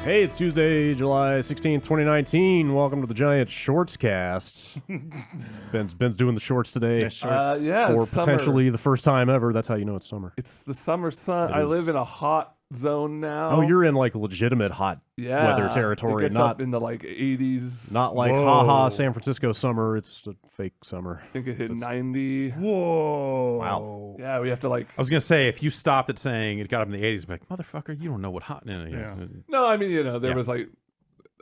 Hey, it's Tuesday, July 16th, 2019. Welcome to the Giant Shorts Cast. Ben's doing the shorts today. Yeah, for summer. potentially the first time ever. That's how you know it's summer. It's the summer sun. It I is. live in a hot zone now. Oh, you're in like legitimate hot weather territory, It gets not up in the like 80s. not like Whoa. haha San Francisco summer. It's a fake summer. I think it hit 90. Whoa. Wow. Yeah, we have to like. I was gonna say, if you stopped at saying it got up in the 80s, I'd be like, motherfucker, you don't know what hot. Yeah. No, I mean there Yeah. was like.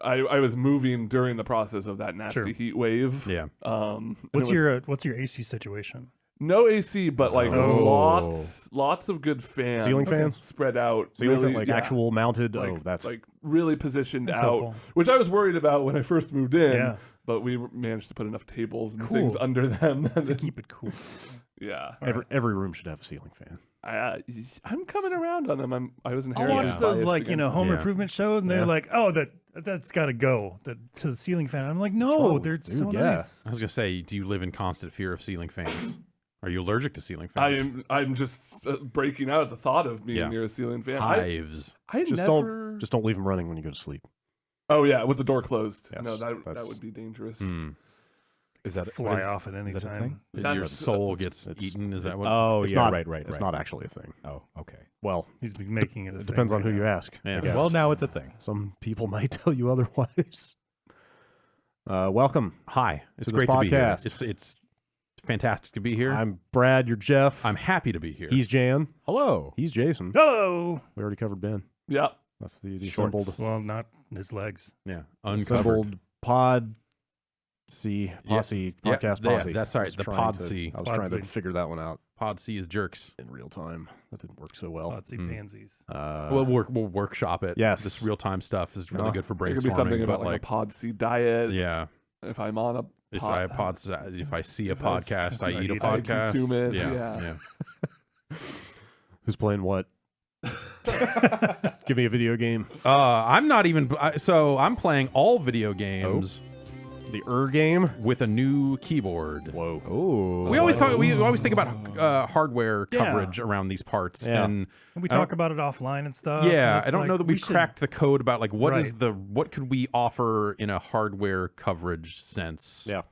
I was moving during the process of that nasty Sure. heat wave. Yeah. And What's it was your AC situation? no AC, but like Oh. lots of good fans. Ceiling fans? spread out. Ceiling really, fan, like yeah, actual mounted. like, that's like really positioned That's out, helpful. which I was worried about when I first moved in. Yeah. But we managed to put enough tables and Cool. things under them. To keep it cool. Yeah. every room should have a ceiling fan. I'm coming around on them. I was I'll inherently watch those biased against home Yeah. improvement shows, and they're Yeah. like, "Oh, that's got to go to the ceiling fan." I'm like, "No, they're so yeah. nice." I was gonna say, do you live in constant fear of ceiling fans? Are you allergic to ceiling I fans? I'm just breaking out at the thought of being Yeah. near a ceiling fan. Hives. I Just never. don't leave them running when you go to sleep. Oh yeah, with the door closed. Yes, No, that that's- would be dangerous. Hmm. Is that Fly is- off at any is that a time. thing? Your That's- soul it's- gets eaten. Is that what? Oh, It's yeah, not, right. It's not actually a thing. Oh, okay. Well, He's been making it. it depends on who you ask. Yeah. I guess. Well, now it's a thing. Some people might tell you otherwise. Welcome. Hi. It's this great to be here. podcast. It's fantastic to be here. I'm Brad. You're Jeff. I'm happy to be here. He's Jan. Hello. He's Jason. Hello. We already covered Ben. Yeah. That's the Shorts. assembled, Well, not his legs. yeah assembled uncovered. posse Yeah. podcast Yeah, posse. that's I right, was the trying pod to- C. I was Pod trying to C. figure that one out Pod C is jerks. in real time. That didn't work so well. Lots of pansies. We'll workshop it. yes. This real time stuff is really No. good for There brainstorming. could be something about but like a pod C diet. yeah. If I'm on a If I see a If I podcast, I s- eat a I podcast. consume it, Yeah. yeah. Who's playing what? Give me a video game. I'm not even. So I'm playing all video games The game. with a new keyboard. Whoa. Oh. We always think about hardware Yeah. coverage around these parts, Yeah. and And we I don't- talk about it offline and stuff. yeah, and it's I don't like, know that we should- cracked the code about like Right. what could we offer in a hardware coverage sense. Yeah.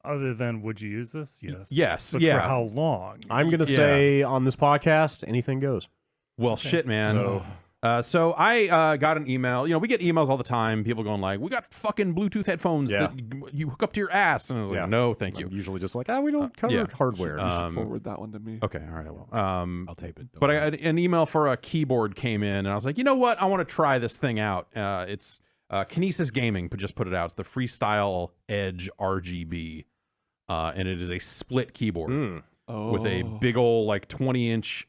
Other than, would you use this? Yes. Yes. But yeah. for how long? I'm gonna Yeah. say on this podcast, anything goes. Well, shit, man. So I got an email. You know, we get emails all the time. People going like, "We got fucking Bluetooth headphones Yeah. that you hook up to your ass," and I was like, Yeah. "No, thank you." I'm usually just like, we don't cover yeah. hardware. You should forward that one to me. Okay, all right, I will. I'll tape it. Don't But worry. an email for a keyboard came in, and I was like, you know what? I want to try this thing out. It's Kinesis Gaming just put it out. It's the Freestyle Edge Rgb, and it is a split keyboard with a big old like 20-inch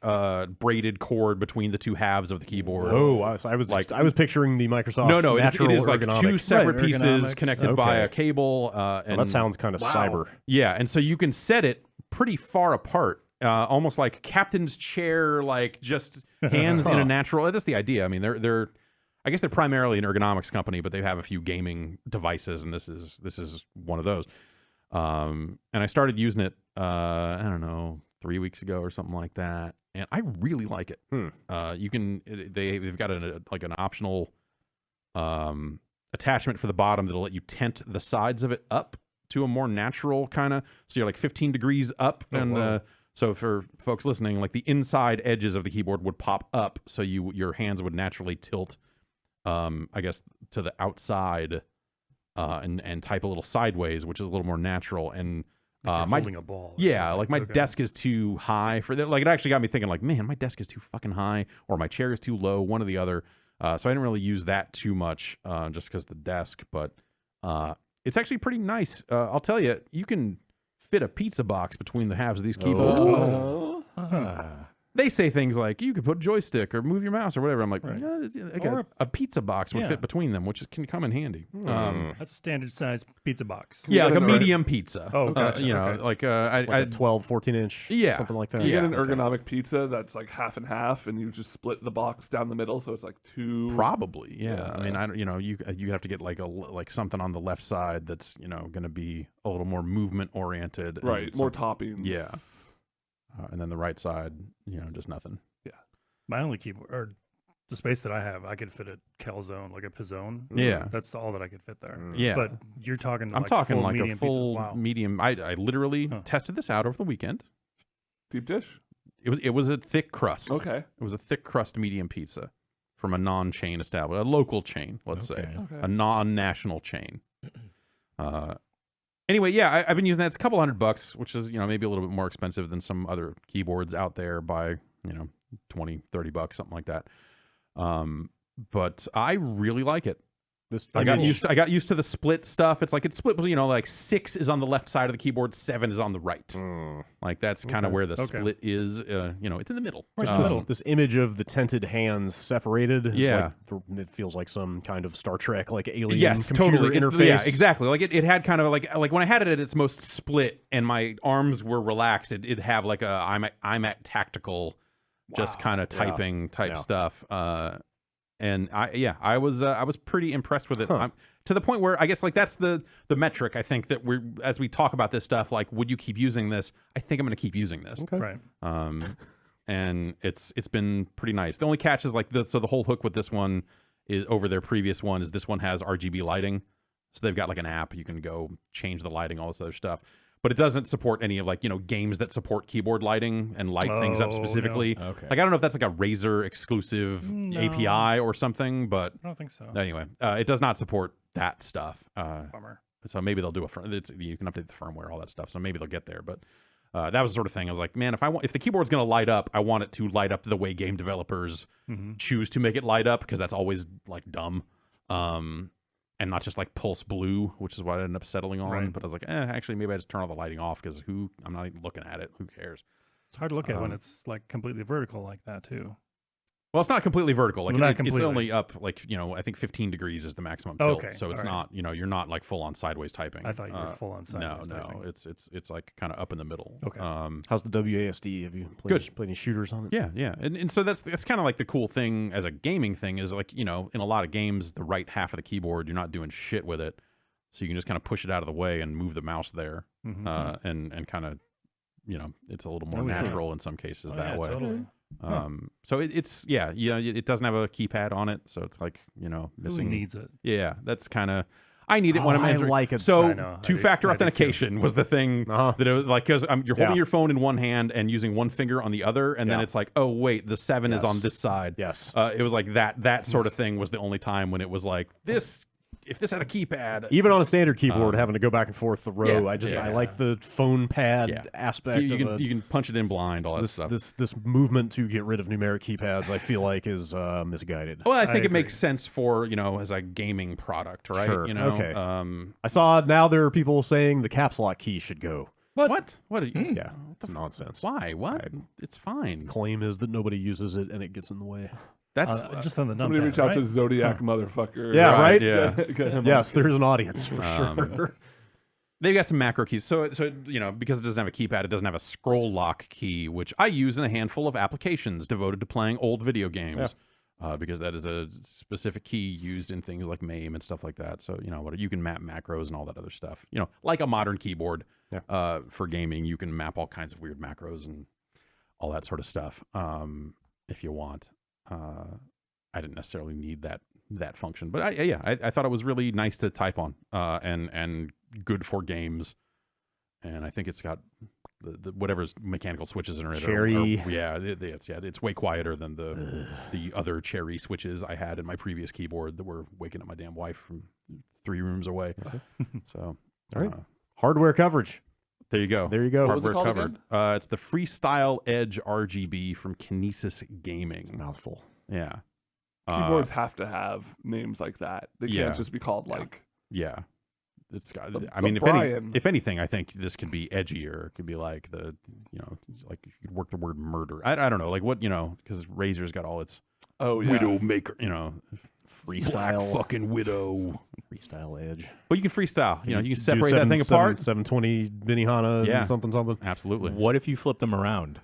braided cord between the two halves of the keyboard. Oh, I was picturing the Microsoft. No, it natural is like ergonomic. two separate Right, pieces ergonomics. connected by Okay. a cable. Well, And that sounds kind of cyber. yeah, and so you can set it pretty far apart, almost like captain's chair, like just hands in a natural. That's the idea. I mean, I guess they're primarily an ergonomics company, but they have a few gaming devices, and this is one of those. And I started using it, I don't know, 3 weeks ago or something like that, and I really like it. You can they've got an optional attachment for the bottom that'll let you tent the sides of it up to a more natural kind of, so you're like 15 degrees up, and so for folks listening, like the inside edges of the keyboard would pop up, so your hands would naturally tilt, I guess, to the outside, and type a little sideways, which is a little more natural. And Like my holding a ball. or yeah, something. like my Okay. desk is too high for that. Like it actually got me thinking, like, man, my desk is too fucking high, or my chair is too low, one or the other. So I didn't really use that too much, just because the desk. But it's actually pretty nice. I'll tell you, you can fit a pizza box between the halves of these keyboards. Oh. They say things like you could put a joystick or move your mouse or whatever. I'm like, Right. yeah, like Or a pizza box would yeah. fit between them, which can come in handy. That's a standard size pizza box. Yeah, like a get an medium pizza. Oh, gotcha. You know, Okay. like Like I a 12, 14-inch. Yeah. Something like that. You Yeah, get an okay. ergonomic pizza that's like half and half, and you just split the box down the middle, so it's like two. probably, yeah. Yeah. I mean, I don't, you have to get like something on the left side that's going to be a little more movement oriented, and Right, more some- toppings. Yeah. and then the right side, just nothing. My only keyboard, or the space that I have, I could fit a calzone, like a pizzone. Yeah. That's all that I could fit there. Yeah. But you're talking I'm like talking full like medium a full pizza. Wow. medium. I literally tested this out over the weekend. Deep dish. It was a thick crust. Okay. It was a thick crust medium pizza from a non-chain establishment, a local chain, let's say, a non-national chain. Anyway, yeah, I've been using that. It's a couple $100, which is, maybe a little bit more expensive than some other keyboards out there by, $20, $30, something like that. But I really like it. I got used to the split stuff. It's like it's split, like 6 is on the left side of the keyboard, 7 is on the right. Like that's kind of where the split is. It's in the middle. This image of the tented hands separated. Is Yeah. it feels like some kind of Star Trek, like alien computer totally. interface. Yeah, exactly. Like it had kind of like when I had it at its most split and my arms were relaxed, it'd have like a I'm at tactical, just kind of typing type stuff. And I was pretty impressed with it. To the point where I guess like that's the metric. I think that as we talk about this stuff, like, would you keep using this? I think I'm going to keep using this. Okay. Right. And it's been pretty nice. The only catch is like so the whole hook with this one is over their previous one is this one has RGB lighting. So they've got like an app you can go change the lighting, all this other stuff. But it doesn't support any of games that support keyboard lighting and light things up specifically. No. Okay. Like I don't know if that's like a Razer exclusive API or something, but I don't think so. anyway, it does not support that stuff. Bummer. So maybe they'll do you can update the firmware, all that stuff. So maybe they'll get there. But that was the sort of thing. I was like, man, if the keyboard's going to light up, I want it to light up the way game developers choose to make it light up, because that's always like dumb. And not just like pulse blue, which is what I ended up settling on. Right. But I was like, actually, maybe I just turn all the lighting off, because I'm not even looking at it. Who cares? It's hard to look at when it's like completely vertical like that too. Well, it's not completely vertical. Like Well, not it's completely. only up like I think 15 degrees is the maximum tilt. Okay, So it's all right. not you're not like full on sideways typing. I thought you were full on sideways No, typing. it's like kind of up in the middle. Okay. How's the WASD? Have you played any shooters on it? Yeah, and so that's kind of like the cool thing as a gaming thing is like in a lot of games the right half of the keyboard you're not doing shit with it, so you can just kind of push it out of the way and move the mouse there, and kind of it's a little more natural in some cases that way. Totally. So it doesn't have a keypad on it, so it's like missing. Who needs it? Yeah, that's kind of. I need it when I'm I entering. like it. So I know. two-factor I do too. authentication was the thing that it was like, because you're holding your phone in one hand and using one finger on the other, and then it's like, oh wait, the 7 is on this side. Yes. It was like that sort of thing was the only time when it was like this. If this had a keypad, Even on a standard keyboard, having to go back and forth the row, yeah, I like the phone pad aspect. you can punch it in blind, all that stuff. This movement to get rid of numeric keypads, I feel like, is misguided. Well, I think it agree. makes sense for as a gaming product, right? Sure. Okay. I I saw now there are people saying the caps lock key should go. what? What? Are you, Yeah, it's nonsense. Why? What? It's fine. Claim is that nobody uses it and it gets in the way. That's Just on the Somebody numpad, reach out right? to Zodiac motherfucker. Yeah, right? Yeah. Get him Yes, there is an audience for sure. They've got some macro keys. So because it doesn't have a keypad, it doesn't have a scroll lock key, which I use in a handful of applications devoted to playing old video games. Because that is a specific key used in things like MAME and stuff like that. So, you can map macros and all that other stuff. Like a modern keyboard for gaming, you can map all kinds of weird macros and all that sort of stuff if you want. I didn't necessarily need that function, but I thought it was really nice to type on and good for games. And I think it's got the whatever's mechanical switches in it. Cherry. It's way quieter than the other Cherry switches I had in my previous keyboard that were waking up my damn wife from 3 rooms away. So, All right. Hardware coverage. there you go. There you go. What was it Hardware called covered. It's the Freestyle Edge Rgb from Kinesis Gaming. Mouthful. Yeah. Keyboards have to have names like that. They Yeah. can't just be called like. Yeah. It's got. The- I mean, the if Brian. anything, I think this could be edgier. It could be like like you could work the word murder. I don't know, like what because Razer's got all its Widowmaker, Freestyle. fucking widow. Freestyle Edge. But you can freestyle. You can Do separate that thing apart. 720 Benihana Yeah. and something. Absolutely. What if you flip them around?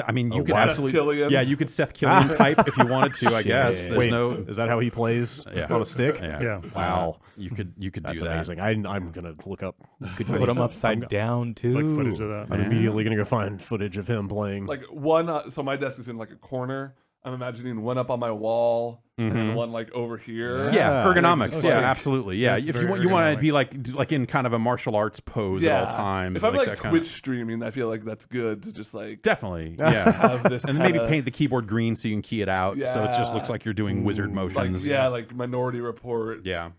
I mean, you could wow. absolutely. Seth Killian. Yeah, you could Seth Killian type if you wanted to. I guess. There's Wait, no. is that how he plays Yeah. on a stick? Yeah. Wow. You could That's do that. amazing. I'm going to look up. Could put them upside down too. Like footage of that. I'm immediately going to go find footage of him playing. Like one, so my desk is in like a corner, I'm imagining one up on my wall and one like over here. Yeah, ergonomics. Like, yeah, like- absolutely. Yeah, That's if very you want to ergonomic. be like in kind of a martial arts pose at all times. If I'm like that Twitch kinda, streaming, I feel like that's good to just like definitely, yeah. have this And then maybe kinda- paint the keyboard green so you can key it out, so it just looks like you're doing wizard like motions. like Minority Report. Yeah.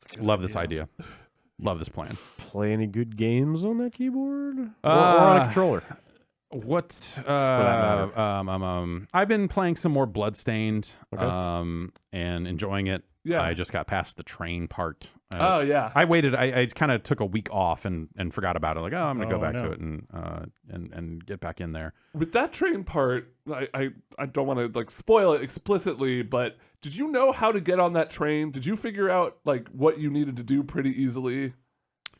That's a good Love this idea. Love this plan. Play any good games on that keyboard? Or on a controller? What? matter. I've been playing some more Bloodstained, Okay. and enjoying it. Yeah. I just got past the train part. Oh yeah. I waited. I kind of took a week off and forgot about it. Like, oh, I'm gonna go back to no. it and get back in there. With that train part, I don't want to like spoil it explicitly, but did you know how to get on that train? Did you figure out like what you needed to do pretty easily?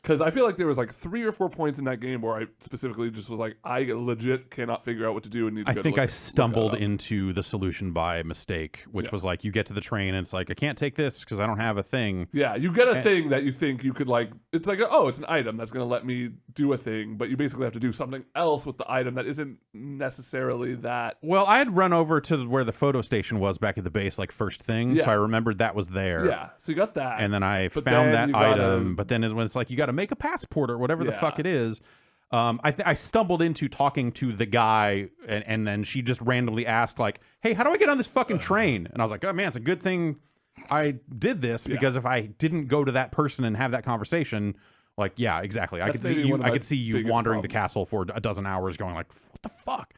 Because I feel like there was like 3 or 4 points in that game where I specifically just was like, I legit cannot figure out what to do and need to I go think look, I look that stumbled up. into the solution by mistake, which was like you get to the train and it's like I can't take this because I don't have a thing. Yeah, you get a thing that you think you could like. It's like, oh, it's an item that's going to let me do a thing, but you basically have to do something else with the item that isn't necessarily that. Well, I had run over to where the photo station was back at the base, like first thing, so Yeah. I remembered that was there. Yeah, so you got that. And then I But found then that you gotta- item, but then when it's like you got to make a passport or whatever the Yeah. fuck it is. I stumbled into talking to the guy, and then she just randomly asked like, "Hey, how do I get on this fucking train?" And I was like, "Oh man, it's a good thing I did this because if I didn't go to that person and have that conversation, like, yeah, exactly, I That's could see maybe you. one of I my could see you biggest wandering the problems. castle for a dozen hours, going like, "What the fuck?"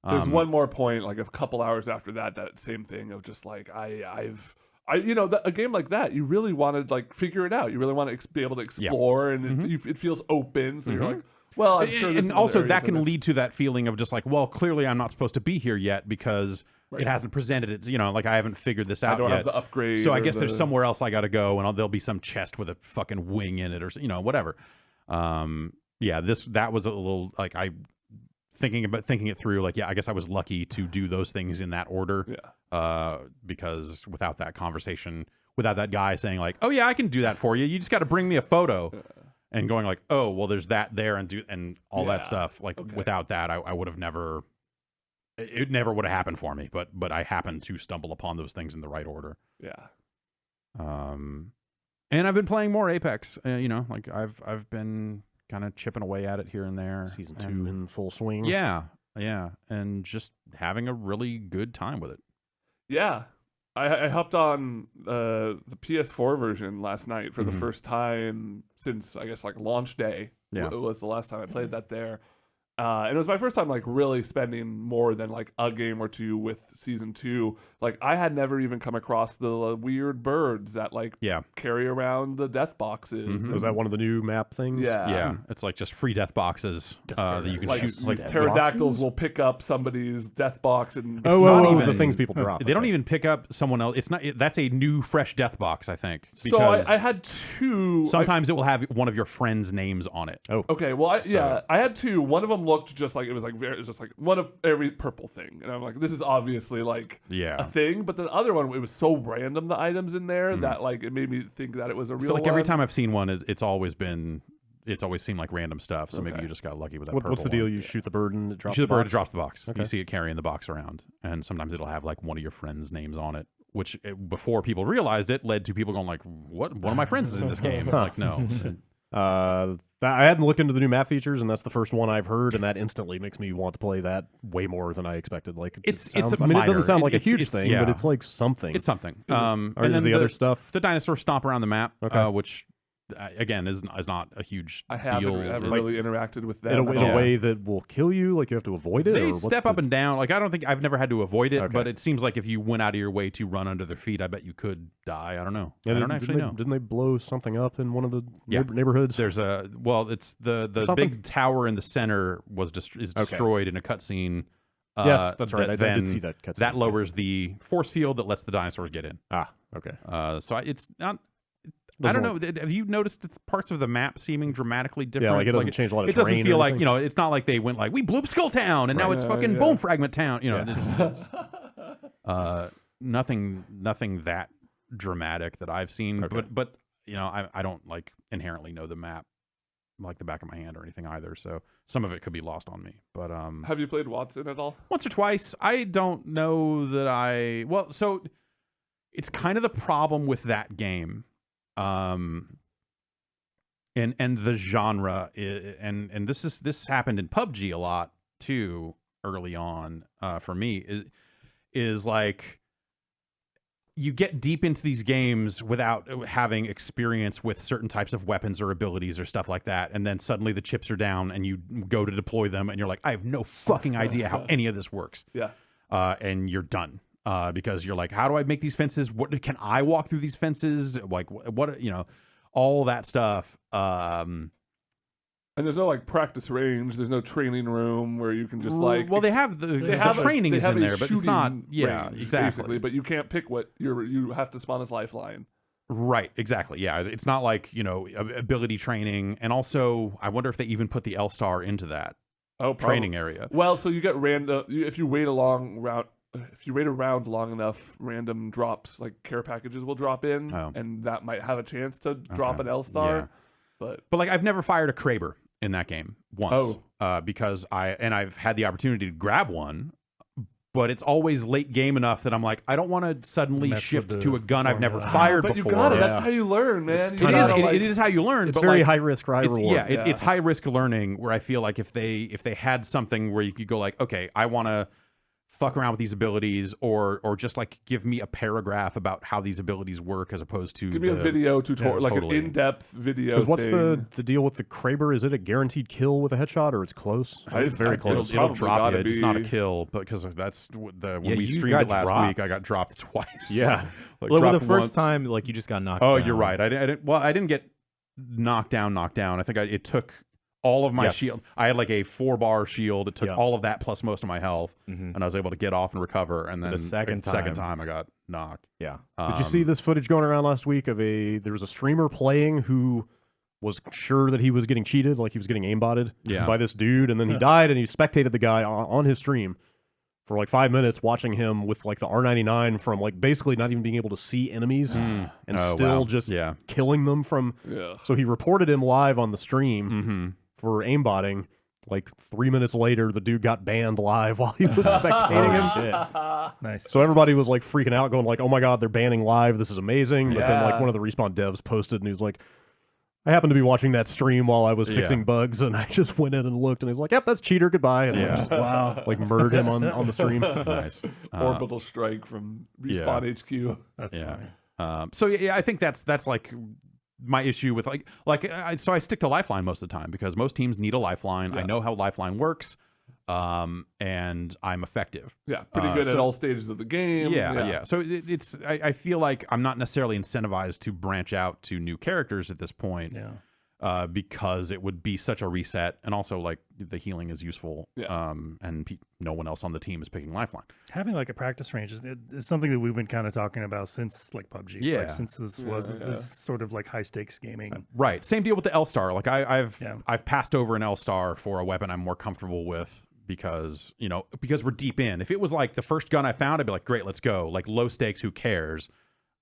There's one more point, like a couple hours after that same thing of just like a game like that, you really want to like figure it out. You really want to be able to explore, and it feels open. So you're like, well, I'm sure. And also that can lead to that feeling of just like, well, clearly I'm not supposed to be here yet because it hasn't presented it. Like I haven't figured this out I don't yet. have the upgrade. So I or guess there's the- somewhere else I got to go, and there'll be some chest with a fucking wing in it, or whatever. Yeah, that was a little like thinking it through. Like, yeah, I guess I was lucky to do those things in that order. Yeah. Because without that conversation, without that guy saying like, "Oh yeah, I can do that for you. You just got to bring me a photo," and going like, "Oh well, there's that there," and all that Yeah. stuff. Like without that, I would have never. It never would have happened for me, but I happened to stumble upon those things in the right order. Yeah. And I've been playing more Apex. Like I've been kind of chipping away at it here and there. Season 2 and, in full swing. yeah, and just having a really good time with it. Yeah. I hopped on the PS4 version last night for the Mm-hmm. first time since I guess like launch day. Yeah. It was the last time I played that there. And it was my first time like really spending more than like a game or two with season 2. Like I had never even come across the weird birds that like Yeah. carry around the death boxes. Was that one of the new map things? Yeah. Yeah, it's like just free death boxes that you can Like, shoot. Like pterodactyls will pick up somebody's death box and Oh, not the even- things people drop. they don't okay. even pick up someone else. It's not. That's a new, fresh death box, I think. so Because I had two. sometimes it will have one of your friends' names on it. Oh, Okay, well, I had two. One of them looked just like it was like it was just like one of every purple thing, and I'm like, this is obviously like Yeah. a thing. But the other one, it was so random the items in there that like it made me think that it was a I real. feel like every one. time I've seen one, it's always seemed like random stuff. So maybe Okay. you just got lucky with that. what's purple the deal? one. You shoot the bird and it drops You shoot the bird, it box? drops the box. Okay. You see it carrying the box around, and sometimes it'll have like one of your friends' names on it. Which before people realized it, led to people going like, "What? One of my friends is in this game." I'm like, no. I hadn't looked into the new map features, and that's the first one I've heard, and that instantly makes me want to play that way more than I expected. Like, It's sounds, a I mean, it doesn't minor. sound like It's- a huge it's- thing, yeah. but it's like something. It's something. Or And is then the other stuff? the dinosaur stomp around the map, Okay. which again is not a huge I haven't deal. ever Like, really interacted with that in a way that will kill you, like you have to avoid it. they or what's step up and down. Like I don't think I've never had to avoid it, Okay. but it seems like if you went out of your way to run under their feet, I bet you could die. I don't know. I don't actually know. Didn't they blow something up in one of the Yeah. neighborhoods? There's it's the Something- big tower in the center is destroyed in a cutscene. Yes, that's right. I then did see that cutscene. That lowers the force field that lets the dinosaurs get in. Ah, okay. It's not. I don't know. Have you noticed parts of the map seeming dramatically different? Yeah, like it doesn't change a lot of It doesn't terrain or feel like anything? it's not like they went like we blew up Skull Town and now it's fucking yeah. Bone Fragment Town. Yeah. It's nothing that dramatic that I've seen. Okay. But I don't like inherently know the map like the back of my hand or anything either. So some of it could be lost on me. But Have you played Watson at all? once or twice. I don't know that so it's kind of the problem with that game. And the genre and this happened in PUBG a lot too early on for me is like you get deep into these games without having experience with certain types of weapons or abilities or stuff like that, and then suddenly the chips are down and you go to deploy them and you're like, I have no fucking idea how any of this works. Yeah. And you're done. Because you're like, how do I make these fences? What can I walk through these fences? Like what all that stuff. And there's no like practice range. There's no training room where you can just like. Well, they have the training is in there, but it's not. Yeah, range, exactly. Basically, but you can't pick what you have to spawn as lifeline. Right. Exactly. Yeah. It's not like ability training, and also I wonder if they even put the L-Star into that training area. Well, so you get random if you wait around long enough, random drops like care packages will drop in, and that might have a chance to drop an L-Star. Yeah. But like I've never fired a Kraber in that game once because I've had the opportunity to grab one, but it's always late game enough that I'm like, I don't want to suddenly shift to a gun I've never fired but before. you got it. That's how you learn, man. It is how you learn. It's but very like, high risk, high reward. Yeah, it's high risk learning. Where I feel like if they had something where you could go like, okay, I want to fuck around with these abilities, or just like give me a paragraph about how these abilities work, as opposed to give me a video tutorial, like an in-depth video. Because what's the deal with the Kraber? Is it a guaranteed kill with a headshot, or it's close? It's very close. It'll drop you. It's not a kill, because that's when we streamed it last week. I got dropped twice. Yeah, like well, the first time, like you just got knocked. Oh, down. You're right. I didn't get knocked down. I think it took all of my shield. I had like a 4-bar shield. It took all of that plus most of my health, and I was able to get off and recover. And then the second time I got knocked. Yeah. Did you see this footage going around last week of there was a streamer playing who was sure that he was getting cheated, like he was getting aimbotted by this dude, and then he died, and he spectated the guy on his stream for like 5 minutes, watching him with like the R99 from like basically not even being able to see enemies and still just killing them from. Yeah. So he reported him live on the stream for aimbotting. Like 3 minutes later, the dude got banned live while he was spectating him. Nice. So everybody was like freaking out, going like, "Oh my god, they're banning live! This is amazing!" But then like one of the Respawn devs posted, and he was like, "I happened to be watching that stream while I was fixing bugs, and I just went in and looked, and he's like, 'Yep, that's cheater. Goodbye.'" And like, just like murdered him on the stream. Nice. Orbital strike from Respawn HQ. That's funny. So yeah, I think that's like my issue with so I stick to Lifeline most of the time, because most teams need a Lifeline. I know how Lifeline works, and I'm effective. Yeah, pretty good at all stages of the game. Yeah. So I feel like I'm not necessarily incentivized to branch out to new characters at this point. Yeah. Because it would be such a reset, and also like the healing is useful. And no one else on the team is picking Lifeline. Having like a practice range is something that we've been kind of talking about since like PUBG. Yeah. Like, since this was this sort of like high stakes gaming. Right. Same deal with the L-Star. Like I've passed over an L-Star for a weapon I'm more comfortable with, because we're deep in. If it was like the first gun I found, I'd be like, great, let's go. Like low stakes, who cares?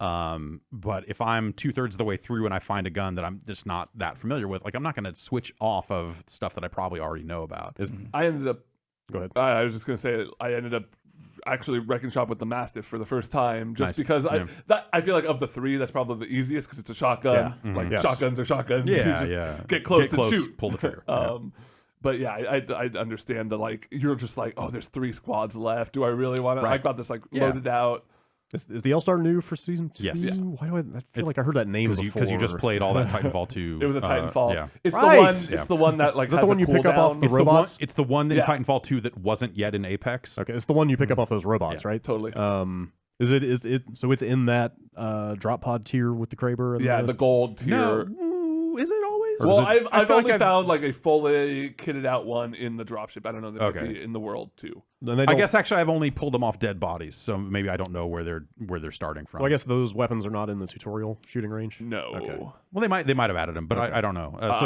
But if I'm 2/3 of the way through and I find a gun that I'm just not that familiar with, like I'm not going to switch off of stuff that I probably already know about. I ended up. Go ahead. I was just going to say I ended up actually wrecking shop with the Mastiff for the first time, just because I feel like of the three, that's probably the easiest, because it's a shotgun. Like shotguns are shotguns. Yeah, you just get close and shoot, pull the trigger. But yeah, I understand the like you're just like, oh, there's 3 squads left. Do I really want to? I've got this like loaded out. Is the L-Star new for season 2? Yes. Yeah. Why do I feel like I heard that name before? Because you just played all that Titanfall 2. It was a Titanfall. Yeah. It's the one. It's the one that like is that the one you pick up off the robots? It's the one in Titanfall 2 that wasn't yet in Apex. Okay, it's the one you pick up off those robots, right? Totally. Is it so it's in that drop pod tier with the Kraber? And the gold tier. No, is it always? Well, I've only found like a fully kitted out one in the dropship. I don't know that it'd be in the world too. I guess actually I've only pulled them off dead bodies, so maybe I don't know where they're starting from. So I guess those weapons are not in the tutorial shooting range. No. Okay. Well, they might have added them, but I don't know. As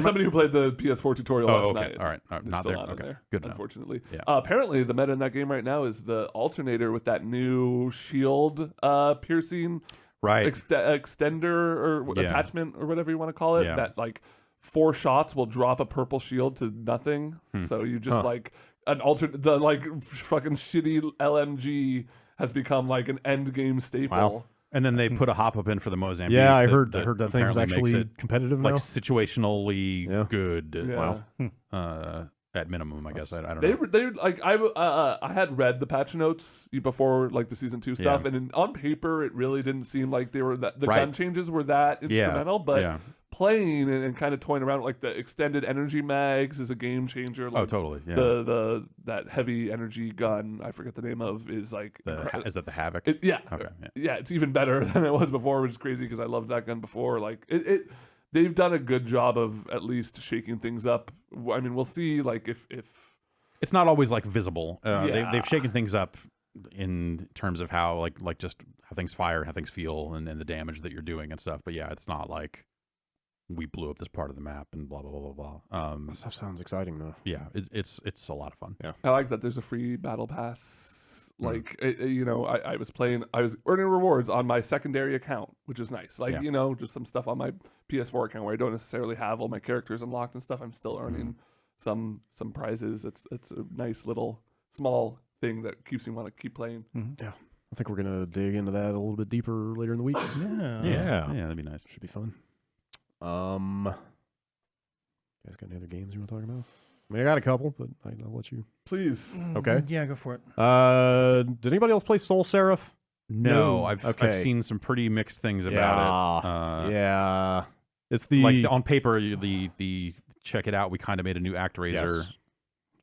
somebody who played the PS4 tutorial last night. All right, not there. Okay, good enough. Unfortunately, apparently the meta in that game right now is the alternator with that new shield piercing extender or attachment or whatever you want to call it. That like 4 shots will drop a purple shield to nothing. So you just like an the like fucking shitty LMG has become like an end game staple. Wow. And then they put a hop up in for the Mozambique. Yeah, I heard that thing was apparently makes actually it, competitive like now. situationally good. Yeah. Wow. At minimum, I guess. I don't They know. like I had read the patch notes before like the season 2 stuff, and on paper it really didn't seem like they were that the gun changes were that instrumental. But playing and kind of toying around with, like the extended energy mags is a game changer. Like, totally. Yeah. That heavy energy gun, I forget the name of, is like is that the Havoc? Yeah. Okay. Yeah, it's even better than it was before, which is crazy because I loved that gun before. Like they've done a good job of at least shaking things up. I mean, we'll see. Like if it's not always like visible. They've shaken things up in terms of how like just how things fire, how things feel, and the damage that you're doing and stuff. But yeah, it's not like we blew up this part of the map and blah blah blah blah blah. That stuff sounds exciting though. Yeah, it's a lot of fun. Yeah, I like that there's a free battle pass. Like I was earning rewards on my secondary account, which is nice. Like just some stuff on my PS4 account where I don't necessarily have all my characters unlocked and stuff. I'm still earning some prizes. It's a nice little small thing that keeps me want to keep playing. Yeah, I think we're gonna dig into that a little bit deeper later in the week. Yeah, that'd be nice. Should be fun. You guys got any other games you want to talk about? I mean, I got a couple, but I'll let you. Please. Okay. Yeah, go for it. Did anybody else play SolSeraph? No, I've seen some pretty mixed things about it. Yeah, it's the like on paper the check it out. We kind of made a new ActRaiser. Yes.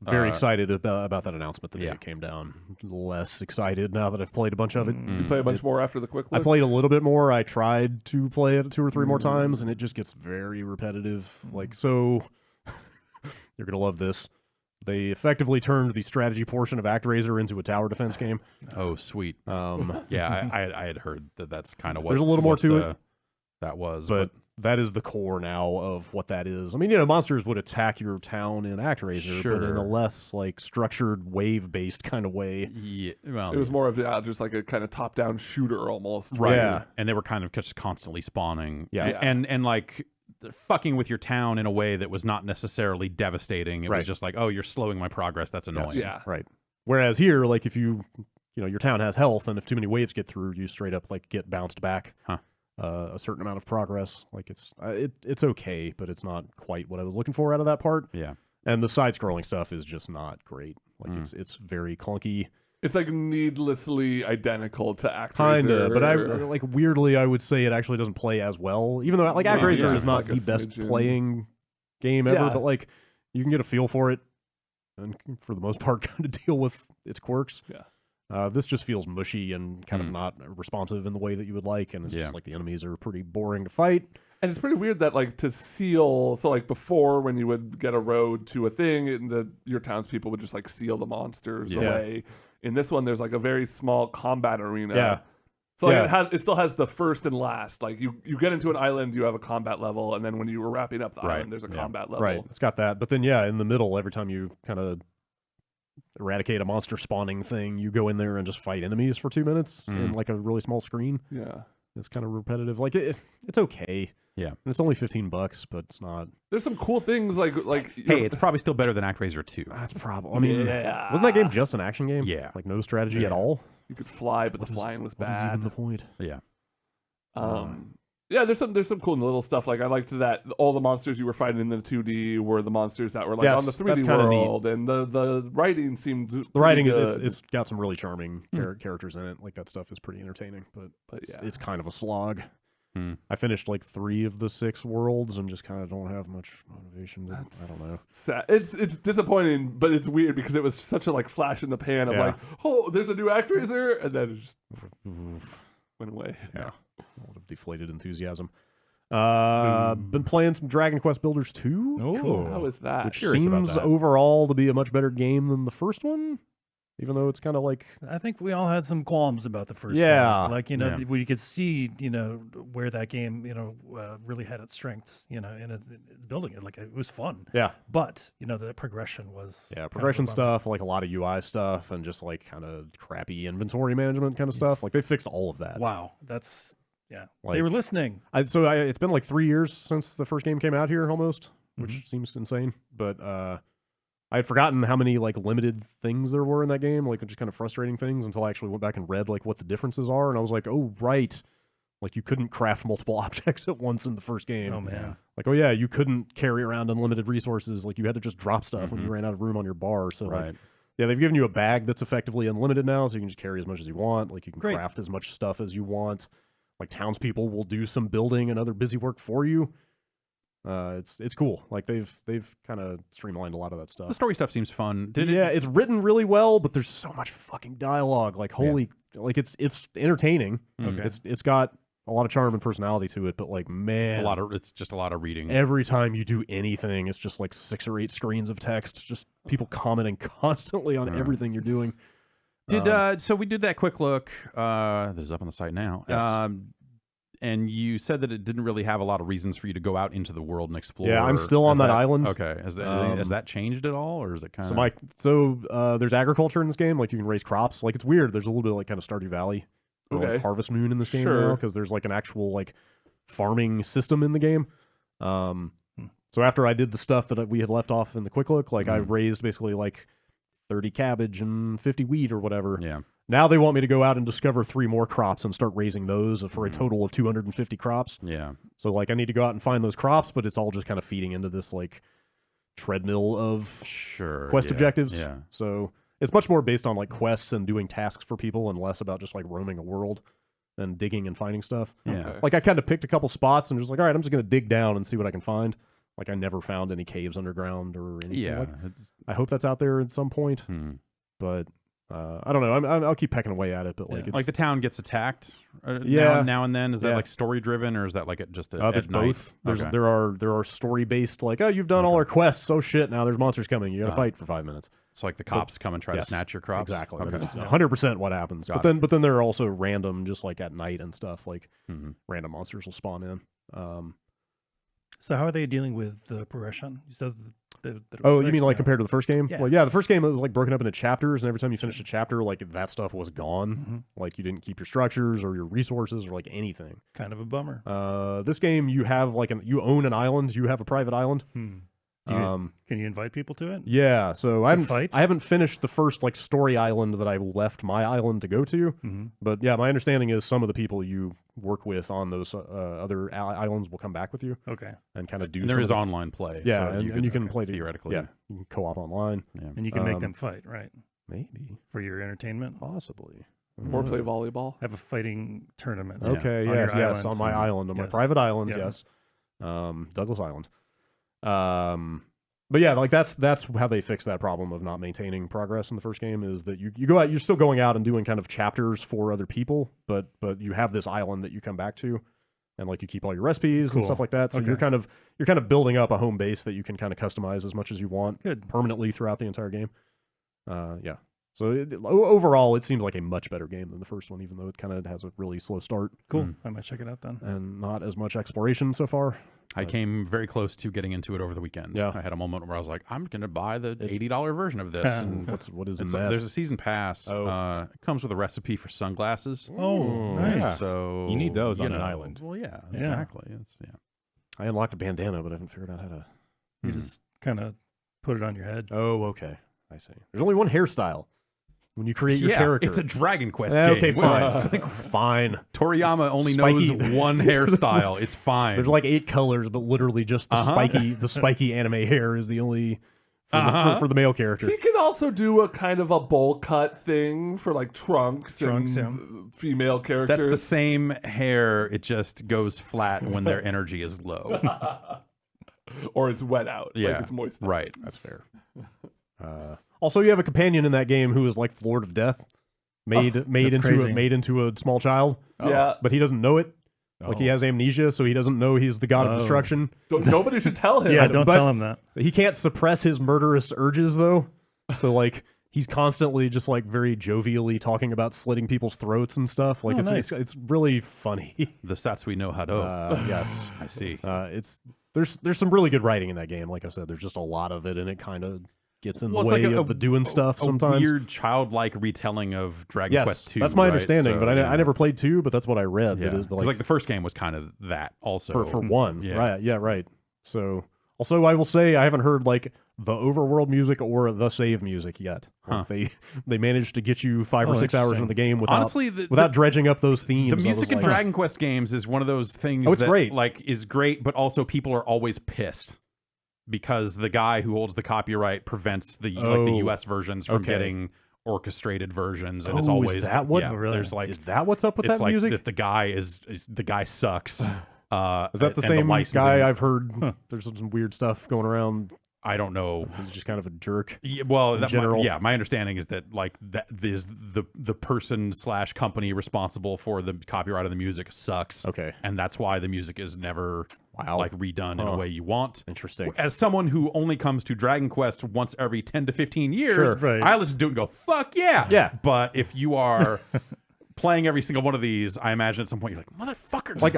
Very excited about that announcement the day it came down. Less excited now that I've played a bunch of it. You play a bunch more after the quick look? I played a little bit more. I tried to play it 2 or 3 more times, and it just gets very repetitive. Like, so you're gonna love this. They effectively turned the strategy portion of ActRaiser into a tower defense game. Oh, sweet. Yeah, I had heard that's kind of what. There's a little more to it. That was, but that is the core now of what that is. I mean, monsters would attack your town in ActRaiser, but in a less like structured wave-based kind of way. Yeah, well, it was more of just like a kind of top-down shooter almost. Right. Yeah, and they were kind of just constantly spawning. Yeah, and like fucking with your town in a way that was not necessarily devastating. It was just like, oh, you're slowing my progress. That's annoying. Yes. Yeah, right. Whereas here, like if your town has health, and if too many waves get through, you straight up like get bounced back. A certain amount of progress. Like it's okay, but it's not quite what I was looking for out of that part. Yeah, and the side-scrolling stuff is just not great. Like it's very clunky. It's like needlessly identical to ActRaiser. Kinda, but weirdly, I would say it actually doesn't play as well. Even though like ActRaiser is not the best playing game ever, but like you can get a feel for it, and for the most part, kind of deal with its quirks. Yeah. This just feels mushy and kind of not responsive in the way that you would like, and it's just like the enemies are pretty boring to fight. And it's pretty weird that like to seal, so like before when you would get a road to a thing, your townspeople would just like seal the monsters away. In this one, there's like a very small combat arena. Yeah. So like it still has the first and last. Like you get into an island, you have a combat level, and then when you were wrapping up the island, there's a combat level. Right. It's got that, but then in the middle, every time you kind of eradicate a monster spawning thing, you go in there and just fight enemies for 2 minutes in like a really small screen. Yeah, it's kind of repetitive. Like it's okay. Yeah, and it's only $15, but it's not. There's some cool things like hey, it's probably still better than ActRaiser 2. That's probably. I mean, wasn't that game just an action game? Yeah, like no strategy at all. You could fly, but the flying was bad. What is even the point? Yeah. Yeah, there's some cool little stuff. Like I liked that all the monsters you were fighting in the 2D were the monsters that were like on the 3D world, and the writing seemed the writing is it's got some really charming characters in it. Like that stuff is pretty entertaining, but it's kind of a slog. I finished like 3 of the 6 worlds and just kind of don't have much motivation. I don't know. Sad. It's disappointing, but it's weird because it was such a like flash in the pan of like, oh, there's a new ActRaiser, and then it just went away. Yeah. A lot of deflated enthusiasm. Been playing some Dragon Quest Builders 2. Oh, cool. How is that? Which seems overall to be a much better game than the first one, even though it's kind of like... I think we all had some qualms about the first one. Like, we could see, where that game, really had its strengths, in building it. Like, it was fun. Yeah. But, the progression was... Yeah, progression stuff, like a lot of UI stuff, and just like kind of crappy inventory management kind of stuff. Like, they fixed all of that. Wow. That's Yeah, Like, they were listening. It's been like 3 years since the first game came out here, almost, which Mm-hmm. seems insane. But I had forgotten how many like limited things there were in that game, like just kind of frustrating things, until I actually went back and read like what the differences are, and I was like, oh right, like you couldn't craft multiple objects at once in the first game. Oh man, Like, oh yeah, you couldn't carry around unlimited resources. Like you had to just drop stuff when you Mhm. ran out of room on your bar. So Right. like, yeah, they've given you a bag that's effectively unlimited now, so you can just carry as much as you want. Like you can Great. craft as much stuff as you want. Like townspeople will do some building and other busy work for you. It's cool. Like they've kind of streamlined a lot of that stuff. The story stuff seems fun. It's written really well, but there's so much fucking dialogue. Like holy, like it's entertaining. Okay. It's got a lot of charm and personality to it, but like man, It's just a lot of reading. every time you do anything, it's just like 6 or 8 screens of text, just people commenting constantly on everything you're doing. So we did that quick look. This is up on the site now. Yes. And you said that it didn't really have a lot of reasons for you to go out into the world and explore. Yeah, I'm still on Has that island. Okay. Has that changed at all, or is it kind of? So there's agriculture in this game. Like you can raise crops. Like it's weird. There's a little bit of like kind of Stardew Valley, or like Okay. Harvest Moon in this game Sure. now, because there's like an actual like farming system in the game. So after I did the stuff that we had left off in the quick look, like I raised basically like 30 cabbage and 50 wheat or whatever. Yeah. Now they want me to go out and discover 3 more crops and start raising those for a total of 250 crops. Yeah. So like I need to go out and find those crops, but it's all just kind of feeding into this like treadmill of Sure. quest yeah, objectives. Yeah. So it's much more based on like quests and doing tasks for people, and less about just like roaming a world and digging and finding stuff. Yeah. Okay. Like I kind of picked a couple spots and just like, all right, I'm just gonna dig down and see what I can find. Like I never found any caves underground or anything. Yeah. Like, I hope that's out there at some point, but I don't know. I'll keep pecking away at it, but like it's Like the town gets attacked. Yeah. Now and then. Is that Yeah. like story driven, or is that like just there's at night? both. Okay. There are story based, like, oh, you've done all our quests. Oh shit, now there's monsters coming. You gotta fight for 5 minutes. It's like the cops come and try Yes, to snatch your crops. Exactly. Okay. That's 100% what happens. Got But then there are also random, just like at night and stuff, like Mhm. random monsters will spawn in. So how are they dealing with the progression? You said that it was Oh, you mean fixed like now. compared to the first game? Yeah. Well, yeah, the first game it was like broken up into chapters, and every time you finished a chapter, like that stuff was gone. Like you didn't keep your structures or your resources or like anything. Kind of a bummer. This game you have like you own an island. You have a private island. Can you invite people to it? Yeah, so I fight? haven't finished the first like story island that I left my island to go to. But yeah, my understanding is some of the people you work with on those other islands will come back with you Okay. and kind of do. And there some is of the- online play. Yeah, so and you can play theoretically. Yeah, you can co-op online. Yeah. And you can make them fight, right? Maybe, For your entertainment. possibly. Or play volleyball. Have a fighting tournament. Okay, on your yes, island. on my island, on my Yes. private island, Yeah. yes, Douglas Island. But yeah, like that's how they fix that problem of not maintaining progress in the first game. Is that you go out, you're still going out and doing kind of chapters for other people, but you have this island that you come back to, and like you keep all your recipes and Cool. stuff like that. So Okay. you're kind of building up a home base that you can kind of customize as much as you want Good. permanently throughout the entire game. Yeah. So overall, it seems like a much better game than the first one, even though it kind of has a really slow start Cool. I might check it out then. and not as much exploration so far. I came very close to getting into it over the weekend. Yeah. I had a moment where I was like, I'm going to buy the $80 version of this. And What is in it's that? there's a season pass. Oh. It comes with a recipe for sunglasses. Oh, yeah. nice. So You need those you on an know, island. Well, yeah, Yeah. exactly. I unlocked a bandana, but I haven't figured out how to. You just kind of put it on your head. Oh, okay. I see. There's only one hairstyle when you create your Yeah, character. it's a Dragon Quest Okay, game. fine. Fine. Toriyama only Spiky. knows one hairstyle. It's fine. There's like 8 colors, but literally just the spiky anime hair is the only for the male character. He can also do a kind of a bowl cut thing for like Trunks and yeah. female characters. That's the same hair. It just goes flat when their energy is low. Or it's wet out. Yeah, Like it's moist out. right. That's fair. Also, you have a companion in that game who is like Lord of Death, made that's into crazy. a small child. Yeah. But he doesn't know it. Like he has amnesia, so he doesn't know he's the god of destruction. Nobody should tell him. Yeah, don't but- tell him that. He can't suppress his murderous urges though. So like he's constantly just like very jovially talking about slitting people's throats and stuff. Like Oh, it's nice. it's really funny. The Satsui no Hado. Yes. I see. There's some really good writing in that game. Like I said, there's just a lot of it, and it kind of gets in the way of the doing stuff sometimes. A weird childlike retelling of Dragon Quest II. That's my right? understanding, So, but I never played 2, but that's what I read. Yeah. That is Like the first game was kind of that also. For 1. Yeah. Right. Yeah, right. So also I will say I haven't heard like the overworld music or the save music yet. Like, they managed to get you 5 or 6 hours into the game without honestly without dredging up those themes. The music in Dragon Quest games is one of those things it's that great. like is great, but also people are always pissed because the guy who holds the copyright prevents the US versions from getting orchestrated versions, and it's always is that what? There's like is that what's up with it's that like music? that the guy is the guy sucks. Is that the same guy I've heard? There's some weird stuff going around. I don't know. He's just kind of a jerk. Yeah, well, in general. My understanding is that like that is the person / company responsible for the copyright of the music sucks. Okay, and that's why the music is never like redone in a way you want. Interesting. As someone who only comes to Dragon Quest once every 10 to 15 years, I listen to it and go, "Fuck yeah, yeah." But if you are playing every single one of these, I imagine at some point you're like, "Motherfucker, just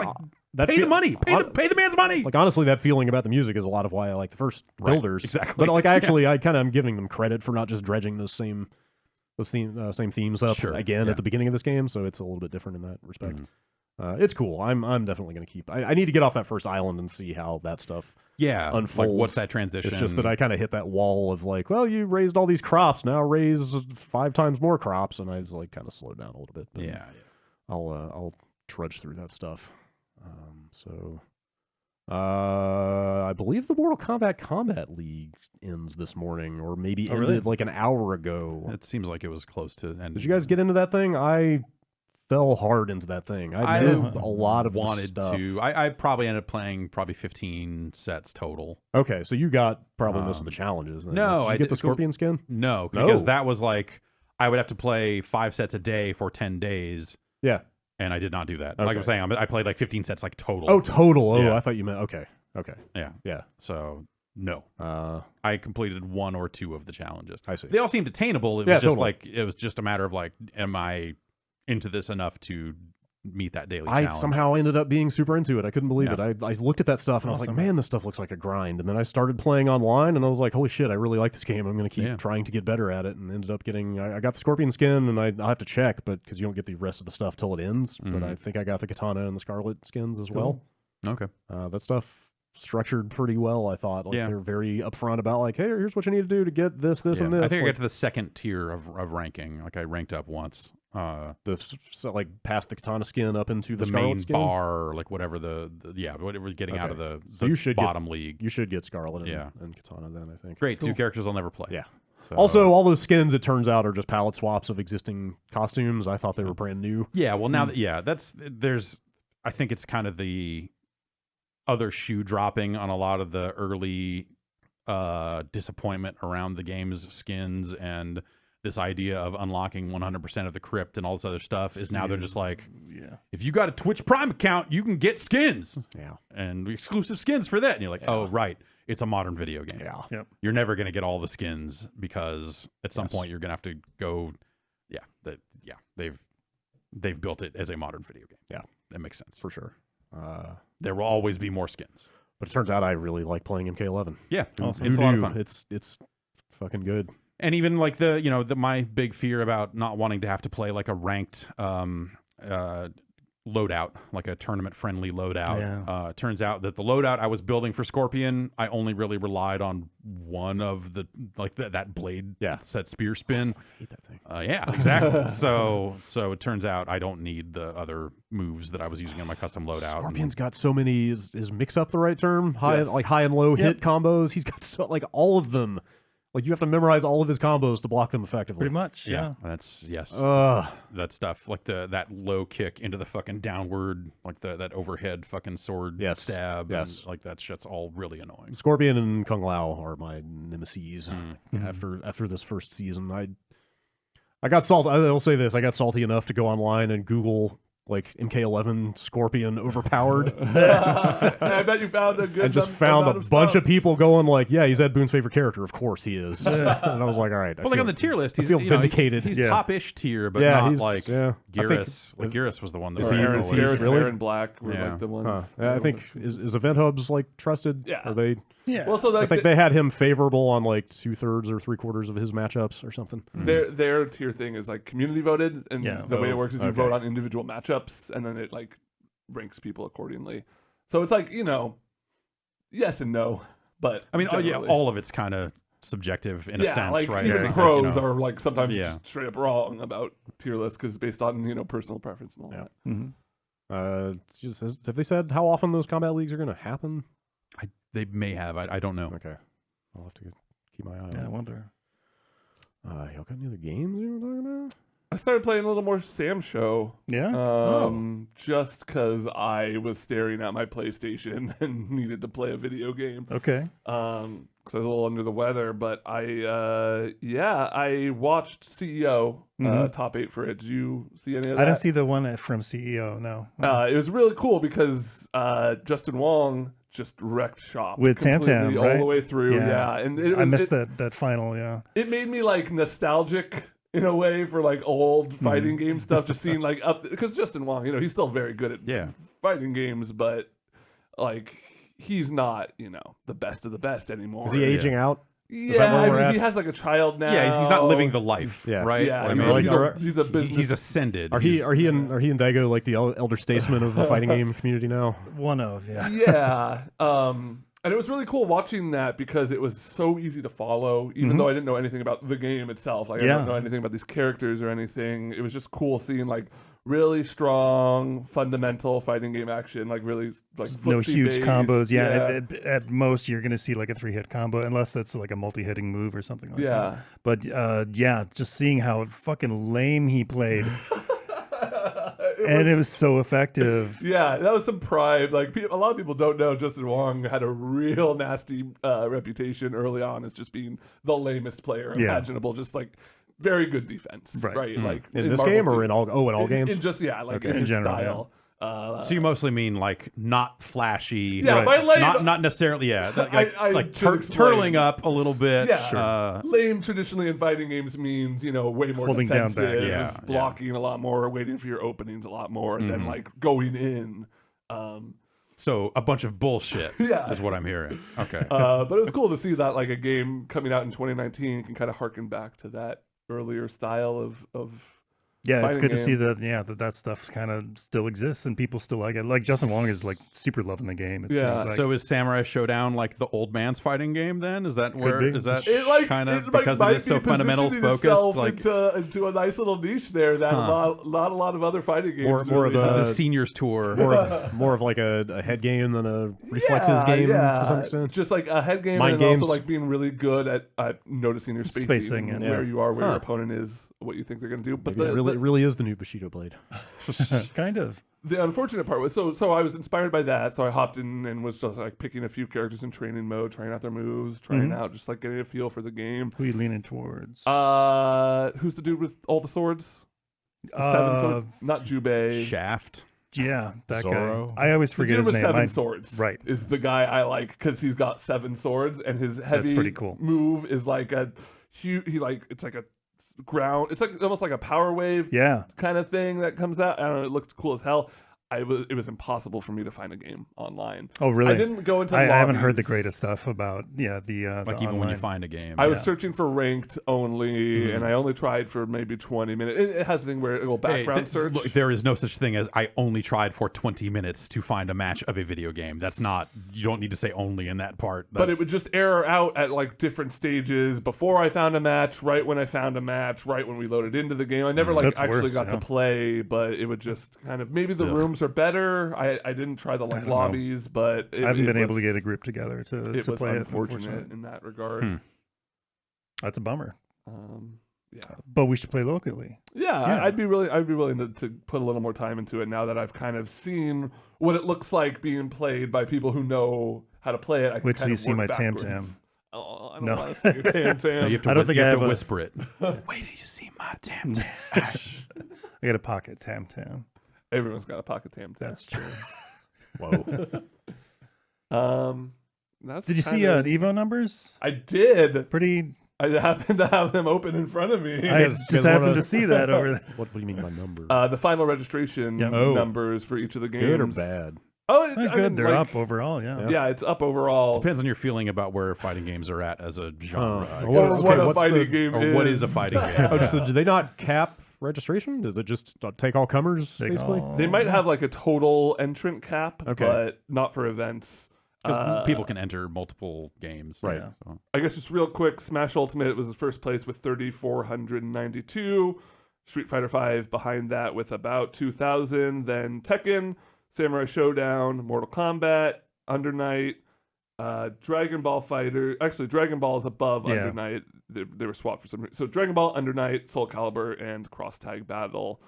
pay the money, pay the man's money." Like honestly, that feeling about the music is a lot of why I like the first builders. Exactly. But like I kind of am giving them credit for not just dredging those same themes up again at the beginning of this game. So it's a little bit different in that respect. It's cool. I'm definitely going to keep. I need to get off that first island and see how that stuff unfolds. Like what's that transition? It's just that I kind of hit that wall of like, well, you raised all these crops, now raise 5 times more crops, and I just like kind of slowed down a little bit. But I'll trudge through that stuff. I believe the Mortal Kombat Combat League ends this morning, or maybe ended like an hour ago. It seems like it was close to ending. Did you guys get into that thing? I fell hard into that thing. I did a lot of stuff. I probably ended up playing 15 sets total. Okay, so you got probably most of the challenges. Then. No, did you get the Scorpion skin? No, because that was like I would have to play 5 sets a day for 10 days. Yeah. And I did not do that. Okay. Like I'm saying, I played like 15 sets, like total. Oh, total. Oh, I thought you meant okay. Yeah. So no, I completed 1 or 2 of the challenges. I see. They all seemed attainable. It was just like it was just a matter of like, am I into this enough to meet that daily challenge? I somehow ended up being super into it. I couldn't believe it. I looked at that stuff and I was like, man, this stuff looks like a grind. And then I started playing online and I was like, holy shit, I really like this game. I'm going to keep trying to get better at it. And ended up getting, I got the Scorpion skin, and I'll have to check, but because you don't get the rest of the stuff till it ends. But I think I got the Katana and the Scarlet skins as well. Okay. That stuff structured pretty well, I thought. Like they're very upfront about like, hey, here's what you need to do to get this, and this. I think I got to the 2nd tier of ranking. Like I ranked up once. Like past the Katana skin up into the main Scarlet skin? bar, or like whatever whatever getting out of the so you should bottom league. You should get Scarlet and Katana then, I think. Great, 2 characters I'll never play. Yeah. So, also, all those skins, it turns out, are just palette swaps of existing costumes. I thought they were brand new. Yeah, well now I think it's kind of the other shoe dropping on a lot of the early disappointment around the game's skins, and this idea of unlocking 100% of the crypt and all this other stuff is now they're just like, if you got a Twitch Prime account, you can get skins. Yeah. And exclusive skins for that. And you're like, oh, right. It's a modern video game. Yeah. Yep. You're never going to get all the skins because at some point you're going to have to go, they've built it as a modern video game. Yeah. That makes sense. For sure. There will always be more skins. But it turns out I really like playing MK11. Yeah. Awesome. It's a lot of fun. It's fucking good. And even like my big fear about not wanting to have to play like a ranked loadout, like a tournament friendly loadout. Turns out that the loadout I was building for Scorpion, I only really relied on one of the that blade set spear spin. I hate that thing. Yeah, exactly. so it turns out I don't need the other moves that I was using on my custom loadout. Scorpion's got so many. Is mix up the right term? High and low hit combos. He's got all of them. Like you have to memorize all of his combos to block them effectively. Pretty much, yeah. That's that stuff like that low kick into the fucking downward, like that overhead fucking sword stab. Yes, like that shit's all really annoying. Scorpion and Kung Lao are my nemesis. After this first season, I got salty. I will say this: I got salty enough to go online and Google like MK11 Scorpion overpowered. I bet you found a good and just found a bunch of people going like, yeah, he's Ed Boon's favorite character. Of course he is. And I was like, all right. Well, like on the tier list, he's vindicated. He's top-ish tier, but not like Garrus. Like Garrus was the one that was Garrus, Aaron Black were like the ones. I think is Event Hubs like trusted? Yeah. Are they? Yeah. Well, so I think they had him favorable on like 2/3 or 3/4 of his matchups or something. Their tier thing is like community voted, and the way it works is you vote on individual matchups, and then it like ranks people accordingly. So it's like, yes and no, but I mean, all of it's kind of subjective in a sense, like, right? Even pros are like sometimes just straight up wrong about tier lists because based on personal preference and all that. Have they said how often those combat leagues are going to happen? They may have. I don't know. Okay, I'll have to keep my eye on. Yeah, I wonder. Y'all got any other games you were talking about? I started playing a little more Sam Show. Yeah. Just because I was staring at my PlayStation and needed to play a video game. Okay. Because I was a little under the weather, but I watched CEO top 8 for it. Did you see any of that? I didn't see the one from CEO. No. It was really cool because Justin Wong just wrecked shop with Tam Tam all the way through. Yeah, and I missed that final. Yeah, it made me like nostalgic in a way for like old fighting game stuff. Just seeing like up because Justin Wong, he's still very good at fighting games, but like he's not the best of the best anymore. Is he aging out? Yeah, he has like a child now. Yeah, he's not living the life, right? Yeah, I mean, he's a business. He's ascended. Are he and Daigo like the elder statesman of the fighting game community now? One of, yeah. And it was really cool watching that because it was so easy to follow, even though I didn't know anything about the game itself. Like I don't know anything about these characters or anything. It was just cool seeing like really strong, fundamental fighting game action, like really like no huge based. combos. Yeah, at most you're gonna see like a 3-hit combo, unless that's like a multi-hitting move or something like that. But just seeing how fucking lame he played. It was so effective. Yeah, that was some pride. Like a lot of people don't know, Justin Wong had a real nasty reputation early on as just being the lamest player imaginable. Just like very good defense, right? Like in this game or in all games? In just in his general, style. So you mostly mean like not flashy, by lame, not necessarily, like turtling up a little bit. Yeah, lame traditionally in fighting games means way more holding defensive, down back, blocking a lot more, waiting for your openings a lot more than like going in. So a bunch of bullshit is what I'm hearing. Okay, but it was cool to see that like a game coming out in 2019 can kind of harken back to that earlier style of. Yeah, it's good to see that that stuff kind of still exists and people still like it. Like Justin Wong is like super loving the game. So is Samurai Showdown like the old man's fighting game then? Is that where is that kind of because it is so fundamental focused like into a nice little niche there that a lot of other fighting games more of the seniors tour more of like a head game than a reflexes game to some extent. Just like a head game and also like being really good at noticing your spacing and where you are, where your opponent is, what you think they're going to do. But it really is the new Bushido blade. Kind of. The unfortunate part was so I was inspired by that, so I hopped in and was just like picking a few characters in training mode, trying out their moves, trying out just like getting a feel for the game. Who are you leaning towards? Who's the dude with all the swords? 7 swords? Not Jubei. Shaft. Yeah, that Zoro. guy. I always forget his name. 7 swords. Right. Is the guy I like because he's got 7 swords and his heavy pretty cool. move is like it's like a ground. It's like almost like a power wave kind of thing that comes out. I don't know. It looked cool as hell. It was impossible for me to find a game online. Oh, really? I didn't go into I haven't heard the greatest stuff about the like even when you find a game. I was searching for ranked only, and I only tried for maybe 20 minutes. It has a thing where it will background search. Look, there is no such thing as I only tried for 20 minutes to find a match of a video game. That's not. You don't need to say only in that part. But it would just error out at like different stages before I found a match, right when I found a match, right when we loaded into the game. I never actually got to play, but it would just kind of maybe the rooms are better. I didn't try the lobbies, but I haven't been able to get a group together to play it. Unfortunate in that regard. That's a bummer. Yeah, but we should play locally. Yeah. I'd be willing to put a little more time into it now that I've kind of seen what it looks like being played by people who know how to play it. I can Wait till you see my Tam Tam. Oh, I don't want to sing a Tam Tam. You have to whisper it. Wait till you see my Tam Tam. I got a pocket Tam Tam. Everyone's got a pocket tam. That's true. Whoa. Did you see Evo numbers? I did. Pretty. I happened to have them open in front of me. I just happened to see that over there. What do you mean by number? The final registration numbers for each of the games. Good or bad? Oh, They're good. They're up overall. Yeah, it's up overall. Depends on your feeling about where fighting games are at as a genre. Or what a fighting game is. Or what is a fighting game? Oh, so do they not cap registration? Does it just take all comers, basically? They might have like a total entrant cap, but not for events. Because people can enter multiple games. Right. Yeah. So. I guess just real quick, Smash Ultimate was in first place with 3,492. Street Fighter V behind that with about 2,000. Then Tekken, Samurai Showdown, Mortal Kombat, Under Night, Dragon Ball Fighter. Actually, Dragon Ball is above Under Night. They were swapped for some reason. So Dragon Ball, Under Night, Soul Calibur, and Cross Tag Battle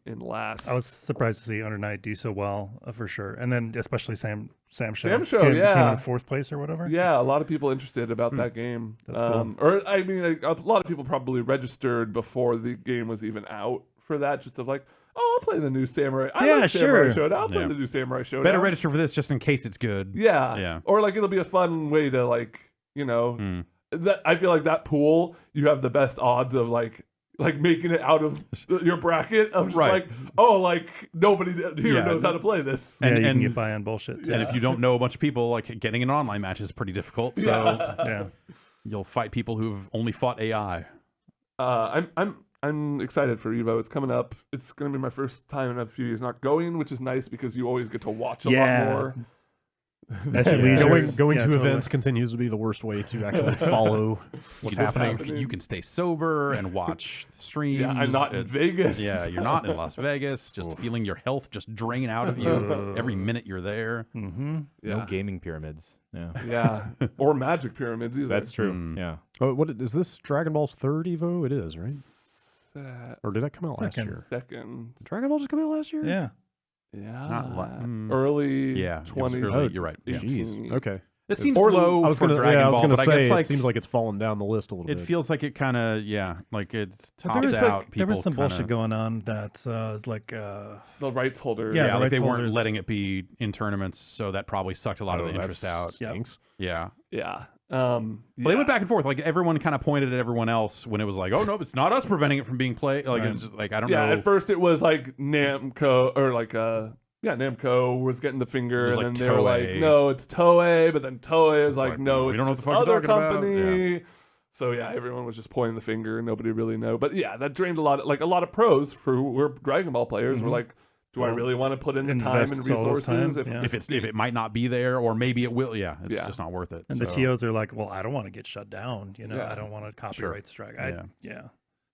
in last. I was surprised to see Under Night do so well, for sure. And then especially Sam Show. Came in fourth place or whatever. Yeah, a lot of people interested about that game. That's cool. Or I mean, a lot of people probably registered before the game was even out for that, just of like, oh, I'll play the new Samurai. I like Samurai Showdown. I'll play the new Samurai Showdown. Better register for this just in case it's good. Yeah. Or like it'll be a fun way to like, that I feel like that pool, you have the best odds of like making it out of your bracket of just like, oh, like nobody here knows how to play this. And you can get by on bullshit too. And if you don't know a bunch of people, like getting an online match is pretty difficult. So you'll fight people who've only fought AI. I'm excited for Evo. It's coming up. It's going to be my first time in a few years not going, which is nice because you always get to watch a lot more. Going to events continues to be the worst way to actually follow what's happening. You can stay sober and watch streams. Yeah, I'm not in Vegas. Yeah, you're not in Las Vegas. Just feeling your health just drain out of you every minute you're there. Mm-hmm. Yeah. No gaming pyramids. Yeah. Yeah. Or magic pyramids either. That's true. Yeah. Oh, what is this? Dragon Ball's third Evo? It is, right? Or did that come out last year? Second. Did Dragon Ball just come out last year? Yeah. Yeah. Early 20s. You're right. Yeah. Jeez. Okay. It seems low for Dragon Ball, but I guess it seems like it's fallen down the list a little bit. It feels like it kind of, like it's topped out. There was some bullshit going on that like the rights holder. Yeah, like they weren't letting it be in tournaments, so that probably sucked a lot of the interest out. Stinks. Yeah. Well, they went back and forth. Like everyone kind of pointed at everyone else when it was like, "Oh no, it's not us preventing it from being played." Like it's just like I don't know. Yeah, at first it was like Namco or like Namco was getting the finger, and then they were like, "No, it's Toei," but then Toei was like, "No, it's this other company." So everyone was just pointing the finger, and nobody really knew. But that drained a lot of pros who were Dragon Ball players were like, do I really want to put in the time and resources if it might not be there, or maybe it will? Yeah, it's just not worth it. And the TOs are like, well, I don't want to get shut down. I don't want a copyright strike.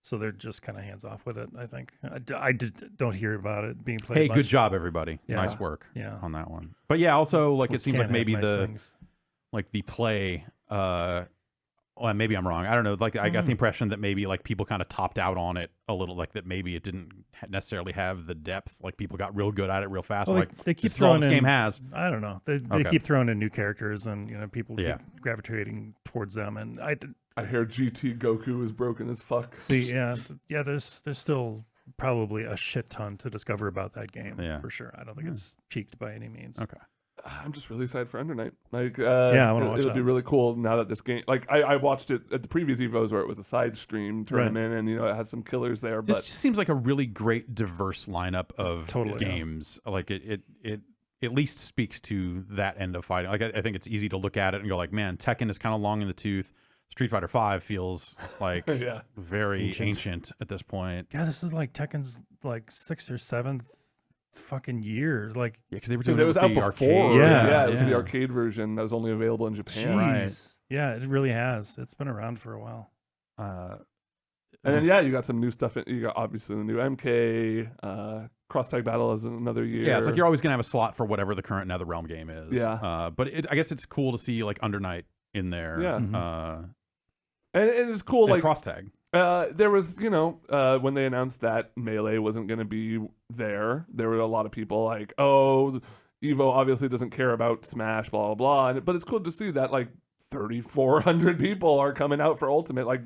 So they're just kind of hands off with it. I think I don't hear about it being played. Hey, good job, everybody. Nice work on that one. But also like it seems like maybe the play. Well, maybe I'm wrong. I don't know. Like I got the impression that maybe like people kind of topped out on it a little, like that maybe it didn't necessarily have the depth. Like people got real good at it real fast. Well, like they keep throwing this game has. I don't know. They keep throwing in new characters, and people keep gravitating towards them. And I hear GT Goku is broken as fuck. See, there's still probably a shit ton to discover about that game for sure. I don't think it's peaked by any means. Okay. I'm just really excited for Under Night. Like, I want to watch it'll be really cool now that this game. Like, I watched it at the previous Evos where it was a side stream tournament, and it had some killers there. But this just seems like a really great, diverse lineup of games. Like it at least speaks to that end of fighting. Like I think it's easy to look at it and go like, man, Tekken is kind of long in the tooth. Street Fighter V feels like very ancient at this point. Yeah, this is like Tekken's like 6th or 7th fucking year. Like because they were doing it was out before. Yeah, it was the arcade version that was only available in Japan. Right. Yeah, it really has. It's been around for a while. And then you got some new stuff. You got obviously the new MK. Cross Tag Battle is another year. Yeah, it's like you're always gonna have a slot for whatever the current NetherRealm game is. Yeah. But I guess it's cool to see like Under Night in there. Yeah. And it's cool, like Cross Tag. There was, when they announced that Melee wasn't going to be there were a lot of people like, oh, Evo obviously doesn't care about Smash, blah, blah, blah. But it's cool to see that, like, 3,400 people are coming out for Ultimate. Like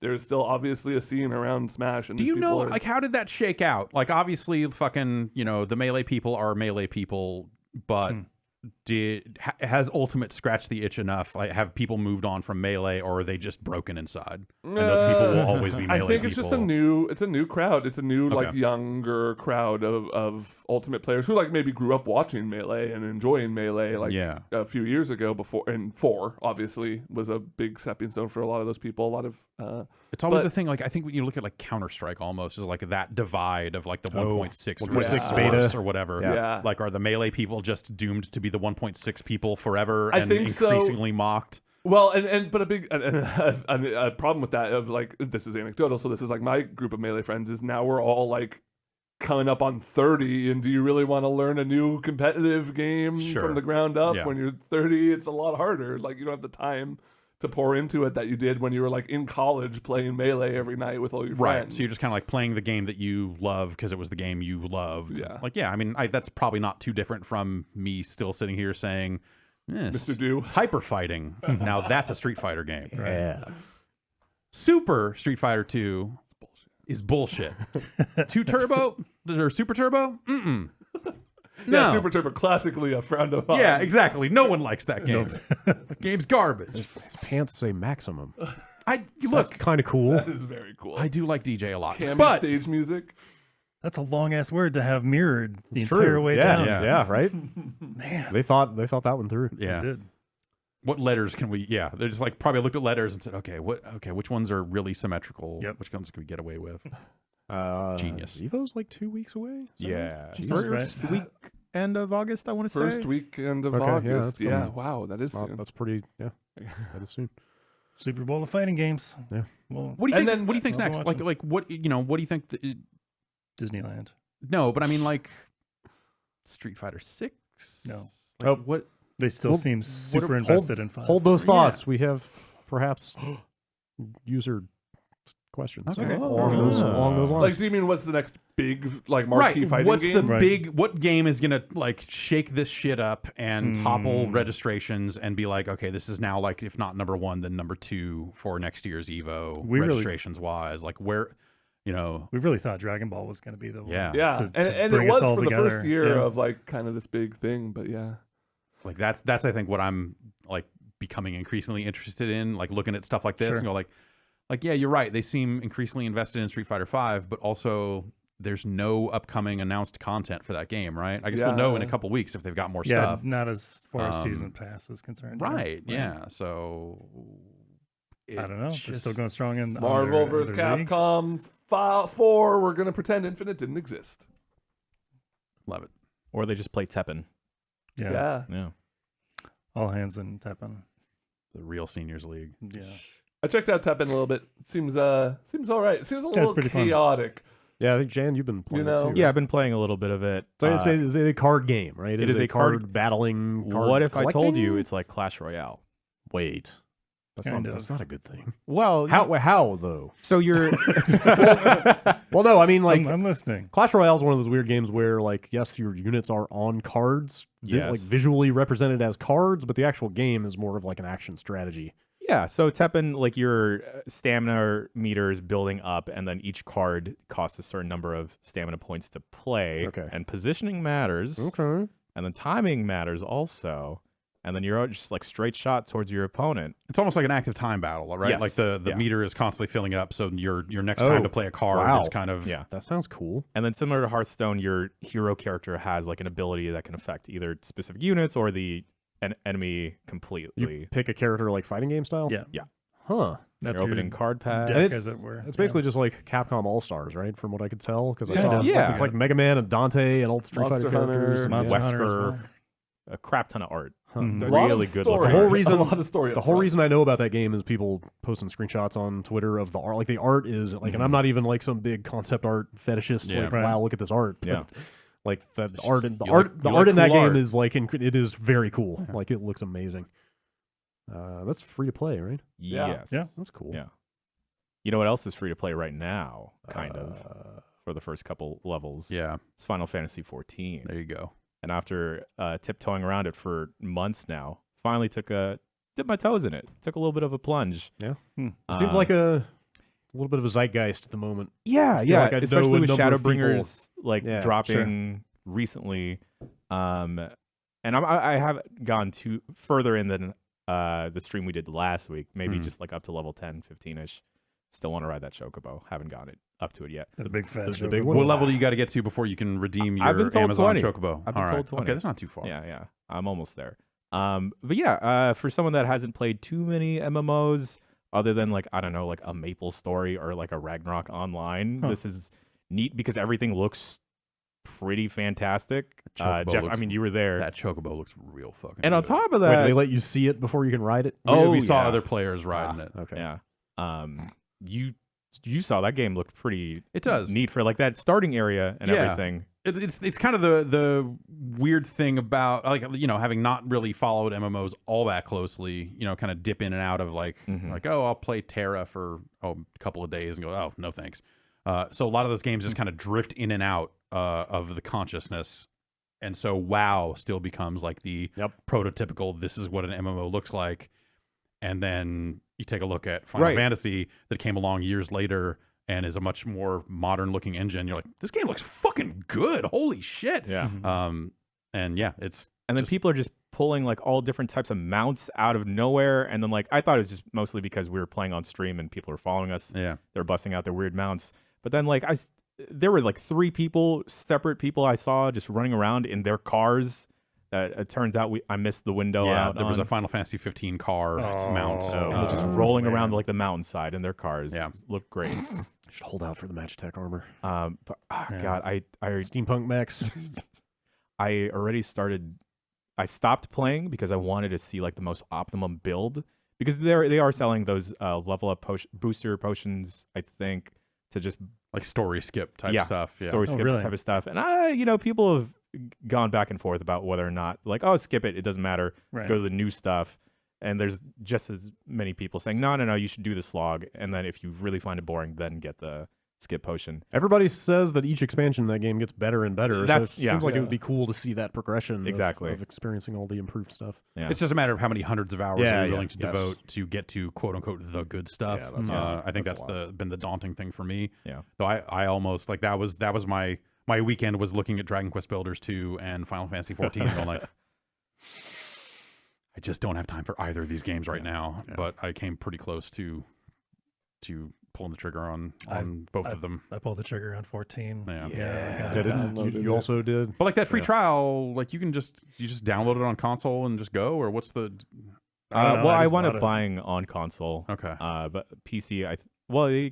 there's still obviously a scene around Smash. And do you know like how did that shake out? Like obviously, fucking the Melee people are Melee people, but has Ultimate scratched the itch enough? Like, have people moved on from Melee, or are they just broken inside? And those people will always be Melee I think people. it's just a new crowd. It's a new like younger crowd of Ultimate players who like maybe grew up watching Melee and enjoying Melee like a few years ago before. And 4 obviously was a big stepping stone for a lot of those people. A lot of it's always the thing. Like I think when you look at like Counter-Strike, almost is like that divide of like the 1.6 versus beta or whatever. Yeah. Like are the Melee people just doomed to be the 1.6 people forever I and think increasingly mocked? Well, but a big a problem with that of like, this is anecdotal, so this is like my group of Melee friends is now we're all like coming up on 30, and do you really want to learn a new competitive game from the ground up? When you're 30? It's a lot harder. Like you don't have the time to pour into it that you did when you were like in college playing Melee every night with all your friends. So you're just kind of like playing the game that you love because it was the game you loved. Like I mean that's probably not too different from me still sitting here saying, Mr. Do hyper fighting. Now that's a Street Fighter game. Yeah. Super Street Fighter 2 is bullshit. 2 Turbo or Super Turbo? No. Yeah, Super Turbo, classically a frowned upon. Yeah, exactly. No one likes that game. The game's garbage. His pants say maximum. Look, kind of cool. That is very cool. I do like DJ a lot. Cammy stage music. That's a long ass word to have mirrored the entire way down. Yeah, right? Man. They thought that one through. Yeah. They did. What letters can we they're just like probably looked at letters and said, which ones are really symmetrical? Yep. Which ones can we get away with? Genius. Evo's like 2 weeks away? Yeah. First week end of August, I want to say. First weekend of August. Yeah, wow, that is soon. That's pretty, that is soon. Super Bowl of fighting games. Yeah. Well, What do you think? What do you think's I'll next? watch Like them. what what do you think? Disneyland. No, but I mean like Street Fighter 6. No. Like, what? They still Well, seem super invested in 5. Hold those thoughts. We have perhaps user questions along those lines. Like, do you mean what's the next big like marquee fighting What's game? the big? What game is gonna like shake this shit up and topple registrations and be like, okay, this is now like if not number 1, then number 2 for next year's Evo registrations wise? Like where, we really thought Dragon Ball was going to be the one. Yeah, to and it bring us was all for together. the first year of like kind of this big thing, but like that's I think what I'm like becoming increasingly interested in, like looking at stuff like this and go like yeah, you're right. They seem increasingly invested in Street Fighter V, but also there's no upcoming announced content for that game, right? I guess we'll know in a couple weeks if they've got more stuff. Not as far as Season Pass is concerned. Right, yeah. So I don't know. They're still going strong in Marvel versus Capcom 4. We're gonna pretend Infinite didn't exist. Love it. Or they just play Tekken. Yeah. Yeah. All hands in Tekken. The real Seniors League. Yeah. I checked out Tekken a little bit. Seems all right. It seems a little chaotic. Yeah, I think Jan, you've been playing it too. Yeah, I've been playing a little bit of it. So it's a card game, right? It is a card battling. Card what if collecting? I told you it's like Clash Royale? Wait, that's not a good thing. Well, how though? So you're well, no, I mean like I'm listening. Clash Royale is one of those weird games where like yes, your units are on cards, like visually represented as cards, but the actual game is more of like an action strategy. Yeah, so Tekken, like your stamina meter is building up, and then each card costs a certain number of stamina points to play. Okay. And positioning matters. Okay. And then timing matters also. And then you're just like straight shot towards your opponent. It's almost like an active time battle, right? Yes. Like the meter is constantly filling up, so your next time to play a card is kind of that sounds cool. And then similar to Hearthstone, your hero character has like an ability that can affect either specific units or the enemy completely. You pick a character like fighting game style? Yeah. Huh. That's your opening card pack. Deck, as it were. It's basically just like Capcom All-Stars, right? From what I could tell. Because I saw it's like Mega Man and Dante and all the Street Fighter characters. And Monster Hunter as Wesker. well. A crap ton of art. Really good looking. A lot of story. The whole reason I know about that game is people posting screenshots on Twitter of the art. Like the art is like, and I'm not even like some big concept art fetishist. Yeah. Like, wow, look at this art. Yeah. Like the art in like in that cool game art. is like it is very cool. Like it looks amazing. That's free to play, right? Yes. Yeah. That's cool. Yeah. You know what else is free to play right now? Kind of for the first couple levels. Yeah. It's Final Fantasy XIV. There you go. And after tiptoeing around it for months now, finally took a dipped my toes in it. Took a little bit of a plunge. Yeah. It seems like a little bit of a zeitgeist at the moment. Yeah, I feel like I know especially a with number of Shadowbringers dropping sure. recently. And I haven't gone too further in than the stream we did last week. Maybe just like up to level 10, 15ish. Still want to ride that Chocobo. Haven't got it up to it yet. The big fat The big one? What level do you got to get to before you can redeem your I've been told Amazon 20. Chocobo? I've been told 20. Okay, that's not too far. Yeah, I'm almost there. But yeah, for someone that hasn't played too many MMOs, other than like, I don't know, like a Maple Story or like a Ragnarok Online, this is neat because everything looks pretty fantastic. Jeff, I mean, you were there. That Chocobo looks real fucking And on good. top of Wait, that, they let you see it before you can ride it? We saw other players riding it. Okay. yeah, you saw that game looked pretty It does. neat for like that starting area and everything. It's kind of the weird thing about, like, you know, having not really followed MMOs all that closely, you know, kind of dip in and out of like like, oh, I'll play Terra for a couple of days and go, oh, no thanks. So a lot of those games just kind of drift in and out of the consciousness. And so WoW still becomes like the prototypical, this is what an MMO looks like. And then you take a look at Final Fantasy that came along years later and is a much more modern looking engine. You're like, this game looks fucking good. Holy shit. Yeah. And yeah, it's And then people are just pulling like all different types of mounts out of nowhere. And then like, I thought it was just mostly because we were playing on stream and people were following us. Yeah. They're busting out their weird mounts. But then like there were like 3 separate people I saw just running around in their cars. It turns out I missed the window out. There was a Final Fantasy 15 car mount. Just rolling around like the mountainside in their cars. Yeah. Looked great. Should hold out for the Magitech armor. But God, I Steampunk mechs. I already started. I stopped playing because I wanted to see like the most optimum build, because they are selling those level up booster potions, I think, to just like story skip type stuff. Yeah. Story skip type of stuff. And people have gone back and forth about whether or not like, oh, skip it, doesn't matter. Right. Go to the new stuff. And there's just as many people saying, no, you should do the slog. And then if you really find it boring, then get the skip potion. Everybody says that each expansion in that game gets better and better. So it seems like it would be cool to see that progression of experiencing all the improved stuff. Yeah. It's just a matter of how many hundreds of hours you're willing to devote to get to quote unquote the good stuff. I think that's been the daunting thing for me. Yeah. So I almost like that was my weekend was looking at Dragon Quest Builders 2 and Final Fantasy 14 and going like, I just don't have time for either of these games right now. Yeah. But I came pretty close to pulling the trigger on both of them. I pulled the trigger on 14. You also did. But like that free trial, like you just download it on console and just go, or what's the? I wound up buying on console. Okay. But PC,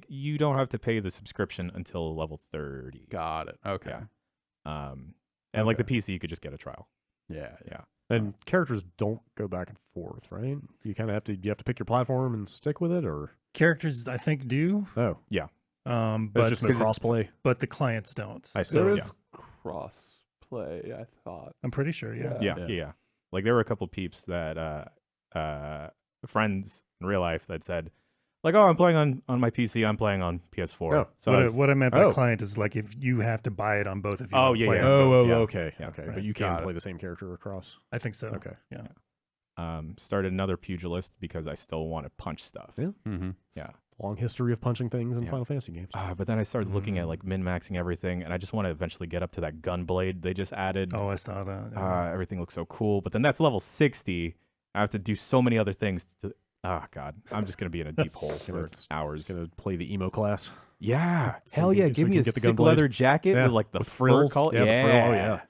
you don't have to pay the subscription until level 30. Got it. Okay. Yeah. And like the PC, you could just get a trial. Yeah. And characters don't go back and forth, right? You kind of have to pick your platform and stick with it, or characters I think do. Oh, yeah. But it's just the crossplay. But the clients don't. There is crossplay, I thought. I'm pretty sure. Yeah. Like there were a couple peeps that friends in real life that said, like, oh, I'm playing on my PC, I'm playing on PS4. Oh, so what I meant by client is like if you have to buy it on both of you. Okay. Right. But you can play the same character across. I think so. Okay. Yeah. Started another pugilist because I still want to punch stuff. Yeah. Mm-hmm. Yeah. Long history of punching things in Final Fantasy games. But then I started looking at like min-maxing everything, and I just want to eventually get up to that gunblade they just added. Oh, I saw that. Yeah. Everything looks so cool, but then that's level 60. I have to do so many other things. God, I'm just gonna be in a deep hole for hours. Gonna play the emo class. Yeah, hell yeah! Give me a sick leather jacket with like the frills. Fur Yeah, the frill. Oh yeah.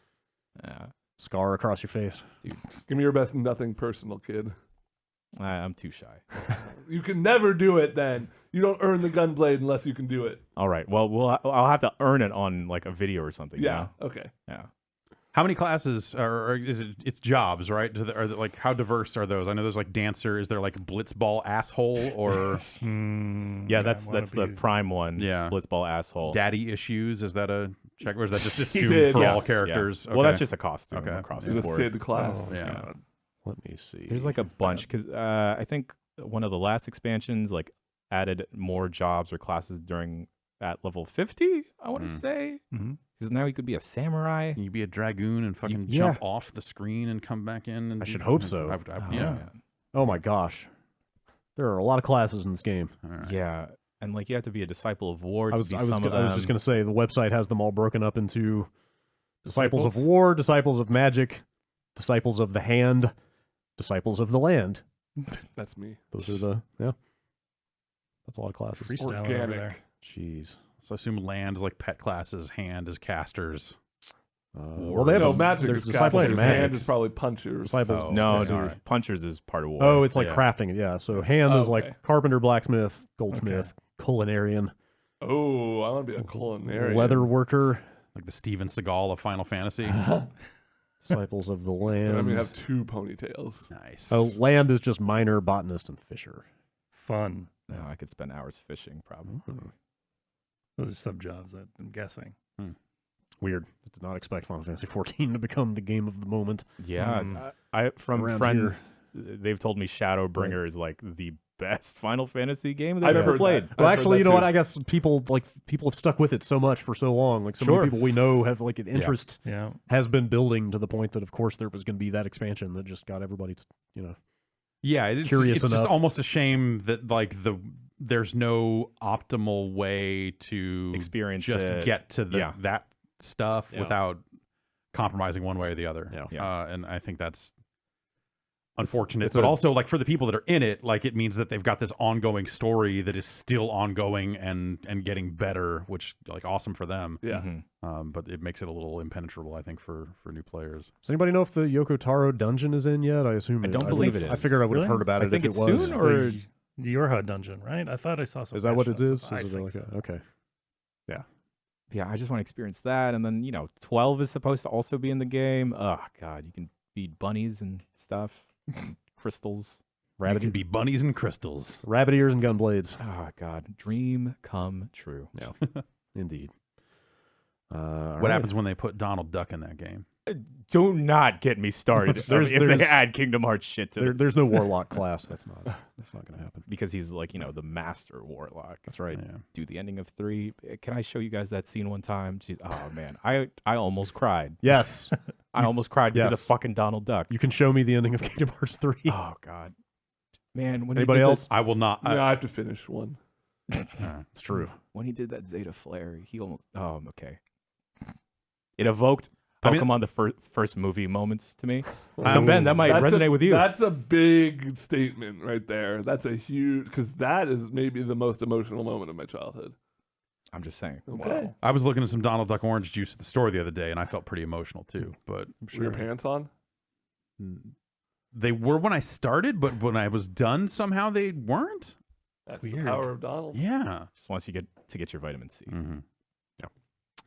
Yeah. Scar across your face. Dude, give me your best nothing personal, kid. I'm too shy. You can never do it then. You don't earn the gunblade unless you can do it. All right. Well, I'll have to earn it on like a video or something. Yeah. Okay. Yeah. How many classes or is it? It's jobs, right? Like how diverse are those? I know there's like dancer. Is there like blitzball asshole or? Yeah, that's the prime one. Yeah, blitzball asshole. Daddy issues. Is that a check or is that just assumed for all characters? Yeah. Okay. Well, that's just a costume. Okay. Across There's the a board. Sid class. Oh, yeah. Let me see. There's like a bunch because I think one of the last expansions like added more jobs or classes at level 50. I want to say. Mm-hmm. Because now you could be a samurai. Can you be a dragoon and fucking jump off the screen and come back in? And I should hope so. Yeah. Oh my gosh. There are a lot of classes in this game. Right. Yeah. And like you have to be a disciple of war to be I was some of them. just going to say the website has them all broken up into disciples of war, disciples of magic, disciples of the hand, disciples of the land. That's me. Those are the That's a lot of classes. Freestyle over Organic. there. Jeez. So I assume land is like pet classes, hand is casters. Well, they have No, magic there's is disciples of casters. magic. Hand is probably punchers. Disciples- Oh, No, okay. dude. All right. Punchers is part of war. Oh, it's like Yeah. crafting. Yeah. So hand is Okay. like carpenter, blacksmith, goldsmith, culinarian, Oh, I want to be a culinarian. leather worker, Like the Steven Seagal of Final Fantasy. disciples of the And land. I'm gonna have 2 ponytails. Nice. Oh, land is just miner, botanist, and fisher. Fun. No, I could spend hours fishing probably. Those are sub jobs, I'm guessing. Weird. I did not expect Final Fantasy 14 to become the game of the moment. Yeah, I from Around friends, they've told me Shadowbringer is like the best Final Fantasy game they've I've ever heard played. that. Well, I've heard actually, that you know too. what? I guess people have stuck with it so much for so long. Like so Sure. many people we know have like an interest Yeah. has been building to the point that, of course, there was going to be that expansion that just got everybody, Yeah, it's Curious just enough. almost a shame that like there's no optimal way to Experience just it. get to that stuff Yeah. without compromising one way or the other. Yeah. And I think that's unfortunate. it's but a- also, like for the people that are in it, like it means that they've got this ongoing story that is still ongoing and getting better, which like awesome for them. Yeah. Mhm. But it makes it a little impenetrable, I think, for new players. Does anybody know if the Yoko Taro dungeon is in yet? I assume I don't would- believe it I is. figured I would have Really? heard about I it think if it it's was. soon, or The Yorha dungeon, right? I thought I saw some. Is that what it screenshots is? of I Is it think like so. okay. yeah, I just want to experience that. And then 12 is supposed to also be in the game. Oh god, you can feed bunnies and stuff, and crystals. You can be bunnies and crystals. Rabbit ears and gun blades. Oh god, dream come true. Yeah, indeed. What happens when they put Donald Duck in that game? Do not get me started if There's- they add Kingdom Hearts shit to this. There's no warlock class. That's not going to happen. Because he's like, the master warlock. That's right. Yeah. Do the ending of 3. Can I show you guys that scene one time? Jeez, oh man, I almost cried. Yes, I almost cried because of yes. fucking Donald Duck. you can show me the ending of Kingdom Hearts 3. Oh god, man. When Anybody he did else? I will not. I have to finish one. It's true. when he did that Zeta flare, he almost. Oh, okay. It evoked I mean- Pokemon the first movie moments to me. So Ben, that might resonate with you. That's a big statement right there. That's a huge, because that is maybe the most emotional moment of my childhood. I'm just saying. Okay. I was looking at some Donald Duck orange juice at the store the other day, and I felt pretty emotional too. But Were your pants on? they were when I started, but when I was done, somehow they weren't. That's Weird. the power of Donald. Yeah. Just wants you to get your vitamin C. Mm-hmm.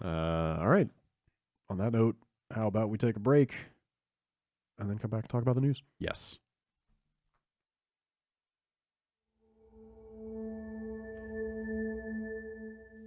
All right. On that note, how about we take a break and then come back and talk about the news? Yes.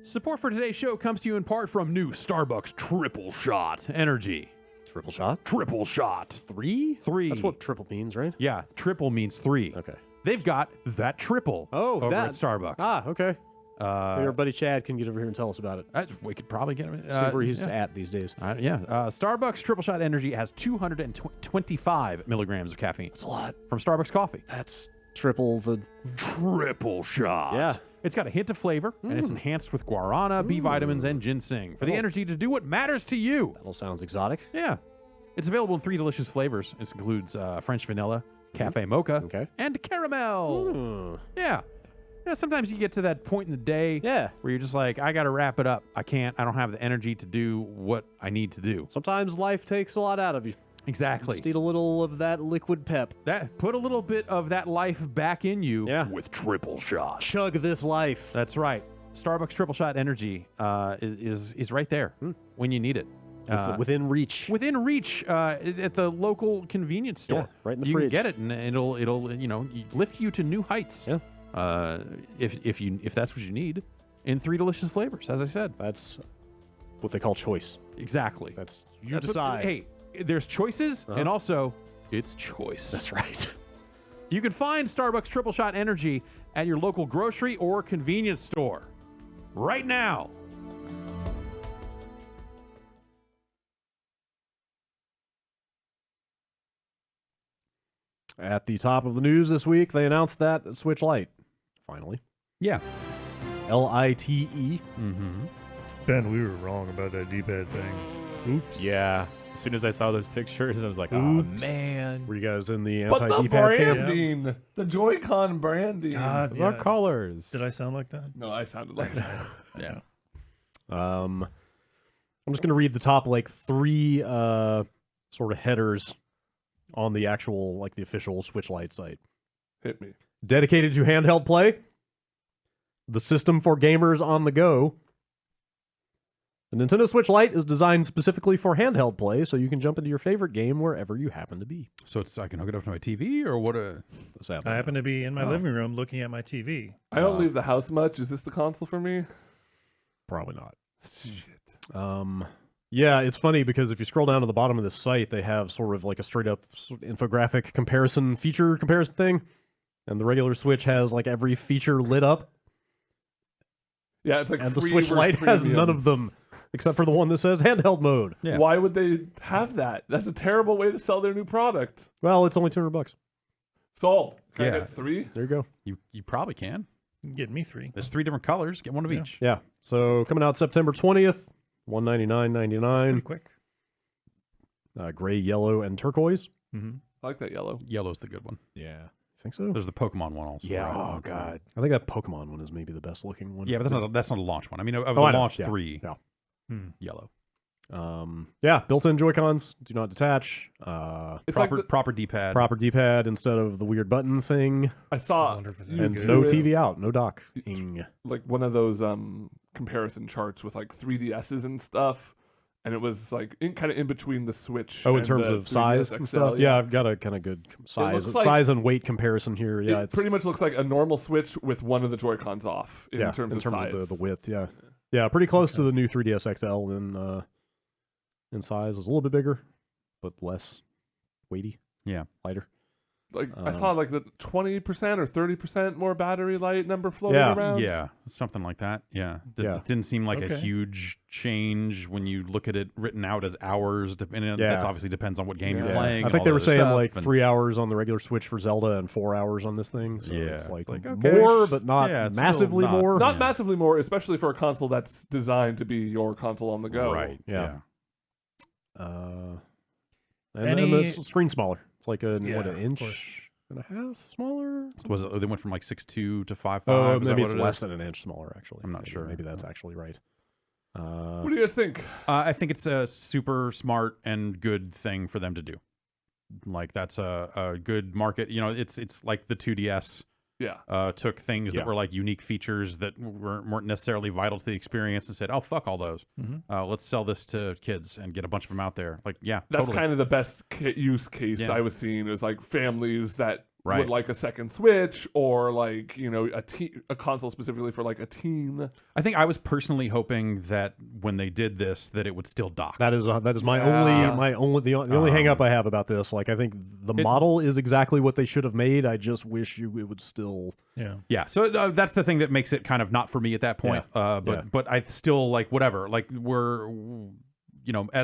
Support for today's show comes to you in part from new Starbucks Triple Shot Energy. Triple shot? Triple Shot. 3? 3. That's what triple means, right? Yeah, triple means 3. Okay. They've got that triple over that. at Starbucks. Ah, okay. Maybe Uh, our buddy Chad can get over here and tell us about it. we could probably get him. See where he's at these days. Starbucks Triple Shot Energy has 225 milligrams of caffeine. That's a lot. From Starbucks coffee. That's triple the... Triple shot. Yeah. It's got a hint of flavor, and it's enhanced with guarana, B vitamins, and ginseng for the energy to do what matters to you. That all sounds exotic. Yeah. It's available in 3 delicious flavors. This includes French vanilla, cafe mocha, Okay. and caramel. Hmm. Yeah. Yeah, sometimes you get to that point in the day Yeah. where you're just like, I got to wrap it up. I don't have the energy to do what I need to do. Sometimes life takes a lot out of you. Exactly. Just need a little of that liquid pep. Put a little bit of that life back in you Yeah. with Triple Shot. Chug this life. That's right. Starbucks Triple Shot Energy is right there when you need it. Within reach. Within reach at the local convenience store. Yeah, right in the you fridge. can get it, and it'll lift you to new heights. Yeah. If that's what you need, in 3 delicious flavors, as I said. That's what they call choice. Exactly. That's That's what- decide. hey, there's choices, and also it's choice. That's right. You can find Starbucks Triple Shot Energy at your local grocery or convenience store right now. At the top of the news this week, they announced that Switch Lite, finally. Yeah. Lite. Mm-hmm. Ben, we were wrong about that D-pad thing. Oops. Yeah. As soon as I saw those pictures, I was like, oh, man. Were you guys in the But the anti-D-pad camp? branding, the Joy-Con branding. God, The colors. Did I sound like that? No, I sounded like that. Yeah. I'm just going to read the top, like, 3 sort of headers on the actual, like, the official Switch Lite site. Hit me. Dedicated to handheld play. The system for gamers on the go. The Nintendo Switch Lite is designed specifically for handheld play, so you can jump into your favorite game wherever you happen to be. So I can hook it up to my TV, or what? I happen to be in my living room looking at my TV. I don't leave the house much. Is this the console for me? Probably not. Shit. Yeah, it's funny because if you scroll down to the bottom of this site, they have sort of like a straight up infographic feature comparison thing. And the regular Switch has like every feature lit up. Yeah, it's like And the free Switch versus Lite has premium. none of them, except for the one that says handheld mode. Yeah. Why would they have that? That's a terrible way to sell their new product. Well, it's only $200. Sold. Can I Yeah. get 3? There you go. You probably can. You can get me 3. There's 3 different colors. Get one of Yeah. each. Yeah. So coming out September 20th, Pretty $199.99. quick. Gray, yellow, and turquoise. Mm-hmm. I like that yellow. Yellow's the good one. Yeah. I think so. There's the Pokemon one also. Yeah. right? Oh, God. I think that Pokemon one is maybe the best looking one. Yeah, but that's not a launch one. I mean, of Oh, the I know. launch Yeah. 3, Yeah. yellow. Yeah, built-in Joy-Cons do not detach. It's like Proper D-pad. Proper D-pad instead of the weird button thing, I saw wonder if it's you and drew no it, TV out, no docking. like one of those comparison charts with like 3DSs and stuff, and it was like kind of in between the Switch. Oh, in and terms the of size 3DS and XL, stuff. Yeah, I've got a kind of good size, looks like- size and weight comparison here. Yeah, it it's pretty much looks like a normal Switch with one of the Joy-Cons off in terms of size. the width. Yeah, pretty close to the new 3DS XL in size. It's a little bit bigger, but less weighty. Yeah. Lighter. Like I saw like the 20% or 30% more battery light number floating Yeah. around. Yeah, something like that. Yeah. Yeah. It didn't seem like a Okay. huge change when you look at it written out as hours. Depending, Yeah. That obviously depends on what game Yeah. you're playing. I and think all they that were other saying stuff, like and- 3 hours on the regular Switch for Zelda and 4 hours on this thing. So Yeah, it's like, okay, more, but not yeah, it's still massively not- more. Not Yeah. massively more, especially for a console that's designed to be your console on the go. Right. Yeah. And Any- then the screen smaller. It's like an Yeah, an of inch course. and a half smaller. Was it? They went from like 6.2 to 5.5. Oh, Is that maybe what it's it less is? than an inch smaller. Actually, I'm not sure. Maybe that's actually right. What do you guys think? I think it's a super smart and good thing for them to do. Like that's a good market. You know, it's like the 2DS Yeah. took things Yeah. that were like unique features that weren't necessarily vital to the experience and said, "Oh, fuck all those. Let's sell this to kids and get a bunch of them out there." Like, yeah, That's totally. kind of the best use case Yeah. I was seeing. Is like families that Right. would like a second Switch, or like a console specifically for like a teen. I think I was personally hoping that when they did this, that it would still dock. That is my Yeah. the only hang up I have about this. Like I think the model is exactly what they should have made. I just wish it would still. Yeah. Yeah, so that's the thing that makes it kind of not for me at that point. But I still like whatever. Like as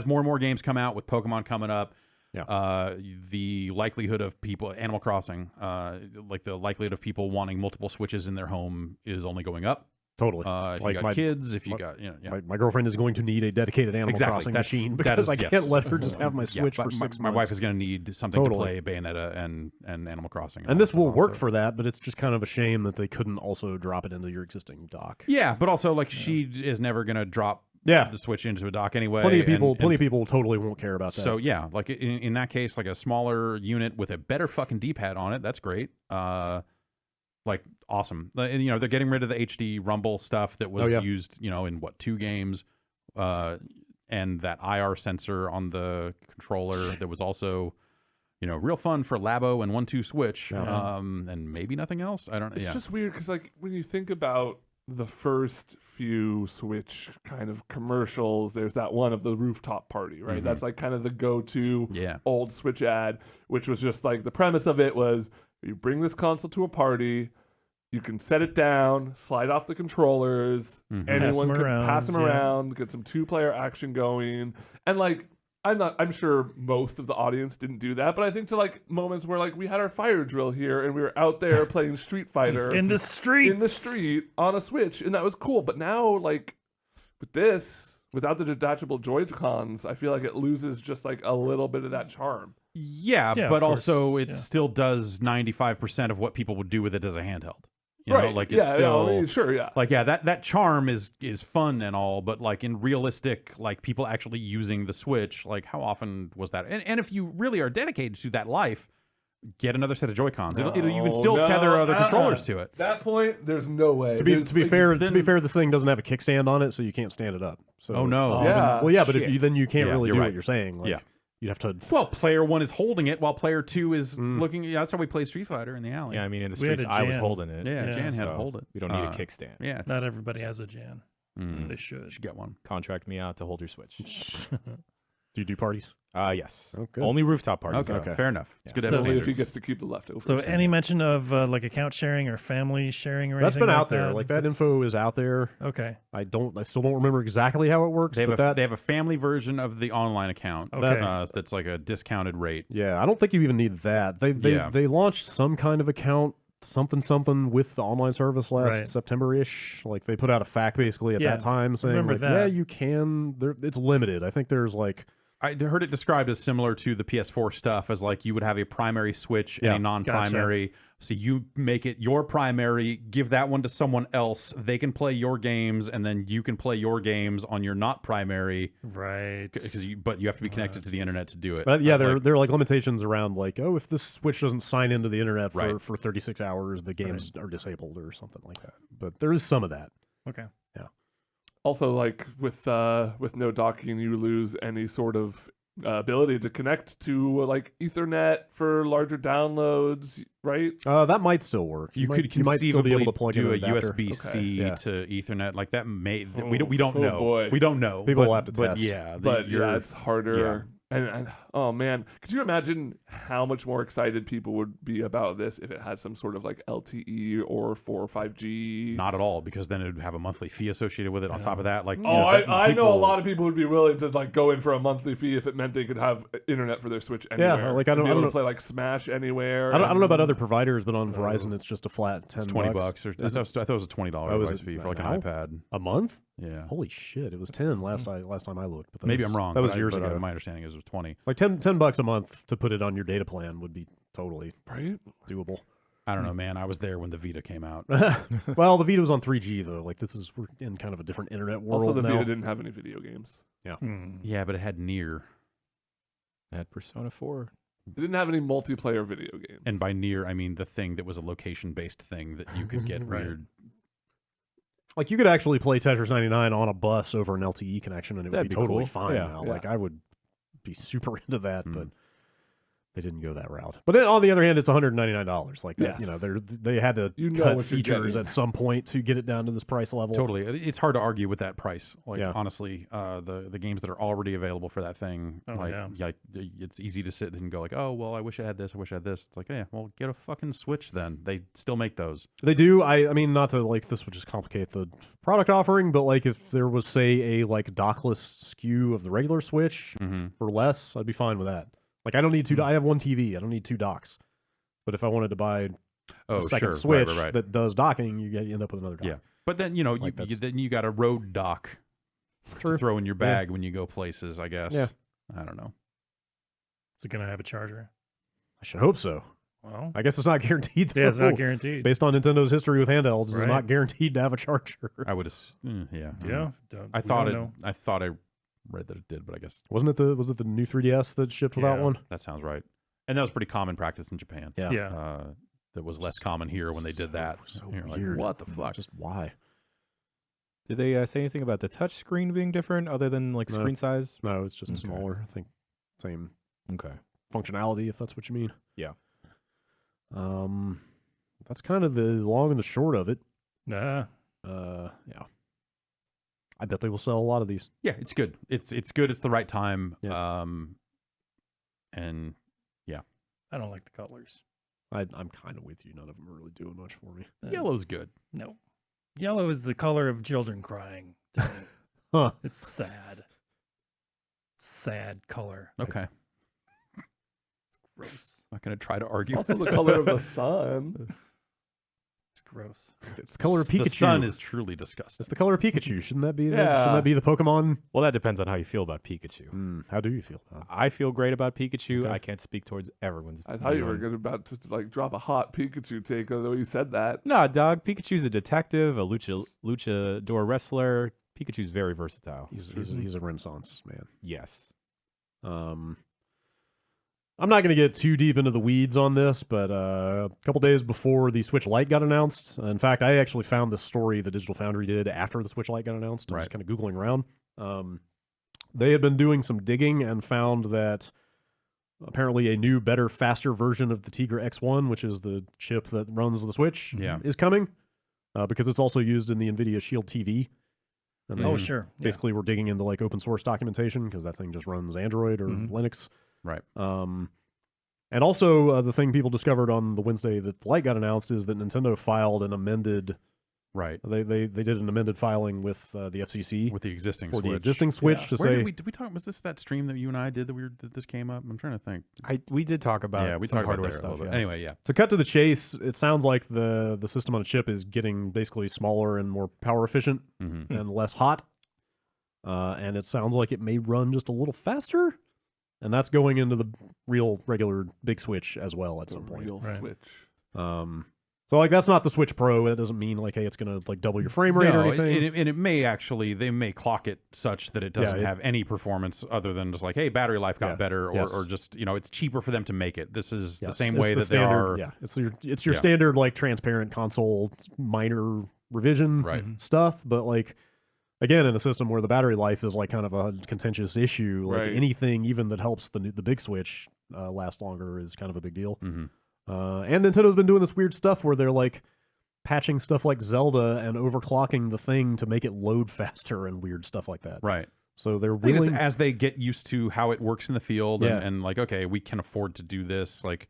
more and more games come out with Pokemon coming up, the likelihood of people Animal Crossing, like the likelihood of people wanting multiple Switches in their home is only going up. Totally. If Like you got kids, if you got my girrtherriend is going to need a dedicated Animal Exactly. Crossing That's- machine that because is- I yes. can't let her just have my Yeah, Switch but for 6 my months. wife is going to need something Totally. to play Bayonetta and Animal Crossing. And this will all, work so- for that, but it's just kind of a shame that they couldn't also drop it into your existing dock. Yeah, but also like she is never going to drop Yeah. the Switch into a dock anyway. Plenty of people, and- people totally won't care about that. So yeah, like in that case, like a smaller unit with a better fucking D-pad on it, that's great. Like awesome. And they're getting rid of the HD rumble stuff that was used, in 2 games, and that IR sensor on the controller that was also, real fun for Labo and 1-2 Switch, and maybe nothing else. I don't. It's just weird because like when you think about the first few Switch kind of commercials, there's that one of the rooftop party, right? That's like kind of the go-to old Switch ad, which was just like the premise of it was you bring this console to a party, you can set it down, slide off the controllers, Pass anyone them can around, pass them yeah. around, get some 2-player action going, and like I'm sure most of the audience didn't do that, but I think to like moments where like we had our fire drill here and we were out there playing Street Fighter in the street on a Switch, and that was cool. But now, like with this, without the detachable Joy-Cons, I feel like it loses just like a little bit of that charm. Yeah, but also it still does 95% of what people would do with it as a handheld. You know, like it's still, I mean, sure, yeah. Like, yeah, that charm is fun and all, but like in realistic, like people actually using the Switch, like how often was that? And if you really are dedicated to that life, get another set of Joy-Cons. You can still tether other controllers to it. At that point, there's no way. To be fair, this thing doesn't have a kickstand on it, so you can't stand it up. So, oh no. Yeah. Well, yeah, but if you can't really do what you're saying. Like, yeah. You'd have to. Well, player 1 is holding it while player 2 is looking. Yeah, that's how we play Street Fighter in the alley. Yeah, I mean, in the streets, I was holding it. Yeah, Jan had to hold it. We don't need a kickstand. Yeah. Not everybody has a Jan. They should get one. Contract me out to hold your Switch. Do you do parties? Yes. Oh, good. Only rooftop parties. Okay, fair enough. It's good to have Only if standards. he gets to keep the leftovers. So any mention of like account sharing or family sharing or That's anything been like out there. that? Like that info is out there. Okay. I still don't remember exactly how it works. They have, but they have a family version of the online account. Okay. That's like a discounted rate. Yeah, I don't think you even need that. They launched some kind of account, something with the online service last September-ish. Like they put out a FAQ basically at that time saying like, yeah, you can. It's limited. I think there's like. I heard it described as similar to the PS4 stuff, as like you would have a primary Switch and a non-primary. Gotcha. So you make it your primary, give that one to someone else. They can play your games, and then you can play your games on your not primary. Right. But you have to be connected to the internet to do it. But yeah, there are like limitations around like, oh, if this Switch doesn't sign into the internet for 36 hours, the games are disabled or something like that. But there is some of that. Okay. Yeah. Also, like with no docking, you lose any sort of ability to connect to like Ethernet for larger downloads, right? That might still work. You might still be able to plug in a USB-C to Ethernet. Like that may we don't know. Boy. We don't know. People will have to test. But it's harder. And oh man, could you imagine how much more excited people would be about this if it had some sort of like LTE or 4 or 5G? Not at all, because then it would have a monthly fee associated with it. On top of that, like I know a lot of people would be willing to like go in for a monthly fee if it meant they could have internet for their Switch anywhere. Yeah, like I don't know, play like Smash anywhere. I don't know about other providers, but on Verizon it's just a flat $10. It's $20. I thought it was a $20 device fee for like an iPad a month. Yeah. Holy shit! It was 10 last time I looked. But maybe I'm wrong. That was years ago. My understanding is it was 20. Like $10 a month to put it on your data plan would be totally doable. I don't know, man. I was there when the Vita came out. Well, the Vita was on 3G though. Like we're in kind of a different internet world. Also, the now. Vita didn't have any video games. Yeah. Yeah, but it had Nier. It had Persona 4. It didn't have any multiplayer video games. And by Nier, I mean the thing that was a location-based thing that you could get weird. Like you could actually play Tetris 99 on a bus over an LTE connection, and it would be totally fine now. Yeah. Like I would be super into that, but they didn't go that route. But then on the other hand, it's $199. Like that, they had to cut features at some point to get it down to this price level. Totally, it's hard to argue with that price. Like honestly, the games that are already available for that thing, it's easy to sit and go like, oh well, I wish I had this. I wish I had this. It's like, yeah, well, get a fucking Switch then. They still make those. They do. I mean, not to like this would just complicate the product offering, but like if there was say a like dockless SKU of the regular Switch for less, I'd be fine with that. Like I don't need two. I have one TV. I don't need two docks. But if I wanted to buy a second Switch that does docking, you end up with another dock. Yeah, but then then you got a road dock to throw in your bag when you go places. I guess. Yeah. I don't know. Is it gonna have a charger? I should hope so. Well, I guess it's not guaranteed. Though. Yeah, it's not guaranteed. Based on Nintendo's history with handhelds, it's not guaranteed to have a charger. I would. Yeah. I thought I read that it did, but I guess was it the new 3DS that shipped without one? That sounds right. And that was pretty common practice in Japan. Yeah. That was less common here when they did that. So weird. Like, what the fuck? Just why? Did they say anything about the touch screen being different other than like screen size? No, it's just smaller. I think same functionality, if that's what you mean. Yeah. That's kind of the long and the short of it. Yeah. I bet they will sell a lot of these. Yeah, it's good. It's good. It's the right time. Yeah. And yeah, I don't like the colors. I'm kind of with you. None of them are really doing much for me. Yellow's good. No, yellow is the color of children crying. To me. Huh? It's sad. sad color. Okay. Gross. I'm not going to try to argue. Also the color of the sun. It's gross. It's the color of Pikachu. The sun is truly disgusting. It's the color of Pikachu. Shouldn't that be? Yeah. Shouldn't that be the Pokemon? Well, that depends on how you feel about Pikachu. How do you feel? I feel great about Pikachu. Okay. I can't speak towards everyone's. I thought you were view. about to like drop a hot Pikachu take, although you said that. Nah, dog. Pikachu's a detective, a luchador wrestler. Pikachu's very versatile. He's a Renaissance man. Yes. I'm not going to get too deep into the weeds on this, but a couple days before the Switch Lite got announced, in fact, I actually found this story the Digital Foundry did after the Switch Lite got announced. I was kind of Googling around. They had been doing some digging and found that apparently a new, better, faster version of the Tegra X1, which is the chip that runs the Switch, is coming because it's also used in the NVIDIA Shield TV. And Oh, sure. Basically, we're digging into like open source documentation because that thing just runs Android or Linux. Right. And also, the thing people discovered on the Wednesday that the Lite got announced is that Nintendo filed an amended. Right. They did an amended filing with the FCC With the existing for Switch. the existing Switch to Where say. did we talk? Was this that stream that you and I did that this came up? I'm trying to think. We did talk about we some talked about hardware that a stuff. little bit. Yeah. Anyway, yeah. To cut to the chase, it sounds like the system on a chip is getting basically smaller and more power efficient and less hot. And it sounds like it may run just a little faster. And that's going into the real regular big Switch as well at some point. Real Switch. So like that's not the Switch Pro. It doesn't mean like, hey, it's gonna like double your frame rate or anything. And it may actually, they may clock it such that it doesn't have any performance other than just like, hey, battery life got better, or just it's cheaper for them to make it. This is the same way that standard, there are. Yeah, it's your standard like transparent console minor revision stuff, but like. Again, in a system where the battery life is like kind of a contentious issue, like anything even that helps the big Switch last longer is kind of a big deal. And Nintendo's been doing this weird stuff where they're like patching stuff like Zelda and overclocking the thing to make it load faster and weird stuff like that. Right. So they're I think willing as they get used to how it works in the field and like, okay, we can afford to do this. Like,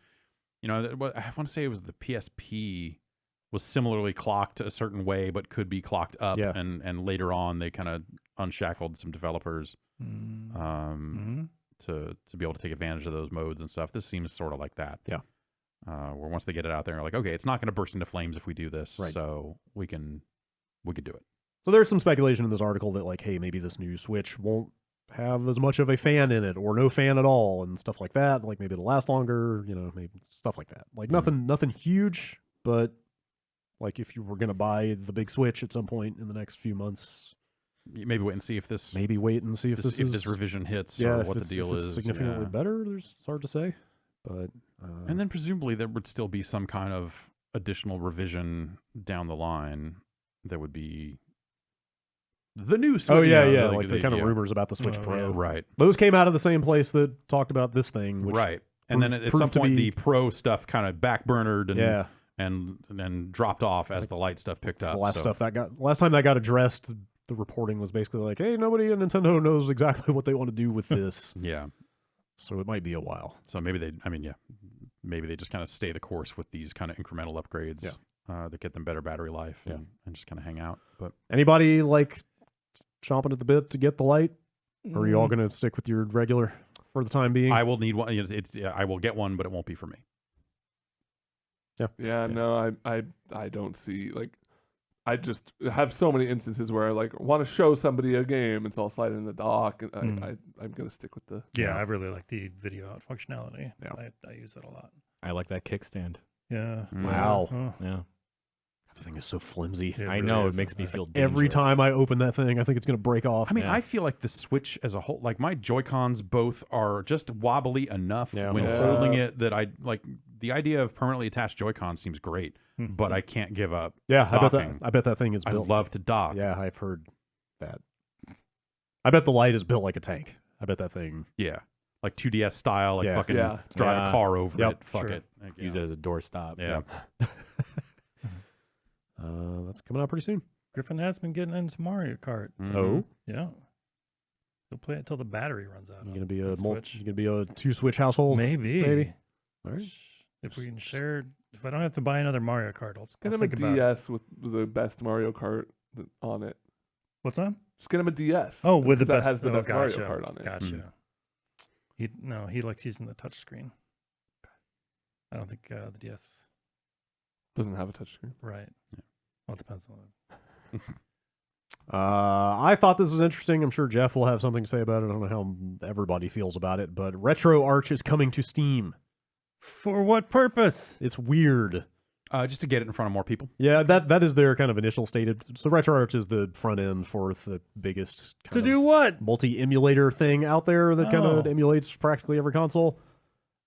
I want to say it was the PSP was similarly clocked a certain way, but could be clocked up. And later on, they kind of unshackled some developers to be able to take advantage of those modes and stuff. This seems sort of like that. Yeah. Where once they get it out there, like, okay, it's not going to burst into flames if we do this, so we could do it. So there's some speculation in this article that like, hey, maybe this new Switch won't have as much of a fan in it, or no fan at all, and stuff like that. Like maybe it'll last longer, maybe stuff like that. Like nothing huge, but. Like if you were going to buy the big Switch at some point in the next few months, maybe wait and see if this. Maybe wait and see if this revision hits or what the deal if it's is. significantly better. It's hard to say, but and then presumably there would still be some kind of additional revision down the line. That would be the new Switch. Oh yeah, like the kind of rumors about the Switch Pro. Yeah. Right. Those came out of the same place that talked about this thing. Which right. And then at some point the Pro stuff kind of backburnered and. And dropped off as the Lite stuff picked up. Last time that got addressed, the reporting was basically like, "Hey, nobody at Nintendo knows exactly what they want to do with this." So it might be a while. So maybe they just kind of stay the course with these kind of incremental upgrades that get them better battery life and just kind of hang out. But anybody like chomping at the bit to get the Lite, or are you all going to stick with your regular for the time being? I will need one. I will get one, but it won't be for me. No, I don't see, like, I just have so many instances where I like want to show somebody a game, it's all slide in the dock, and I'm gonna stick with the. I really like the video out functionality. I use that a lot. I like that kickstand. Yeah. Wow. Yeah. That thing is so flimsy. I know, it makes me feel dangerous. Every time I open that thing, I think it's going to break off. I mean, I feel like the Switch as a whole, like my Joy-Cons both are just wobbly enough when holding it that I like the idea of permanently attached Joy-Cons seems great, but I can't give up. Yeah, docking. I bet that thing is built. I love to dock. Yeah, I've heard that. I bet the Lite is built like a tank. I bet that thing. Yeah. Like 2DS style, like fucking drive a car over it. Fuck it. Like, use it as a doorstop. Yeah. That's coming out pretty soon. Griffin has been getting into Mario Kart. Oh, yeah. He'll play it until the battery runs out. You're gonna be a 2-Switch household. Maybe. All right. If we can share, if I don't have to buy another Mario Kart, I'll get him a DS with the best Mario Kart on it. What's that? Just get him a DS. Oh, with the that best. has the best gotcha. Mario Kart on it. Gotcha. He likes using the touchscreen. I don't think the DS doesn't have a touchscreen. Right. Yeah. Well, it depends on it. I thought this was interesting. I'm sure Jeff will have something to say about it. I don't know how everybody feels about it, but RetroArch is coming to Steam. For what purpose? It's weird. Just to get it in front of more people. Yeah, that is their kind of initial stated. So RetroArch is the front end for the biggest to do what multi-emulator thing out there that kind of emulates practically every console.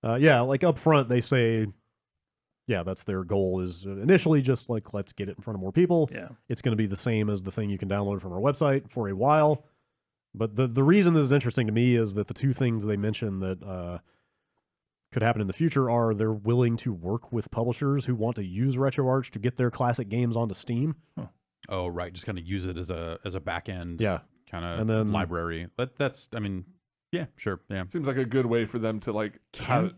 Yeah, like up front they say, yeah, that's their goal is initially just like, let's get it in front of more people. Yeah. It's going to be the same as the thing you can download from our website for a while. But the reason this is interesting to me is that the two things they mention that could happen in the future are they're willing to work with publishers who want to use RetroArch to get their classic games onto Steam. Huh. Oh, right. Just kind of use it as a back end kind of library. That's, I mean, yeah, sure. Yeah. Seems like a good way for them to like have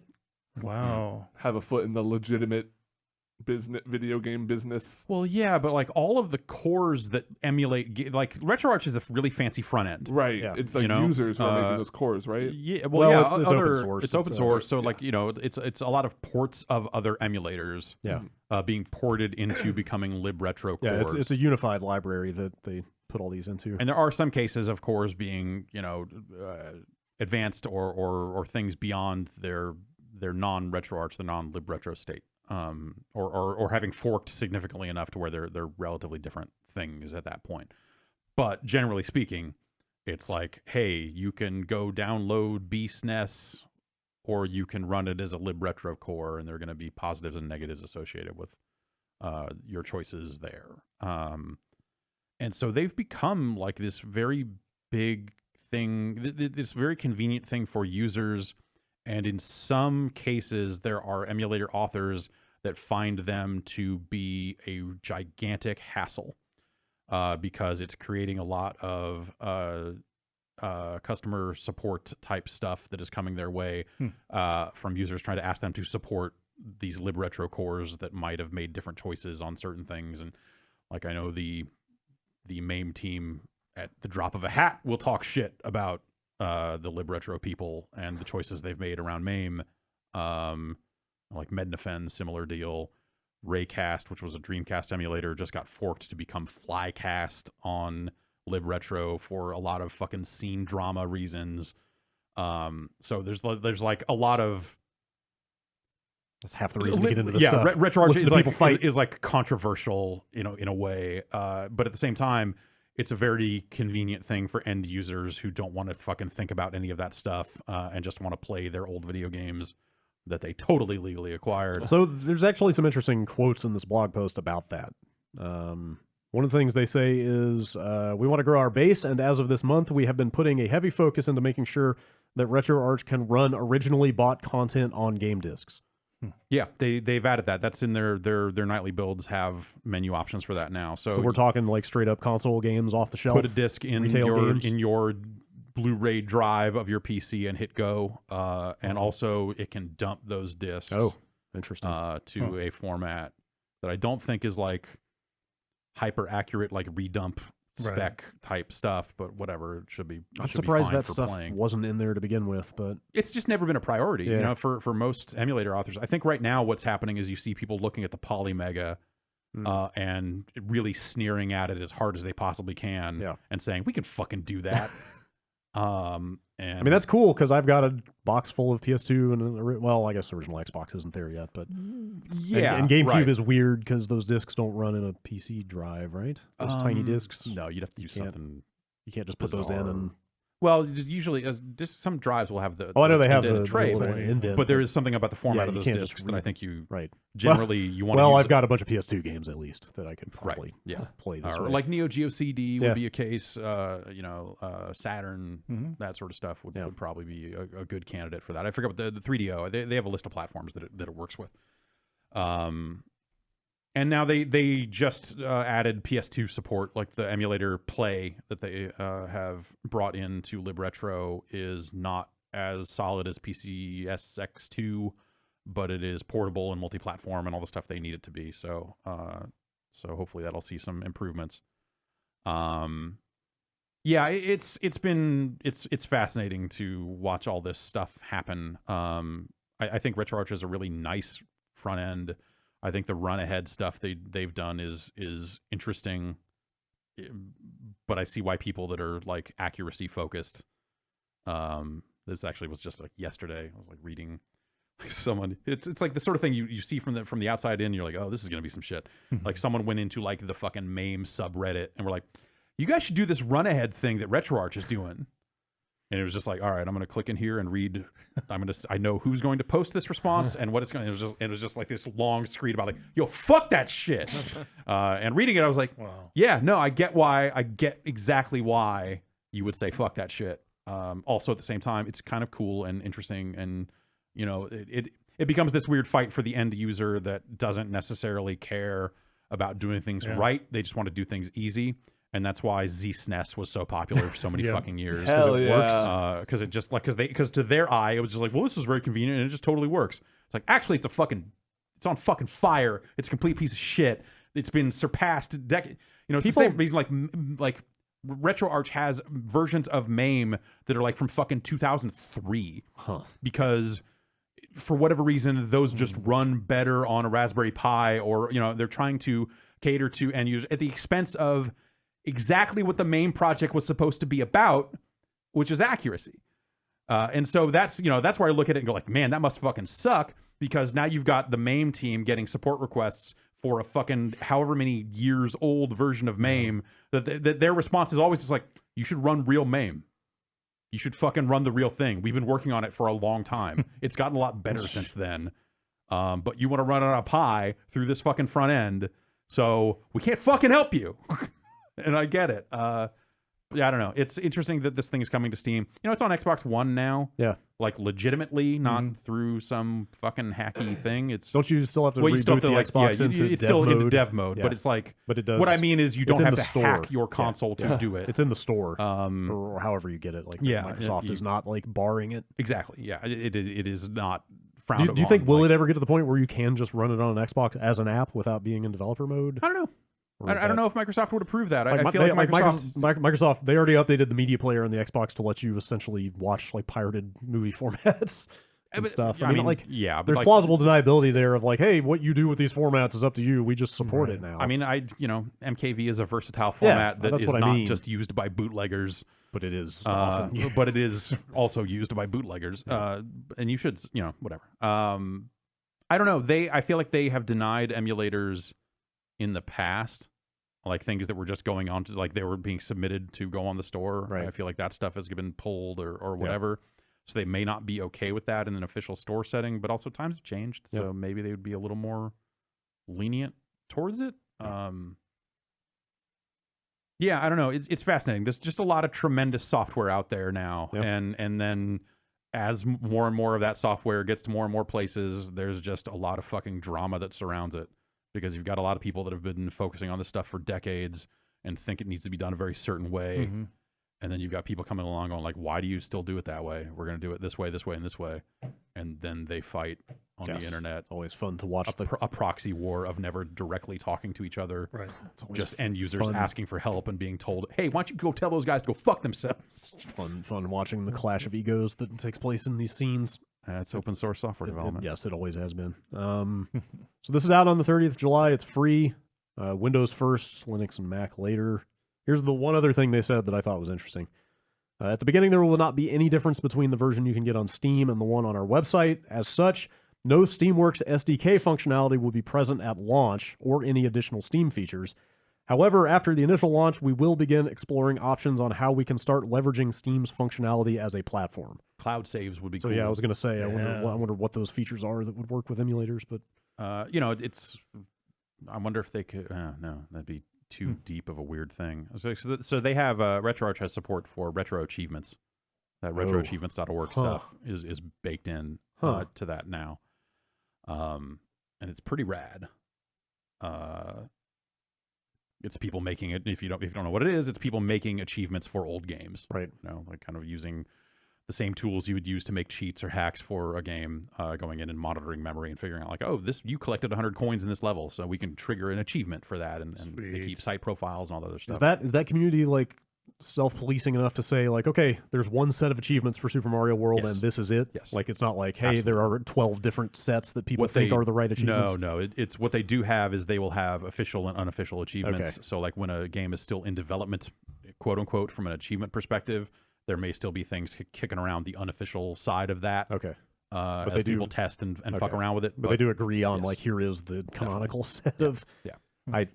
a foot in the legitimate video game business. Well, yeah, but like all of the cores that emulate, like RetroArch is a really fancy front end, right? Yeah. It's like users who are making those cores, right? Yeah, well, it's open source. It's open source, so like it's a lot of ports of other emulators, being ported into becoming libretro cores. Yeah, it's a unified library that they put all these into. And there are some cases of cores being advanced or things beyond their non-RetroArch, the non-libretro state. Or having forked significantly enough to where they're relatively different things at that point. But generally speaking, it's like, hey, you can go download BSNES, or you can run it as a libretro core, and there are going to be positives and negatives associated with your choices there. And so they've become like this very big thing, this very convenient thing for users. And in some cases, there are emulator authors that find them to be a gigantic hassle because it's creating a lot of customer support type stuff that is coming their way from users trying to ask them to support these libretro cores that might have made different choices on certain things. And like I know the MAME team at the drop of a hat will talk shit about the libretro people and the choices they've made around MAME. Like Mednafen, similar deal. Raycast, which was a Dreamcast emulator, just got forked to become Flycast on libretro for a lot of fucking scene drama reasons. So there's like a lot of. That's half the reason to get into this stuff. RetroArch is like controversial, in a way. But at the same time, it's a very convenient thing for end users who don't want to fucking think about any of that stuff and just want to play their old video games that they totally legally acquired. So there's actually some interesting quotes in this blog post about that. One of the things they say is, we want to grow our base, and as of this month, we have been putting a heavy focus into making sure that RetroArch can run originally bought content on game discs. Yeah, they've added that. That's in their nightly builds have menu options for that now. So we're talking like straight up console games off the shelf. Put a disc in your Blu-ray drive of your PC and hit go, and also it can dump those discs. Oh, interesting. To a format that I don't think is like hyper accurate, like redump spec type stuff, but whatever, it should be. I'm surprised that stuff playing. wasn't in there to begin with, but it's just never been a priority, for most emulator authors. I think right now what's happening is you see people looking at the Polymega and really sneering at it as hard as they possibly can, and saying we can fucking do that. And I mean that's cool because I've got a box full of PS2 and I guess original Xbox isn't there yet, but and GameCube is weird because those discs don't run in a PC drive, right? Those tiny discs. No, you'd have to use something. You can't just put those in and. Well, usually some drives will have the. I know they have the tray, indent, but there is something about the format of those discs that I think you generally you want. Well, I've got a bunch of PS2 games at least that I could probably play this way. Like Neo Geo CD would be a case. Saturn, that sort of stuff would probably be a good candidate for that. I forget what the 3DO. They have a list of platforms that it works with. And now they just added PS2 support, like the emulator Play that they have brought into libretro is not as solid as PCSX2, but it is portable and multi-platform and all the stuff they need it to be. So hopefully that'll see some improvements. Yeah, it's fascinating to watch all this stuff happen. I think RetroArch is a really nice front end. I think the run ahead stuff they've done is interesting, but I see why people that are like accuracy focused. This actually was just like yesterday. I was like reading someone. It's like the sort of thing you see from the outside in. You're like, oh, this is gonna be some shit. Like someone went into like the fucking MAME subreddit and we're like, you guys should do this run ahead thing that RetroArch is doing. And it was just like, all right, I'm going to click in here and read. I know who's going to post this response and what it's going to, it was just like this long screed about like, yo, fuck that shit. And reading it, I was like, wow. Yeah, no, I get exactly why you would say fuck that shit. Also at the same time, it's kind of cool and interesting. And, you know, it becomes this weird fight for the end user that doesn't necessarily care about doing things right. They just want to do things easy. And that's why ZSNES was so popular for so many fucking years. Hell it yeah. works. Because it just like because to their eye it was just like, well, this is very convenient and it just totally works. It's like actually it's on fucking fire. It's a complete piece of shit. It's been surpassed you know, it's the same reason like RetroArch has versions of MAME that are like from fucking 2003. Because for whatever reason those just run better on a Raspberry Pi, or you know, they're trying to cater to end users at the expense of exactly what the main project was supposed to be about, which is accuracy. And so that's where I look at it and go like, man, that must fucking suck, because now you've got the MAME team getting support requests for a fucking however many years old version of MAME that their response is always just like, you should run real MAME. You should fucking run the real thing. We've been working on it for a long time. It's gotten a lot better since then. But you want to run it on a Pi through this fucking front end, so we can't fucking help you. And I get it. Yeah, I don't know. It's interesting that this thing is coming to Steam. You know, it's on Xbox One now. Yeah. Like legitimately, not through some fucking hacky thing. It's Don't you still have to reboot the Xbox into it's dev still mode? into dev mode, Yeah. but it's like, but it does. what I mean is you don't have to hack your Yeah. console to do it. It's in the store, or however you get it. Like Microsoft is not like barring it. Exactly. Yeah, it is not frowned upon. Do you think will it ever get to the point where you can just run it on an Xbox as an app without being in developer mode? I don't know. I don't know if Microsoft would approve that. Like, I feel like Microsoft, they already updated the media player on the Xbox to let you essentially watch like pirated movie formats and stuff. I mean, like, there's like, plausible deniability there of like, hey, what you do with these formats is up to you. We just support it now. I mean, MKV is a versatile format that is not just used by bootleggers, but it is often. But it is also used by bootleggers. And you should, whatever. I don't know. I feel like they have denied emulators in the past, like things that were just going on to, like they were being submitted to go on the store. Right. I feel like that stuff has been pulled or whatever. So they may not be okay with that in an official store setting, but also times have changed. So maybe they would be a little more lenient towards it. Yeah, I don't know. It's fascinating. There's just a lot of tremendous software out there now. And then as more and more of that software gets to more and more places, there's just a lot of fucking drama that surrounds it. Because you've got a lot of people that have been focusing on this stuff for decades and think it needs to be done a very certain way. And then you've got people coming along going like, why do you still do it that way? We're going to do it this way, and this way. And then they fight on the internet. It's always fun to watch a proxy war of never directly talking to each other. Right. Just end users asking for help and being told, hey, why don't you go tell those guys to go fuck themselves? It's fun watching the clash of egos that takes place in these scenes. It's open source software development. Yes, it always has been. So this is out on the 30th of July. It's free. Windows first, Linux and Mac later. Here's the one other thing they said that I thought was interesting. At the beginning, there will not be any difference between the version you can get on Steam and the one on our website. As such, no Steamworks SDK functionality will be present at launch or any additional Steam features. However, after the initial launch, we will begin exploring options on how we can start leveraging Steam's functionality as a platform. Cloud saves would be cool. So yeah, I was going to say, I wonder what those features are that would work with emulators. But I wonder if they could. No, that'd be too deep of a weird thing. So they have RetroArch has support for retro achievements. That retroachievements.org stuff is baked in to that now, and it's pretty rad. It's people making it. If you don't know what it is, it's people making achievements for old games. Right. Like kind of using the same tools you would use to make cheats or hacks for a game, going in and monitoring memory and figuring out like, oh, you collected 100 coins in this level, so we can trigger an achievement for that, and they keep site profiles and all that other stuff. Is that community like self-policing enough to say like, okay, there's one set of achievements for Super Mario World, Yes. and this is it. Yes. Like it's not like, hey, there are 12 different sets that people think are the right achievements. No. It's what they do have is they will have official and unofficial achievements. Okay. So like when a game is still in development, quote unquote, from an achievement perspective, there may still be things kicking around the unofficial side of that. Okay. But as people test and fuck around with it. But they do agree on like, here is the canonical set of. Yeah. I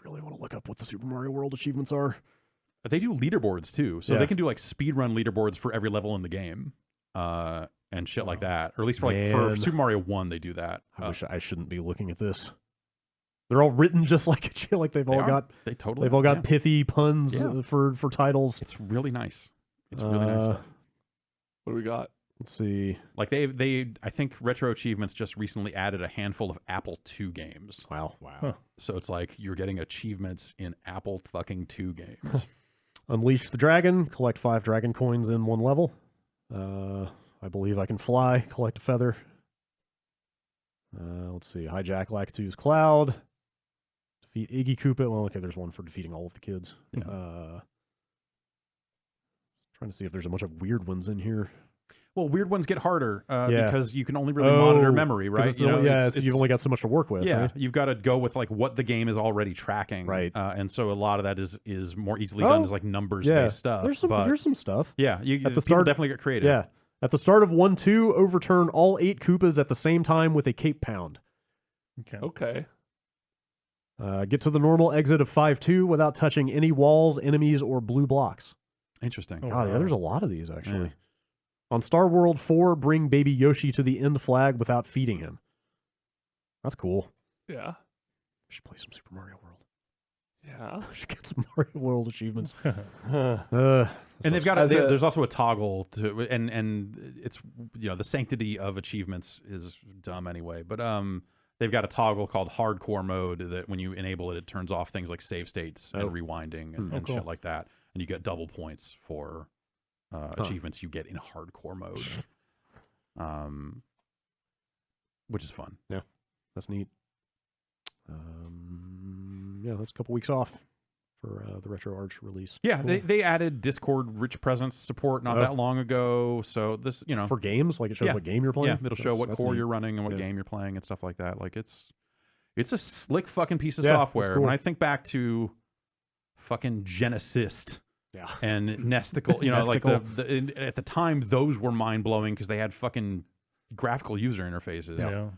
really want to look up what the Super Mario World achievements are. They do leaderboards too, so they can do like speedrun leaderboards for every level in the game, and shit like that. Or at least for Super Mario 1, they do that. I wish I shouldn't be looking at this. They're all written just like they've all got pithy puns for titles. It's really nice. It's really nice stuff. What do we got? Let's see. Like they I think Retro Achievements just recently added a handful of Apple II games. Wow. Huh. So it's like you're getting achievements in Apple fucking II games. Unleash the Dragon, collect 5 dragon coins in 1 level. I believe I can fly, collect a feather. Let's see. Hijack Lakitu's Cloud. Defeat Iggy Koopa. Well, okay, there's one for defeating all of the kids. Yeah. Trying to see if there's a bunch of weird ones in here. Well, weird ones get harder because you can only really monitor memory, right? You've only got so much to work with. Yeah, right? you've got to go with like what the game is already tracking, right? And so a lot of that is more easily done as like numbers-based stuff. There's some stuff. Yeah, at the start, definitely get creative. Yeah, at the start of 1-2, overturn all 8 Koopas at the same time with a cape pound. Okay. Get to the normal exit of 5-2 without touching any walls, enemies, or blue blocks. Interesting. Oh, God, yeah, there's a lot of these actually. Yeah. On Star World 4, bring baby Yoshi to the end flag without feeding him. That's cool. Yeah. We should play some Super Mario World. Yeah. We should get some Mario World achievements. And they've got there's also a toggle to and it's the sanctity of achievements is dumb anyway, but they've got a toggle called hardcore mode that when you enable it, it turns off things like save states and rewinding and cool. shit like that, and you get double points for achievements you get in hardcore mode, which is fun. Yeah, that's neat. That's a couple weeks off for the Retro Arch release. Yeah, cool. they added Discord rich presence support not that long ago, so this for games, like it shows what game you're playing. Yeah, it'll show what core you're running and what game you're playing and stuff like that. Like it's a slick fucking piece of software. Cool. When I think back to fucking Genesis. Yeah. And Nesticle, like at the time, those were mind blowing because they had fucking graphical user interfaces. Yeah.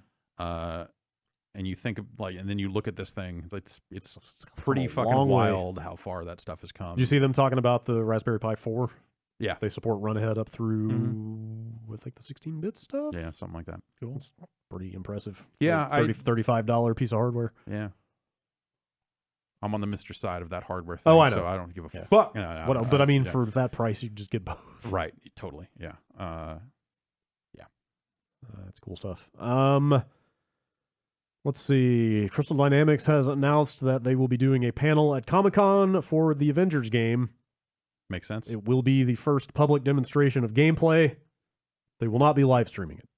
And you think of and then you look at this thing, it's pretty fucking wild how far that stuff has come. Did you see them talking about the Raspberry Pi 4? Yeah. They support run ahead up through with like the 16-bit stuff. Yeah, something like that. Cool. It's pretty impressive. Yeah, like $35 piece of hardware. Yeah. I'm on the Mr. side of that hardware thing, I know. so I don't give a fuck. No, but I mean, for that price, you can just get both. Right, totally, yeah. That's cool stuff. Let's see. Crystal Dynamics has announced that they will be doing a panel at Comic-Con for the Avengers game. Makes sense. It will be the first public demonstration of gameplay. They will not be live streaming it.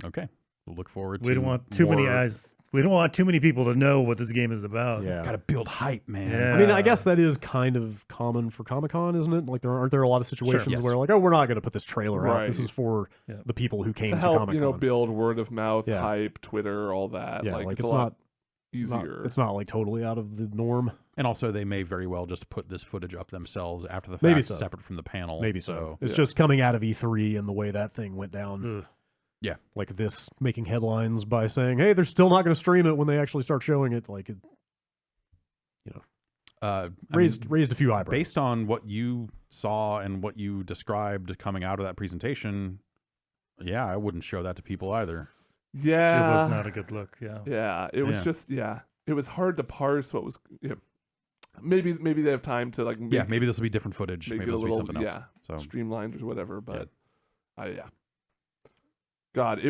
Okay. We'll look forward to We don't want too many eyes. We don't want too many people to know what this game is about. Yeah. Got to build hype, man. Yeah. I mean, I guess that is kind of common for Comic-Con, isn't it? Like, aren't there a lot of situations where, like, we're not going to put this trailer out. This is for the people who came to help, Comic-Con. Build word of mouth, hype, Twitter, all that. Yeah, like it's not easier. It's not like totally out of the norm. And also, they may very well just put this footage up themselves after the fact, separate from the panel. Maybe so. It's just coming out of E3 and the way that thing went down. Ugh. Yeah. Like this making headlines by saying, hey, they're still not going to stream it when they actually start showing it. Like, raised a few eyebrows. Based on what you saw and what you described coming out of that presentation, I wouldn't show that to people either. Yeah. It was not a good look, Yeah, it was just, it was hard to parse what was, maybe they have time to, like, maybe this will be different footage. Maybe this will be something else. So streamlined or whatever, but, God,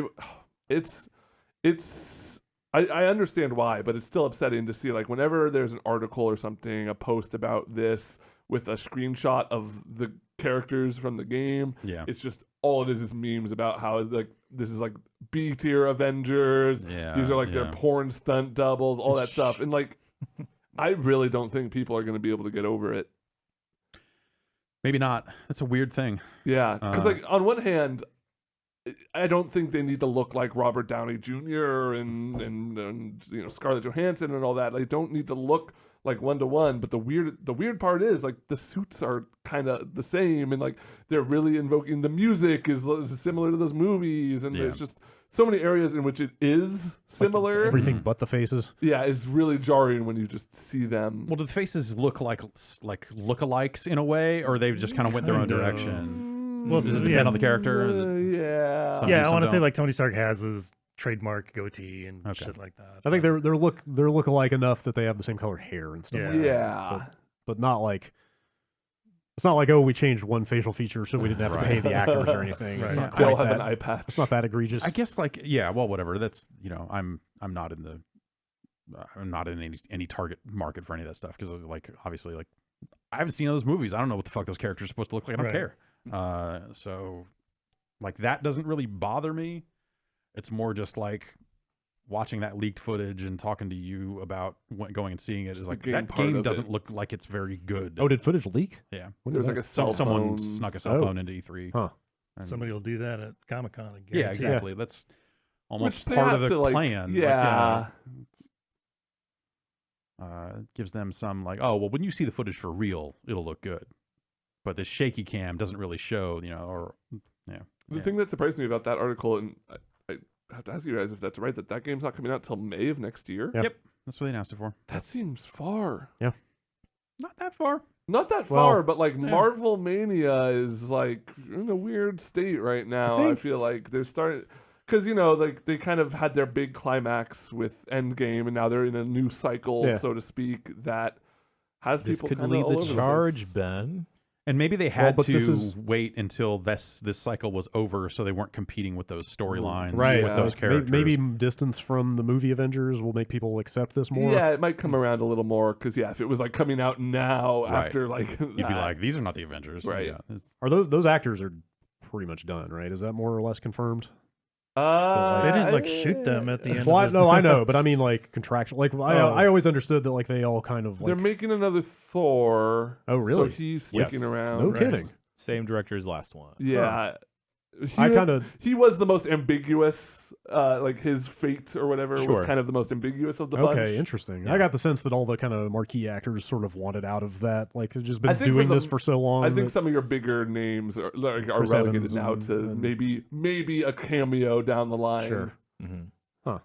I understand why, but it's still upsetting to see, like, whenever there's an article or something, a post about this with a screenshot of the characters from the game, it's just all it is memes about how, like, this is like B tier Avengers. These are like their porn stunt doubles, all that stuff. And, like, I really don't think people are going to be able to get over it. Maybe not. That's a weird thing. Yeah, because like on one hand, I don't think they need to look like Robert Downey Jr. and you know Scarlett Johansson and all that. They don't need to look like 1-to-1. But the weird part is like the suits are kind of the same, and like they're really invoking the music is similar to those movies, and there's just so many areas in which it is similar. Like everything but the faces. Yeah, it's really jarring when you just see them. Well, do the faces look like lookalikes in a way, or they just kind of went their own direction? Well, does it depend on the character? Yeah. Yeah, I want to say like Tony Stark has his trademark goatee and shit like that. I think they're look alike enough that they have the same color hair and stuff. Like that. But not like. It's not like, oh, we changed one facial feature so we didn't have to pay the actors or anything. It's not They all quite have that. an eye patch. It's not that egregious. I guess like well, whatever. That's I'm not in the I'm not in any target market for any of that stuff because like obviously like I haven't seen those movies. I don't know what the fuck those characters are supposed to look like. I don't care. So like that doesn't really bother me. It's more just like watching that leaked footage and talking to you about going and seeing it is like that game doesn't look like it's very good. Oh, did footage leak? Yeah. There was like a cell someone phone. snuck a cell phone into E3. Huh. Somebody will do that at Comic-Con. Yeah, exactly. That's almost Which they part of have the to, like, plan. yeah. It gives them some like, oh, well, when you see the footage for real, it'll look good. But the shaky cam doesn't really show, or The thing that surprised me about that article, and I have to ask you guys if that's right, that game's not coming out till May of next year. Yep. That's what they announced it for. That seems far. Yeah. Not that far. Not that far, but like Marvel Mania is like in a weird state right now. I feel like they're starting because like they kind of had their big climax with Endgame, and now they're in a new cycle, so to speak, that has This people could kinda lead all the over place. charge, Ben. And maybe they had but this to is- wait until this cycle was over so they weren't competing with those storylines Right. with those characters. Maybe distance from the movie Avengers will make people accept this more. Yeah, it might come around a little more because if it was like coming out now after like You'd be like, these are not the Avengers. Right. Yeah, Are those actors are pretty much done, right? Is that more or less confirmed? They didn't like shoot them at the end. Well, no, I know, but I mean like contractual. Like I always understood that like they all kind of like. they're making another Thor. Oh, really? So he's sticking around. No right? kidding. Same director as last one. Yeah. He was the most ambiguous, like his fate or whatever was Sure. kind of the most ambiguous of the bunch. Okay, interesting. Yeah. I got the sense that all the kind of marquee actors sort of wanted out of that. Like they've just been think doing for this them- for so long. I think that- some of your bigger names are Chris relegated Evans now and- to and- maybe a cameo down the line. Sure. Mm-hmm. Huh.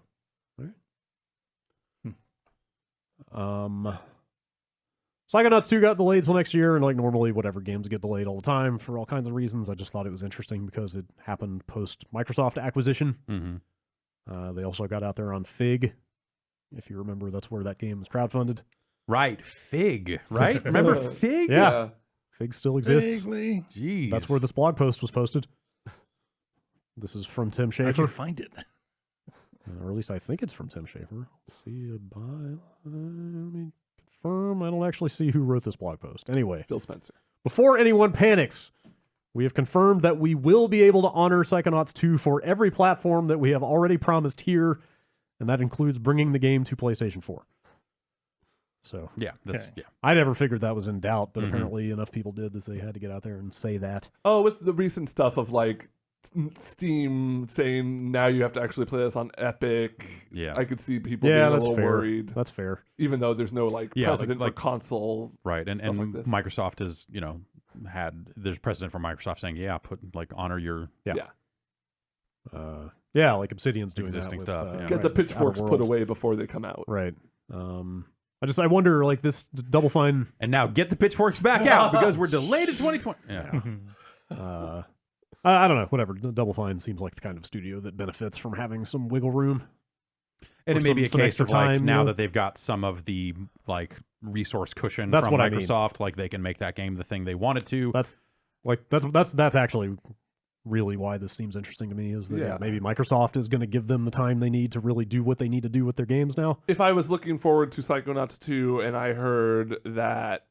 Psychonauts 2 got delayed till next year, and like normally whatever games get delayed all the time for all kinds of reasons. I just thought it was interesting because it happened post Microsoft acquisition. Mm-hmm. They also got out there on Fig. If you remember, that's where that game was crowdfunded. Right. Fig. Right? Remember Fig? Yeah. Fig still exists. Vaguely. Jeez. That's where this blog post was posted. This is from Tim How'd you Schafer. find it? Or at least I think it's from Tim Schafer. Let's see. Let me confirm. I don't actually see who wrote this blog post. Anyway, Phil Spencer. before anyone panics, we have confirmed that we will be able to honor Psychonauts 2 for every platform that we have already promised here, and that includes bringing the game to PlayStation 4. So, Yeah. That's Okay. I never figured that was in doubt, but Mhm. apparently enough people did that they had to get out there and say that. Oh, with the recent stuff of like Steam saying now you have to actually play this on Epic. Yeah. I could see people Yeah, being a that's little fair. worried, That's fair. even though there's no like Yeah, precedent like- for console. Right. And Stuff like this. Microsoft has, there's precedent for Microsoft saying, honor your Yeah. Yeah, like Obsidian's doing Existing that with, stuff, yeah. Get the right, with pitchforks Outer put Worlds. away before they come out. Right. I wonder, like this Double Fine. And now get the pitchforks back out because we're delayed to 2020. Yeah. I don't know. Whatever. Double Fine seems like the kind of studio that benefits from having some wiggle room. And Or it may be a some case extra of like time, now you know? that they've got some of the like resource cushion That's from what I mean. Microsoft, like they can make that game the thing they want it to. That's actually really why this seems interesting to me. Is that Yeah. maybe Microsoft is going to give them the time they need to really do what they need to do with their games now. If I was looking forward to Psychonauts 2 and I heard that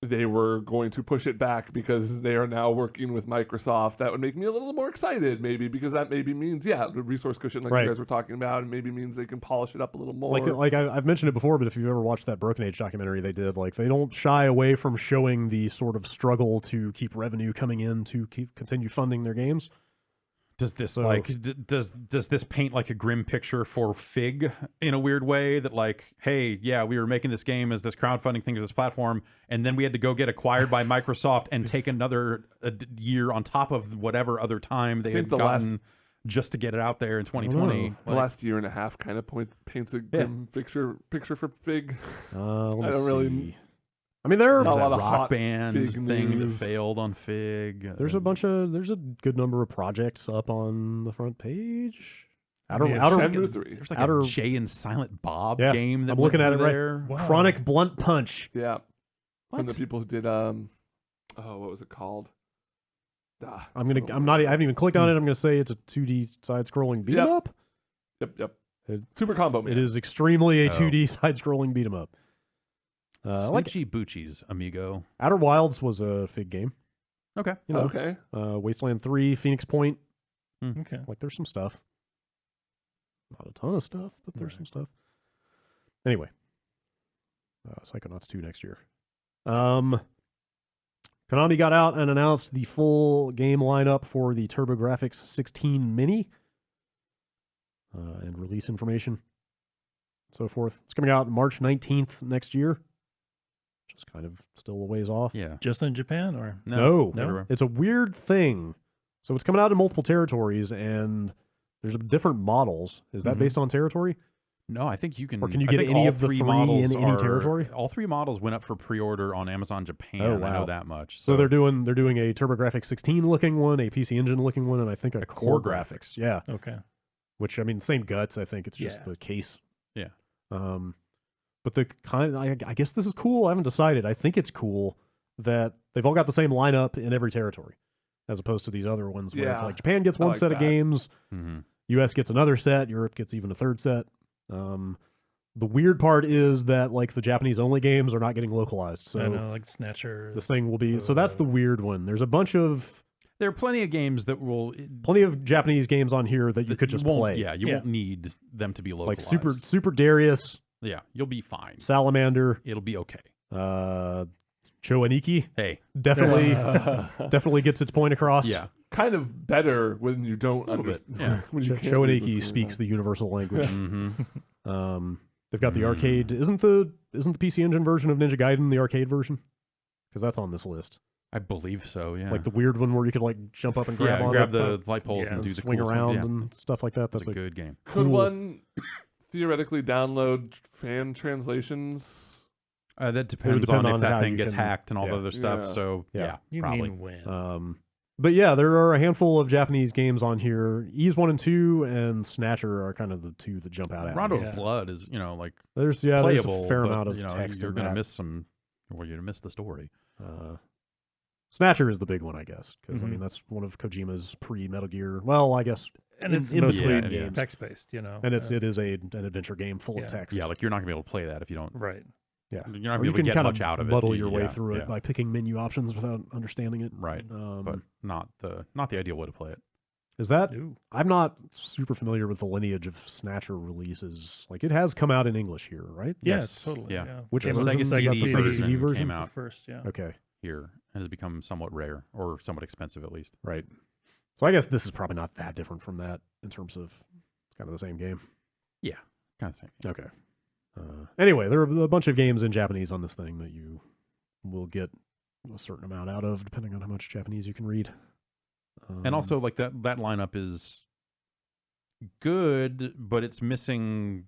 they were going to push it back because they are now working with Microsoft. That would make me a little more excited, maybe, because that maybe means, the resource cushion like you guys were talking about, and maybe means they can polish it up a little more. Like I've mentioned it before, but if you've ever watched that Broken Age documentary they did, like they don't shy away from showing the sort of struggle to keep revenue coming in to continue funding their games. Does this does this paint like a grim picture for FIG in a weird way that like, hey, yeah, we were making this game as this crowdfunding thing to this platform, and then we had to go get acquired by Microsoft and take another year on top of whatever other time they had gotten just to get it out there in 2020. The last year and a half kind of paints a grim picture for FIG. I don't really. I mean, there are a lot of Rock Band FIG thing news. that failed on FIG. There's a good number of projects up on the front page. There's like a Jay and Silent Bob game that I'm looking at it there. Right. Wow. Chronic Blunt Punch. Yeah. From the people who did what was it called? I haven't even clicked on it. I'm gonna say it's a 2D side-scrolling beat 'em up. Yep. Super Combo Man. It is extremely a 2D side-scrolling beat 'em up. Snitchy Boochies, amigo. Outer Wilds was a FIG game. Okay. Okay. Wasteland 3, Phoenix Point. Okay. Like there's some stuff. Not a ton of stuff, but there's some stuff. Anyway. Psychonauts 2 next year. Konami got out and announced the full game lineup for the TurboGrafx 16 Mini. And release information. So forth. It's coming out March 19th next year. Just kind of still a ways off. Yeah. Just in Japan or no? Everywhere. It's a weird thing. So it's coming out in multiple territories, and there's different models. Is that based on territory? No, I think you can. Or can you get any of the three in any territory? All three models went up for pre-order on Amazon Japan. Oh, wow. I know that much. So they're doing a TurboGrafx 16 looking one, a PC Engine looking one, and I think a Core Graphics. Yeah. Okay. Which, I mean, same guts. I think it's just the case. Yeah. But I guess this is cool. I haven't decided. I think it's cool that they've all got the same lineup in every territory, as opposed to these other ones where it's like Japan gets one set of games, US gets another set, Europe gets even a third set. The weird part is that like the Japanese only games are not getting localized. So I know, like Snatcher. This thing will be so that's the weird one. There's a bunch of there are plenty of games that will plenty of Japanese games on here that you could just play. Yeah, you won't need them to be localized. Like Super Darius. Yeah, you'll be fine. Salamander. It'll be okay. Choaniki. Hey. Definitely gets its point across. Yeah. Kind of better when you don't understand. Yeah. Choaniki speaks the universal language. They've got the arcade. Isn't the PC Engine version of Ninja Gaiden the arcade version? Because that's on this list. I believe so, yeah. Like the weird one where you could like jump up and grab the light poles and do the swing cool around and stuff like that. That's a good game. Cool. Could one theoretically download fan translations? That depends on if that thing gets hacked and all the other stuff. So you probably. mean when? But yeah, there are a handful of Japanese games on here. Ys 1 and 2 and Snatcher are kind of the two that jump out at me. Rondo of Blood is like there's playable, a fair amount of text. You're gonna miss some, or you're gonna miss the story. Snatcher is the big one, I guess, because I mean that's one of Kojima's pre-Metal Gear. Well, I guess, and it's in mostly games, text-based, and it is an adventure game full of text. Yeah, like you're not gonna be able to play that if you don't. Right. Yeah, you're not gonna be able to get much out of it. Muddle your way through it by picking menu options without understanding it. Right, but not the ideal way to play it. Is that? I'm not super familiar with the lineage of Snatcher releases. Like it has come out in English here, right? Yes, totally. Yeah. Which the version? Sega CD version came out first. Yeah. Okay. Here and has become somewhat rare or somewhat expensive at least. Right. So I guess this is probably not that different from that in terms of it's kind of the same game. Yeah, kind of the same. Okay. Anyway, there are a bunch of games in Japanese on this thing that you will get a certain amount out of, depending on how much Japanese you can read. And also, like that lineup is good, but it's missing.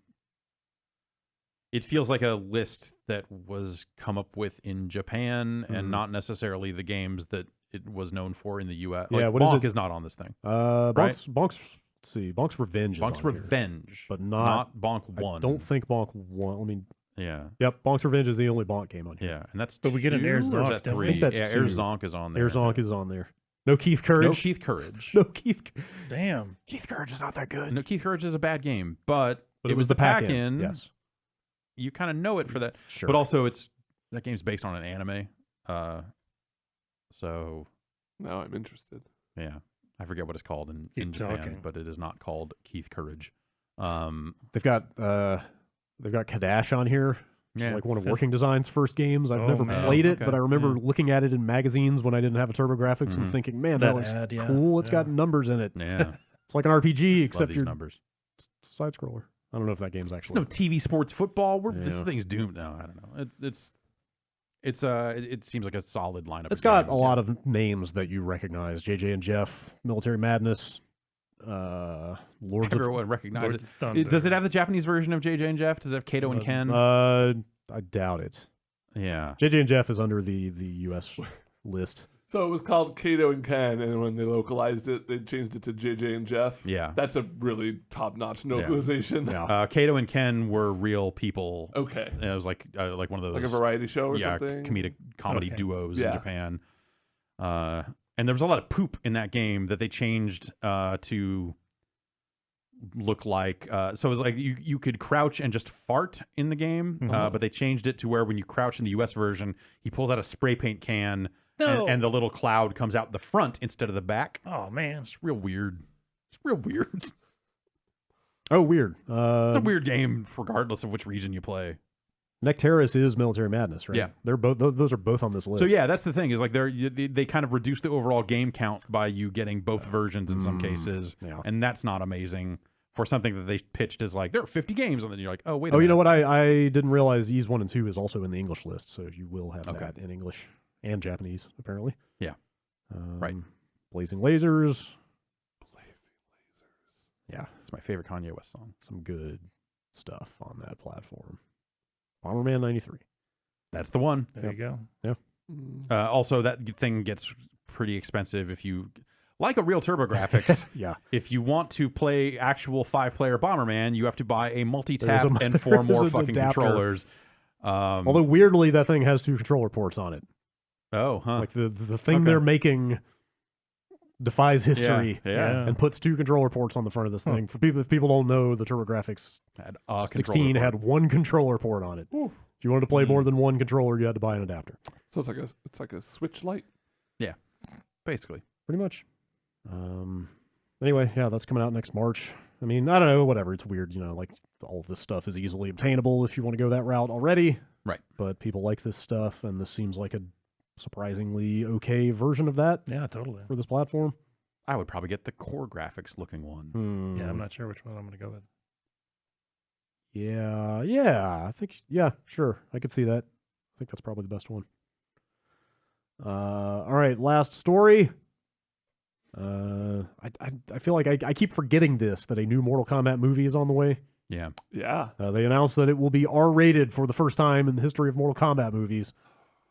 It feels like a list that was come up with in Japan and not necessarily the games that it was known for in the U.S. Like, what Bonk is it? is not on this thing. Bonk's, let's see. Bonk's Revenge is Bonk's on Revenge, here, but not Bonk 1. I don't think Bonk 1. I mean, yeah. Yep, Bonk's Revenge is the only Bonk game on here. Yeah, and that's but we get an Air Zonk. I think that's Air Zonk is on there. Air Zonk is on there. No Keith Courage. No Keith Courage. No Keith. Damn. Keith Courage is not that good. No, Keith Courage is a bad game, but it was the pack-in. Yes. You kind of know it for that. Sure. But also, that game's based on an anime. So now I'm interested. yeah, I forget what it's called in Japan, but it is not called Keith Courage. They've got Kadash on here. Which is like one of Working Design's first games. I've never played it, but I remember looking at it in magazines when I didn't have a TurboGrafx and thinking, man, that looks cool. It's got numbers in it. Yeah. It's like an RPG, except your numbers. It's a side scroller. I don't know if that game's actually. It's no TV sports football. This thing's doomed. No, I don't know. It seems like a solid lineup. It's got a lot of names that you recognize. JJ and Jeff, Military Madness, Everyone recognizes it. Does it have the Japanese version of JJ and Jeff? Does it have Kato and Ken? I doubt it. Yeah. JJ and Jeff is under the US list. So it was called Kato and Ken, and when they localized it, they changed it to JJ and Jeff. Yeah. That's a really top-notch localization. Yeah. Kato and Ken were real people. Okay. It was like one of those. Like a variety show or something? Comedic comedy duos in Japan. And there was a lot of poop in that game that they changed to look like. So it was like you could crouch and just fart in the game, but they changed it to where when you crouch in the US version, he pulls out a spray paint can and the little cloud comes out the front instead of the back. Oh, man. It's real weird. It's real weird. Oh, weird. It's a weird game regardless of which region you play. Nectaris is Military Madness, right? Yeah, they're both. Those are both on this list. So yeah, that's the thing is like they kind of reduce the overall game count by you getting both versions in some cases, and that's not amazing for something that they pitched as like there are 50 games, and then you're like, oh wait. You know what? I didn't realize Ys 1 and 2 is also in the English list, so you will have that in English and Japanese apparently. Yeah, right. Blazing Lasers. Yeah, it's my favorite Kanye West song. Some good stuff on that platform. Bomberman 93. That's the one. There you go. Yeah. Also, that thing gets pretty expensive if you, like a real TurboGrafx. Yeah. If you want to play actual 5-player Bomberman, you have to buy a multi-tap and 4 more fucking adapter. Controllers. Although weirdly, that thing has 2 controller ports on it. Oh, huh. Like the thing they're making defies history and puts 2 controller ports on the front of this thing. For people, if people don't know, the TurboGrafx had 16 had 1 controller port on it. Ooh. If you wanted to play more than 1 controller, you had to buy an adapter. So it's like a Switch Lite. Yeah, basically, pretty much. Anyway, yeah, that's coming out next March. I mean, I don't know, whatever. It's weird, like all of this stuff is easily obtainable if you want to go that route already. Right. But people like this stuff, and this seems like a surprisingly okay version of that. Yeah, totally. For this platform. I would probably get the core graphics looking one. Yeah, I'm not sure which one I'm going to go with. Yeah, I think, sure. I could see that. I think that's probably the best one. All right, last story. I feel like I keep forgetting that a new Mortal Kombat movie is on the way. Yeah. Yeah. They announced that it will be R-rated for the first time in the history of Mortal Kombat movies.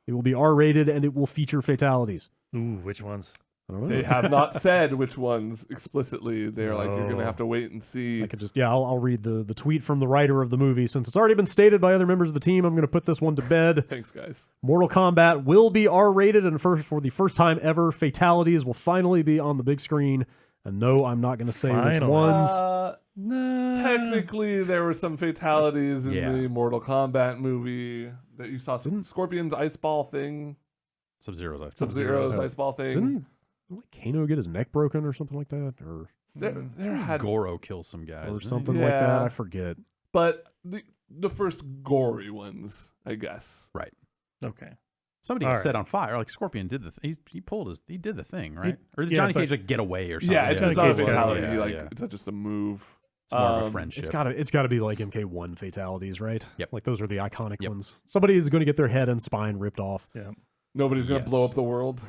It will be R-rated and it will feature fatalities. Ooh, which ones? I don't know. They have not said which ones explicitly. They're like, you're going to have to wait and see. I could just, I'll read the tweet from the writer of the movie. Since it's already been stated by other members of the team, I'm going to put this one to bed. Thanks, guys. Mortal Kombat will be R-rated, and for the first time ever, fatalities will finally be on the big screen. And no, I'm not going to say which ones. Technically, there were some fatalities in the Mortal Kombat movie that you saw. Scorpion's ice ball thing. Sub-Zero's ice ball thing. Didn't Kano get his neck broken or something like that? Or there had Goro kills some guys or something like that. I forget. But the first gory ones, I guess. Right. Okay. Somebody got set on fire. Like Scorpion did he did the thing, right? Or did Johnny Cage like get away or something? Yeah, it's not a fatality. It's not just a move. It's more of a friendship. It's gotta be like MK1 fatalities, right? Yep. Like those are the iconic ones. Somebody is going to get their head and spine ripped off. Yeah. Nobody's going to blow up the world.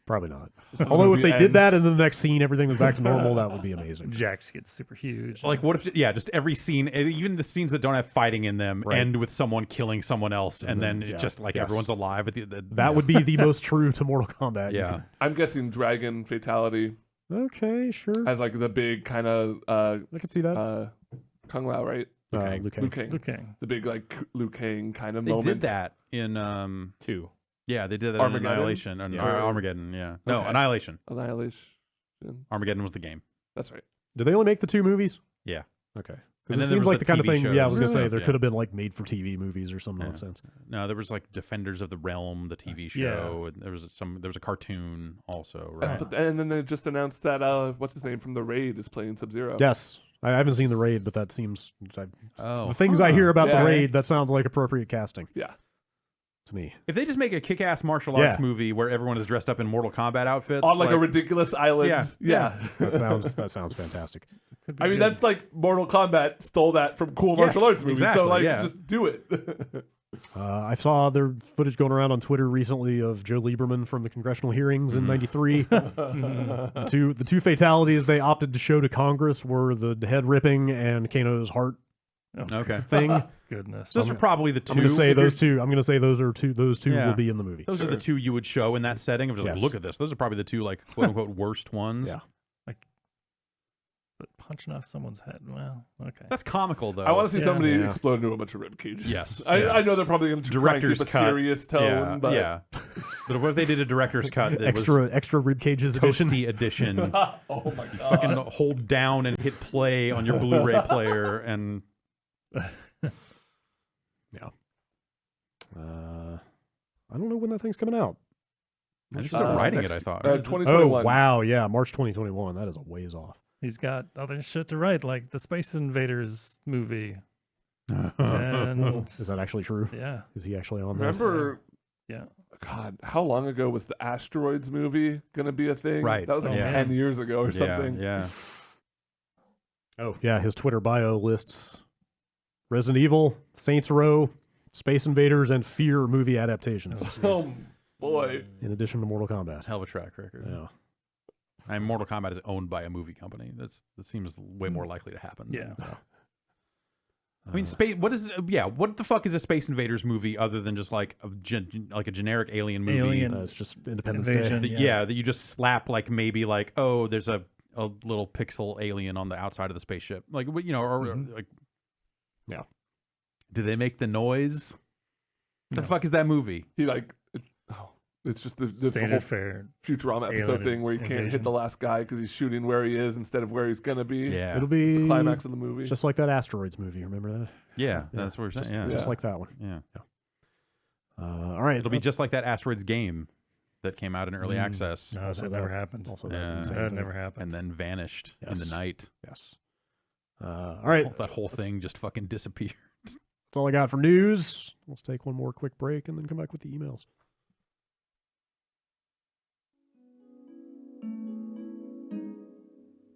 Probably not. Although if they did that and then the next scene everything was back to normal, that would be amazing. Jax gets super huge. Like what if just every scene, even the scenes that don't have fighting in them, end with someone killing someone else, and then it's just like everyone's alive. That would be the most true to Mortal Kombat. Yeah. I'm guessing Dragon Fatality. Okay, sure. As like the big kind of I could see that. Kung Lao, right? Liu Kang. Liu Kang. The big like Liu Kang kind of They moment. did that in 2. Yeah, they did that Armageddon? in Annihilation. Armageddon, yeah. No, Okay. Annihilation. Annihilation. Armageddon was the game. That's right. Did they only make the 2 movies? Yeah. Okay. Because it there seems was like the kind of TV thing, shows I was going to and say, stuff, there could have been like made for TV movies or some nonsense. No, there was like Defenders of the Realm, the TV show, and there was a cartoon also, right? And then they just announced that what's his name from the Raid is playing Sub-Zero. Yes. I haven't seen the Raid, but that seems Oh, the things I hear about Yeah. the Raid, that sounds like appropriate casting Yeah. to me. if they just make a kick-ass martial arts movie where everyone is dressed up in Mortal Kombat outfits On like a ridiculous island. Yeah. That sounds fantastic. I mean, that's like Mortal Kombat stole that from cool martial arts movies. exactly, So, like, yeah. just do it. I saw their footage going around on Twitter recently of Joe Lieberman from the congressional hearings in '93. The two fatalities they opted to show to Congress were the head ripping and Kano's heart Okay. thing. Goodness. Those are probably the two. I'm going to say if you're- those two. I'm going to say those two Yeah. will be in the movie. Those are the two you would show in that setting of just like, Yes. look at this. Those are probably the two like quote unquote worst ones. Yeah. But punching off someone's head. Well, okay. That's comical though. I want to see somebody Yeah. explode into a bunch of rib cages. Yes, I yes. know they're probably going to Director's keep a cut. serious tone, but yeah. But what if they did a director's cut that extra rib cages was edition. toasty edition? oh my god. Fucking hold down and hit play on your Blu-ray player and I don't know when that thing's coming out. they're just still writing it, I thought. 2021. Oh wow, yeah, March 2021. That is a ways off. He's got other shit to write, like the Space Invaders movie. And Is that actually true? yeah, Is he actually on there? Remember, yeah. God, how long ago was the Asteroids movie going to be a thing? Right. That was like Oh, 10 years ago or something. Yeah. Oh yeah, his Twitter bio lists Resident Evil, Saints Row, Space Invaders, and Fear movie adaptations. Oh, boy. In addition to Mortal Kombat. Hell of a track record. Yeah. And Mortal Kombat is owned by a movie company. That seems way more likely to happen. Yeah. I mean, space. What is? What the fuck is a Space Invaders movie other than just like a generic alien movie? Alien. It's just Independence Invasion. Day. That you just slap like maybe like, oh, there's a little pixel alien on the outside of the spaceship, like or like, Yeah. Do they make the noise? What the fuck is that movie? He it's just the whole Standard fare. Futurama episode Alien thing where he can't hit invasion. the last guy because he's shooting where he is instead of where he's gonna be. Yeah, It'll It's be the climax of the movie. just like that Asteroids movie. Remember that? yeah, that's what we're saying. Yeah, Just like that one. yeah. All right. It'll be just like that Asteroids game that came out in early access. No, Also that that- never happened. Also, Yeah. That never happened. And then vanished in the Yes. night. Yes. All right. That whole thing just fucking disappeared. That's all I got for news. Let's take one more quick break and then come back with the emails.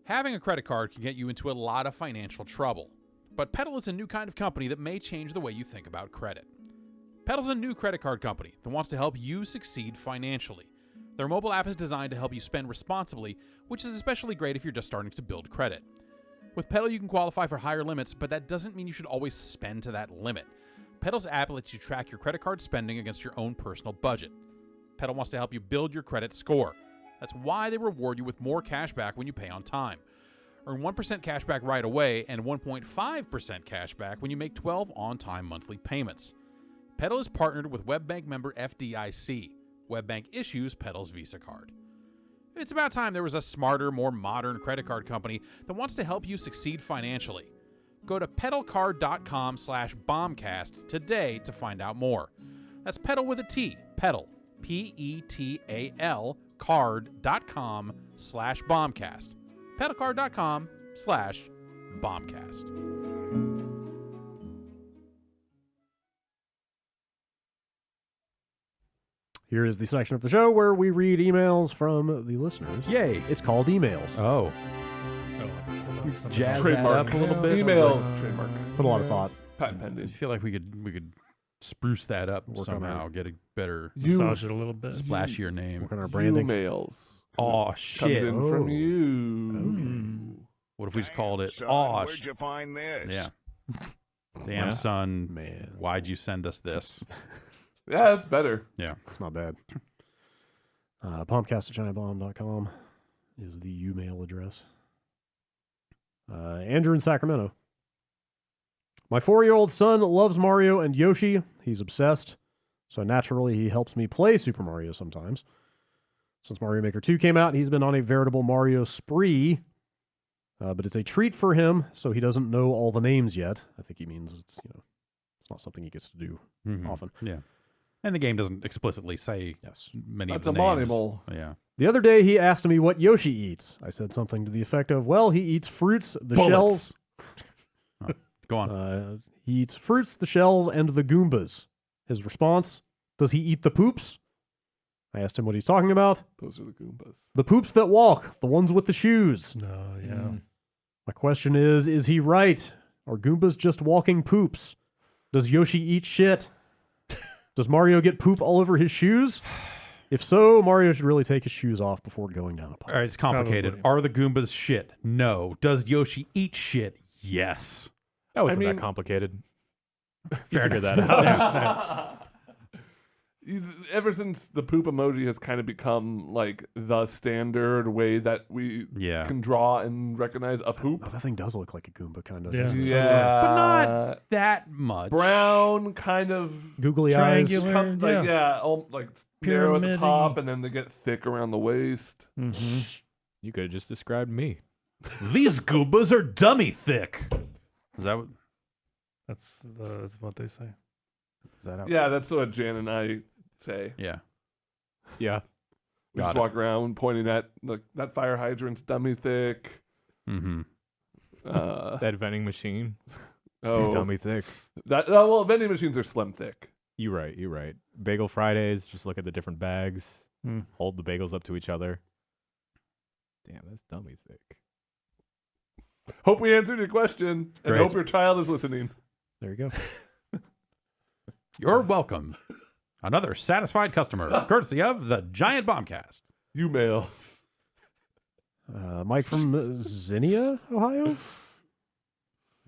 Having a credit card can get you into a lot of financial trouble. But Petal is a new kind of company that may change the way you think about credit. Petal's a new credit card company that wants to help you succeed financially. Their mobile app is designed to help you spend responsibly, which is especially great if you're just starting to build credit. With Petal, you can qualify for higher limits, but that doesn't mean you should always spend to that limit. Petal's app lets you track your credit card spending against your own personal budget. Petal wants to help you build your credit score. That's why they reward you with more cash back when you pay on time. Earn 1% cash back right away and 1.5% cash back when you make 12 on-time monthly payments. Petal is partnered with WebBank member FDIC. WebBank issues Petal's Visa card. It's about time there was a smarter, more modern credit card company that wants to help you succeed financially. Go to petalcard.com/bombcast today to find out more. That's Petal with a T. Petal. Petal card.com/bombcast. petalcard.com/bombcast. Here is the section of the show where we read emails from the listeners. Yay. It's called emails. Oh. Jazz that Trademark. up a little bit. Emails. Trademark. Put a lot of thought. Patent I pending. feel like we could spruce that up Work on somehow, get a better Massage it a little bit. splashier name. Work on our branding. Emails. Oh Comes shit. in Oh. from you. What if we just called it Son, Oh where'd you find this? yeah. Damn Yeah. son, Man, why'd you send us this? Yeah, that's better. Yeah. it's not bad. Bombcast@chinabomb.com is the email address. Andrew in Sacramento. My 4-year-old son loves Mario and Yoshi. He's obsessed. So naturally, he helps me play Super Mario sometimes. Since Mario Maker 2 came out, he's been on a veritable Mario spree. But it's a treat for him, so he doesn't know all the names yet. I think he means it's it's not something he gets to do often. Yeah. And the game doesn't explicitly say many of the names. That's a monumal. Yeah. The other day, he asked me what Yoshi eats. I said something to the effect of, well, he eats fruits, the shells. Oh, go on. He eats fruits, the shells, and the Goombas. His response, does he eat the poops? I asked him what he's talking about. Those are the Goombas. The poops that walk, the ones with the shoes. Oh, yeah. My question is he right? Are Goombas just walking poops? Does Yoshi eat shit? Does Mario get poop all over his shoes? If so, Mario should really take his shoes off before going down a pipe. All right, it's complicated. Probably. Are the Goombas shit? No. Does Yoshi eat shit? Yes. That wasn't that complicated. Figure that out. Ever since the poop emoji has kind of become like the standard way that we can draw and recognize a poop. Oh, that thing does look like a Goomba, kind of. Yeah. But not that much. Brown, kind of googly eyes. Triangular. Like narrow at the Pyramid-y. top, and then they get thick around the waist. Mm-hmm. You could have just described me. These Goombas are dummy thick. Is that what? That's what they say. Is that how? Yeah, that's what Jan and I say. Yeah. Yeah. We just walk around pointing at that fire hydrant's dummy thick. Mm-hmm. That vending machine. Oh, Dummy thick. Well, vending machines are slim thick. You're right. Bagel Fridays, just look at the different bags. Hold the bagels up to each other. Damn, that's dummy thick. Hope we answered your question, and hope your child is listening. There you go. You're welcome. Another satisfied customer, courtesy of the Giant Bombcast. You mail. Mike from Xenia, Ohio?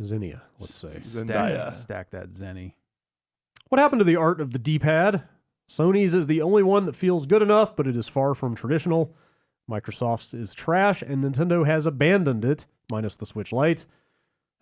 Xenia, let's say. Stack that Zenny. What happened to the art of the D-pad? Sony's is the only one that feels good enough, but it is far from traditional. Microsoft's is trash, and Nintendo has abandoned it, minus the Switch Lite.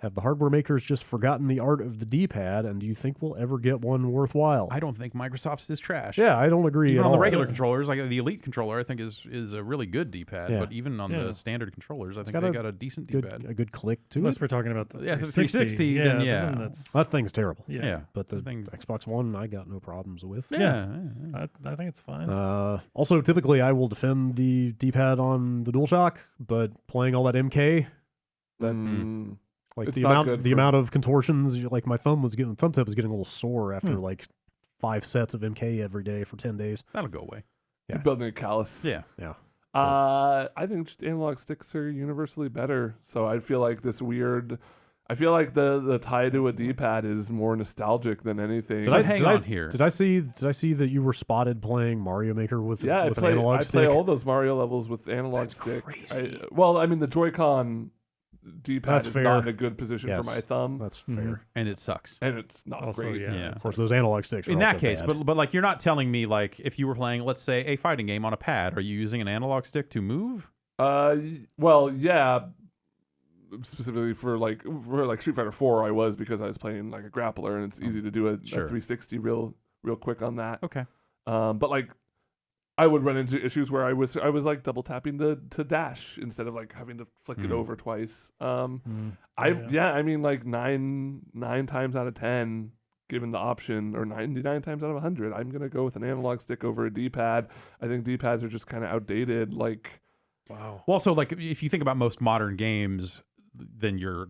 Have the hardware makers just forgotten the art of the D-pad, and do you think we'll ever get one worthwhile? I don't think Microsoft's is trash. Yeah, I don't agree even at on all. the regular controllers, like the Elite controller, I think is a really good D-pad. Yeah. But even on the standard controllers, I think got they got a decent D-pad. A good click to Unless it. we're talking about the 360, then then that's That thing's terrible. yeah. But the Xbox One, I got no problems with. Yeah. I think it's fine. Also, typically, I will defend the D-pad on the DualShock, but playing all that MK, like It's the not good amount of contortions, like my thumb tip was getting a little sore after like 5 sets of MK every day for 10 days. That'll go away. Yeah. You're building a callus. Yeah. I think just analog sticks are universally better. So I feel like I feel like the tie to a D-pad is more nostalgic than anything. Did I see that you were spotted playing Mario Maker with an analog stick? I play all those Mario levels with analog stick. Crazy. The Joy-Con D-pad is fair. not in a good position for my thumb. That's fair. And it sucks. And it's not Also, great. yeah. Of course, those analog sticks are In also that case, bad. but like you're not telling me like if you were playing, let's say, a fighting game on a pad, are you using an analog stick to move? Well, yeah. Specifically for Street Fighter 4, I was because I was playing like a grappler, and it's easy to do a 360 real quick on that. Okay. But like I would run into issues where I was like double tapping to dash instead of like having to flick it over twice. I mean like nine times out of 10, given the option, or 99 times out of 100, I'm gonna go with an analog stick over a D-pad. I think D-pads are just kind of outdated. Like, wow. Well, also like if you think about most modern games, then you're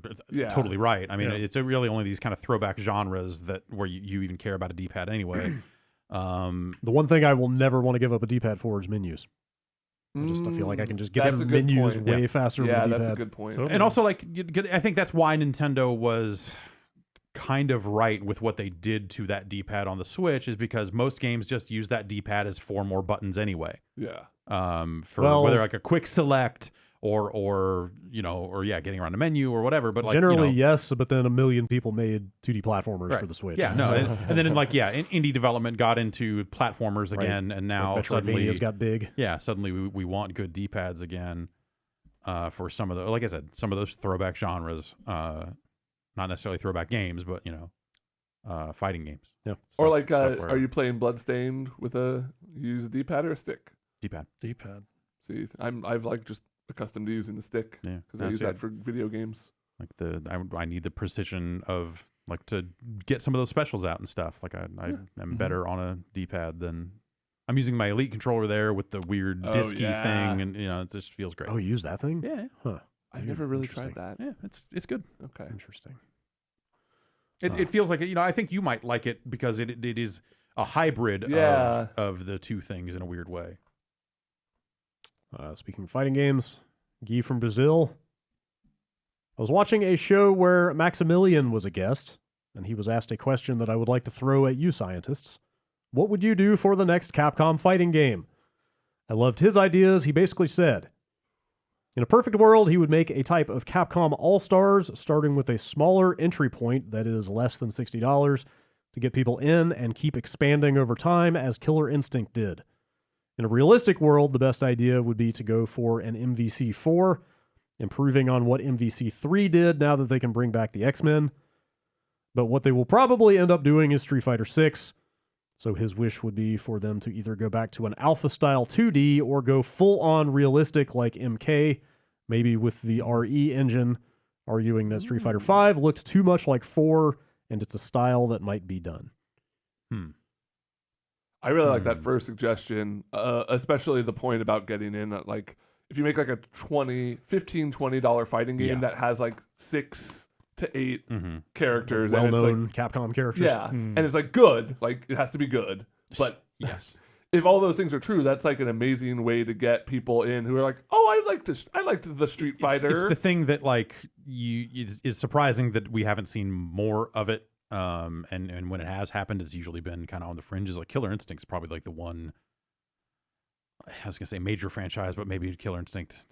totally right. I mean, it's really only these kind of throwback genres where you even care about a D-pad anyway. The one thing I will never want to give up a D-pad for is menus. I feel like I can just get menus way faster with a D-pad. That's a good point. And also, like, I think that's why Nintendo was kind of right with what they did to that D-pad on the Switch, is because most games just use that D-pad as 4 more buttons anyway. Yeah. Whether like a quick select or getting around a menu or whatever. But like, generally, yes, but then a million people made 2D platformers for the Switch. Yeah, no, and then indie development got into platformers again, and now like suddenly got big. Yeah, suddenly we want good D-pads again for some of the, like I said, some of those throwback genres, not necessarily throwback games, but fighting games. Yeah, or like, are you playing Bloodstained with use a D-pad or a stick? D-pad. D-pad. See, I've like just accustomed to using the stick Yeah, because I use that for video games. Like I need the precision of like to get some of those specials out and stuff. Like I am better on a D-pad than I'm using my Elite controller there with the weird disky thing, and it just feels great. Oh, you use that thing? Yeah. Huh. I've never really tried that. Yeah, it's good. Okay. Interesting. It feels like I think you might like it because it is a hybrid of the two things in a weird way. Speaking of fighting games, Guy from Brazil. I was watching a show where Maximilian was a guest, and he was asked a question that I would like to throw at you scientists. What would you do for the next Capcom fighting game? I loved his ideas. He basically said, in a perfect world, he would make a type of Capcom All-Stars, starting with a smaller entry point that is less than $60 to get people in and keep expanding over time as Killer Instinct did. In a realistic world, the best idea would be to go for an MVC4, improving on what MVC3 did now that they can bring back the X-Men. But what they will probably end up doing is Street Fighter 6. So his wish would be for them to either go back to an alpha-style 2D or go full-on realistic like MK, maybe with the RE engine, arguing that Street Fighter 5 looks too much like 4, and it's a style that might be done. I really like that first suggestion, especially the point about getting in. Like, if you make like a $15-$20 fighting game that has like 6 to 8 characters, well-known like, Capcom characters. Yeah, and it's like good. Like, it has to be good. But yes, if all those things are true, that's like an amazing way to get people in who are like, oh, I liked the Street Fighter. It's the thing that like is surprising that we haven't seen more of it. And when it has happened, it's usually been kind of on the fringes. Like Killer Instinct's probably like the one. I was gonna say major franchise, but maybe Killer Instinct.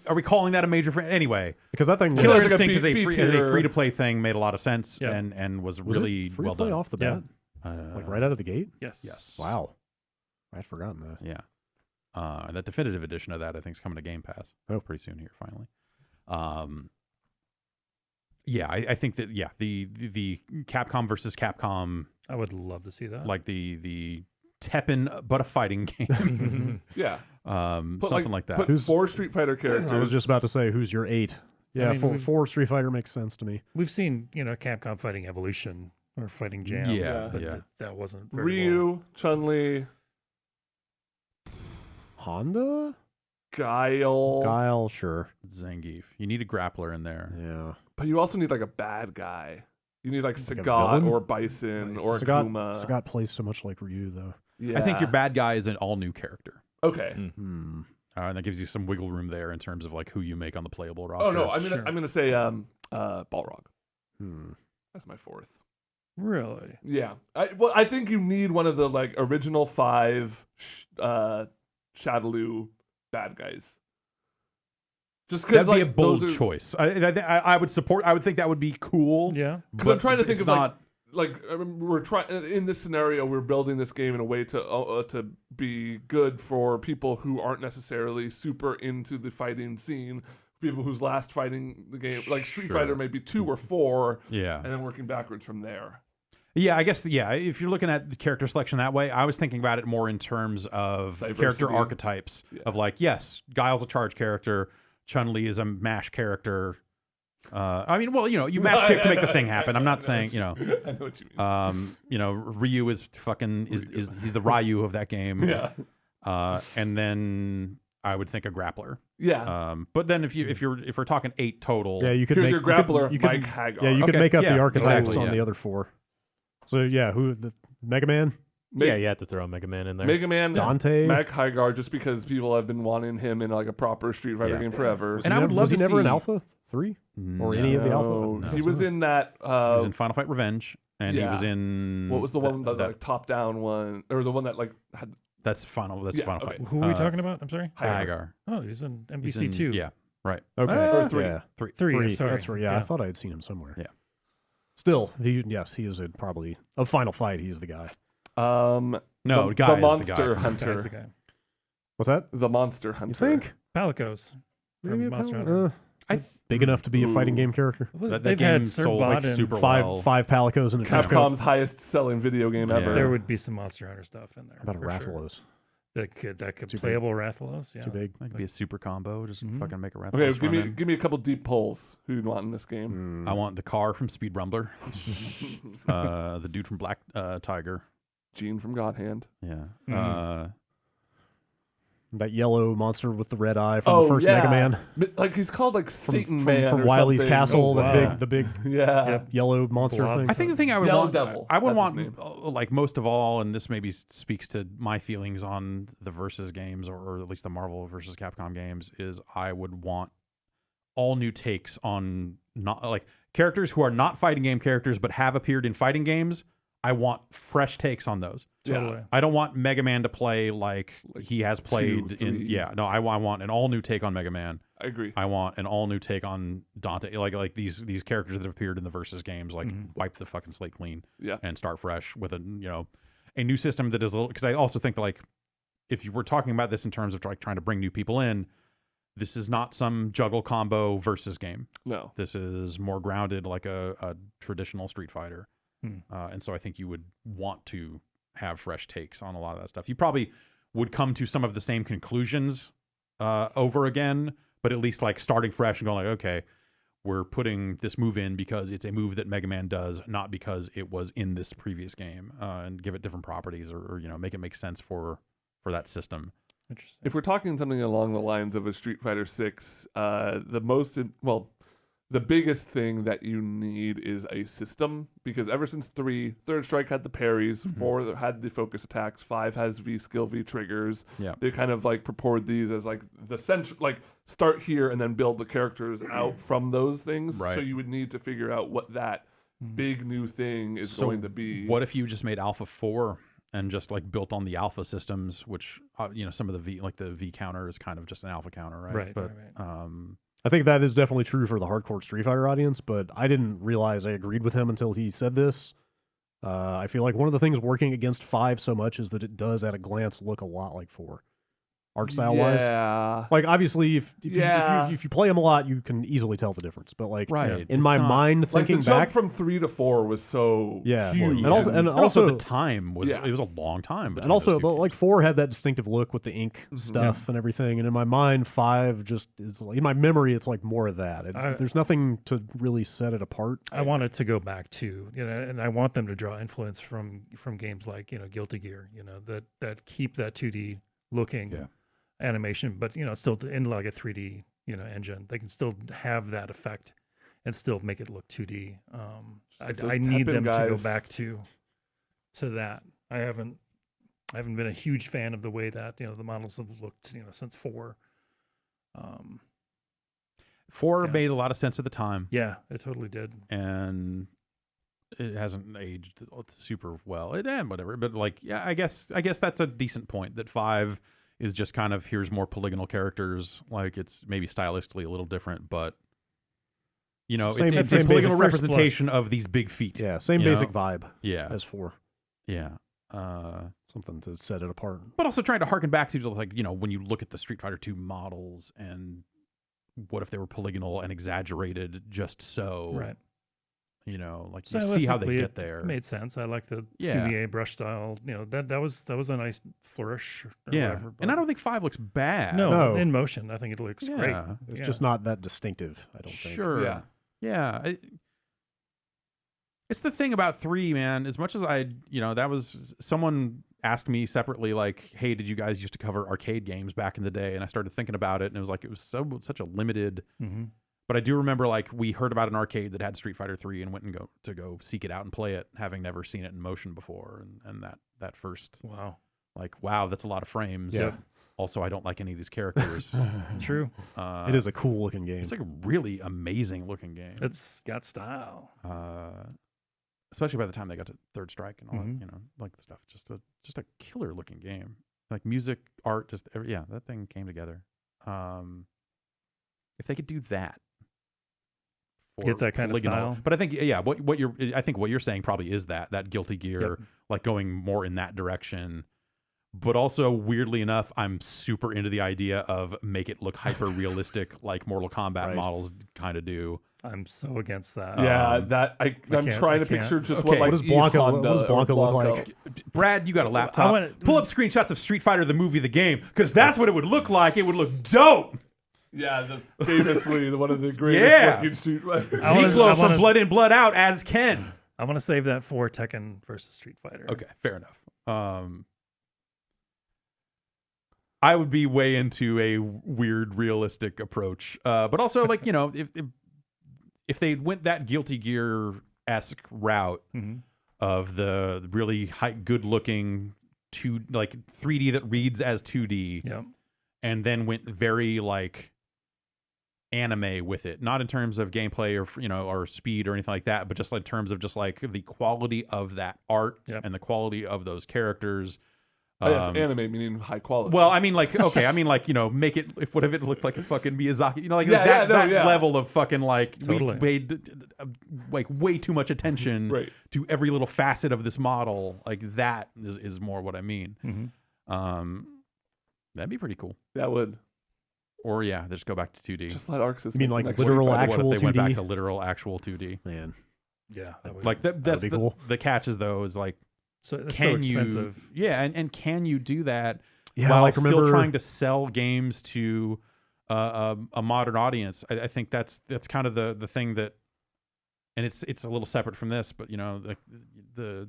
Are we calling that a major franchise? Anyway, because that thing Killer like Instinct is a free to play thing, made a lot of sense, and was really free well to play done off the bat, like right out of the gate. Yes. Wow, I'd forgotten that. Yeah. That definitive edition of that I think is coming to Game Pass. Pretty soon here finally. I think that the Capcom versus Capcom. I would love to see that. Like the Tekken, but a fighting game. Something like that. Put 4 Street Fighter characters. I was just about to say, who's your 8? Yeah, I mean, four Street Fighter makes sense to me. We've seen, Capcom fighting Evolution or fighting Jam. But that wasn't very Ryu, Chun-Li, Honda? Guile, sure. Zangief. You need a grappler in there. Yeah. But you also need like a bad guy. You need like a Sagat villain? or Bison or Akuma. Sagat plays so much like Ryu, though. Yeah. I think your bad guy is an all new character. Okay. Mm-hmm. And that gives you some wiggle room there in terms of like who you make on the playable roster. Oh no, I'm gonna say Balrog. That's my 4th. Really? Yeah. I think you need one of the like original 5 Shadaloo bad guys. Just because that'd be a bold choice. I would support. I would think that would be cool. Yeah. Because I'm trying to think of like we're trying in this scenario. We're building this game in a way to be good for people who aren't necessarily super into the fighting scene. People whose last fighting the game, like Street Fighter, maybe 2 or 4. Yeah. And then working backwards from there. Yeah, I guess. Yeah, if you're looking at the character selection that way, I was thinking about it more in terms of character archetypes. Of like, yes, Guile's a charge character. Chun-Li is a mash character. You mash kick to make the thing happen. I'm not saying, I know what you mean. Ryu is fucking he's the Ryu of that game. Yeah. And then I would think a grappler. Yeah. But then if we're talking 8 total, yeah, you could here's make your grappler, you could, Mike Hagar. Yeah, you could make up the archetypes exactly, on the other 4. So yeah, who the Mega Man? Yeah, you have to throw Mega Man in there. Mega Man, Dante, Mike Hagar, just because people have been wanting him in like a proper Street Fighter game forever. And I would love to see. Was he never in Alpha 3 or any of the Alpha? No. He was in that. He was in Final Fight Revenge, and he was in. What was the one that like top down one, or the one that like had? That's Final. That's Final Fight. Who are we talking about? I'm sorry. Hagar. Oh, he's in MVC 2. Yeah. Right. Okay. Or 3. Yeah. 3. Sorry. That's right. Yeah, I thought I had seen him somewhere. Yeah. Still, he is probably a Final Fight. He's the guy. No, the Monster Hunter. Guy's the guy. What's that? The Monster Hunter. You think? Palicos Maybe from Monster Hunter. Big enough to be a fighting game character. That They've game had sold like Surfbot super and well. Five Palicos in a trench coat. Capcom's highest selling video game ever. there would be some Monster Hunter stuff in there. How about a for sure. Rathalos? That could playable Rathalos. Yeah, Too big. That could be a super combo. Just fucking make a Rathalos. Okay, give me a couple deep pulls. Who do you want in this game? I want the car from Speed Rumbler, the dude from Black Tiger, Gene from God Hand. yeah, That yellow monster with the red eye from the first Mega Man. Like he's called like Satan Man from or Wily's something. Castle. Oh, wow. The big Yeah. yellow monster thing. I think the thing I would Yellow want, Devil, I would that's his want, like most of all, and this maybe speaks to my feelings on the versus games, or at least the Marvel versus Capcom games, is I would want all new takes on not like characters who are not fighting game characters but have appeared in fighting games. I want fresh takes on those. Totally. I don't want Mega Man to play like he has played 2, 3. in. Yeah, no, I want an all new take on Mega Man. I agree. I want an all new take on Dante. Like these characters that have appeared in the versus games. Like wipe the fucking slate clean. Yeah. And start fresh with a new system that is a little. Because I also think that like if you were talking about this in terms of like trying to bring new people in, this is not some juggle combo versus game. No. This is more grounded like a traditional Street Fighter. And so I think you would want to have fresh takes on a lot of that stuff. You probably would come to some of the same conclusions over again, but at least like starting fresh and going like, okay, we're putting this move in because it's a move that Mega Man does, not because it was in this previous game, and give it different properties or make it make sense for that system. Interesting. If we're talking something along the lines of a Street Fighter 6, the biggest thing that you need is a system, because ever since 3, Third Strike had the parries, 4 had the focus attacks, 5 has V skill, V triggers. Yeah. They kind of like purport these as like the central, like start here and then build the characters out from those things. Right. So you would need to figure out what that big new thing is going to be. What if you just made Alpha 4 and just like built on the alpha systems, which some of the V counter is kind of just an alpha counter, right? Right. But I think that is definitely true for the hardcore Street Fighter audience, but I didn't realize I agreed with him until he said this. I feel like one of the things working against 5 so much is that it does at a glance look a lot like 4. Art style wise. Yeah. Like obviously if you play them a lot, you can easily tell the difference. But like in my mind thinking like the jump back from 3 to 4 was so huge. And also the time was it was a long time. And also but like 4 had that distinctive look with the ink stuff and everything. And in my mind 5 just is like, in my memory it's like more of that. There's nothing to really set it apart. I want it to go back to, and I want them to draw influence from games like, Guilty Gear, that keep that 2D looking animation, but still in like a 3D engine. They can still have that effect and still make it look 2D. I need them to go back to that. I haven't been a huge fan of the way that the models have looked since 4. 4 made a lot of sense at the time. Yeah, it totally did. And it hasn't aged super well. Whatever. But like, yeah, I guess that's a decent point that 5 is just kind of here's more polygonal characters. Like it's maybe stylistically a little different, but it's a polygonal representation of these big feet. Yeah, same basic vibe. Yeah, as 4. Yeah, something to set it apart. But also trying to harken back to like when you look at the Street Fighter 2 models and what if they were polygonal and exaggerated just so right. Like you see how they get there. It made sense. I like the CBA brush style. That was a nice flourish. Or whatever, and I don't think 5 looks bad. No, in motion, I think it looks great. It's just not that distinctive. I don't think. Sure. Yeah. It's the thing about 3, man. As much as that was someone asked me separately, like, "Hey, did you guys used to cover arcade games back in the day?" And I started thinking about it, and it was like it was such a limited. Mm-hmm. But I do remember, like, we heard about an arcade that had Street Fighter 3 and went and go seek it out and play it, having never seen it in motion before. And that first, wow, that's a lot of frames. Yeah. Also, I don't like any of these characters. True. It is a cool looking game. It's like a really amazing looking game. It's got style. Especially by the time they got to Third Strike and all that, like the stuff. Just a killer looking game. Like music, art, that thing came together. If they could do that. Get that kind of style. But I think what you're saying probably is that Guilty Gear, like going more in that direction But also, weirdly enough, I'm super into the idea of make it look hyper realistic, like Mortal Kombat models kind of do. I'm so against that. Yeah, I'm trying to picture just what what does Blanca look like? Brad, you got a laptop. Pull up screenshots of Street Fighter, the movie, the game, because that's what it would look like. It would look dope. Yeah, famously one of the greatest looking Street Fighter. Meatloaf from Blood In, Blood Out as Ken. I want to save that for Tekken versus Street Fighter. Okay, fair enough. I would be way into a weird, realistic approach. But also, like, you know, if they went that Guilty Gear-esque route of the really good-looking 3D that reads as 2D, and then went very like anime with it, not in terms of gameplay or speed or anything like that, but just in terms of just like the quality of that art and the quality of those characters. Yes, anime meaning high quality. Well, I mean, like, okay, I mean, like, you know, make it, what if it looked like a fucking Miyazaki, you know, like that level of fucking, like, we paid, like, way too much attention to every little facet of this model. Like, that is more what I mean. That'd be pretty cool. That would. Or, yeah, just go back to 2D. Just let Arc System. You mean, like, literal actual 2D? What if they went back to literal actual 2D? Man. Yeah. Like, that's cool. The catch is, though, is, like, so it's so expensive. And can you do that while like still trying to sell games to a modern audience? I think that's kind of the thing that, and it's a little separate from this, but you know, the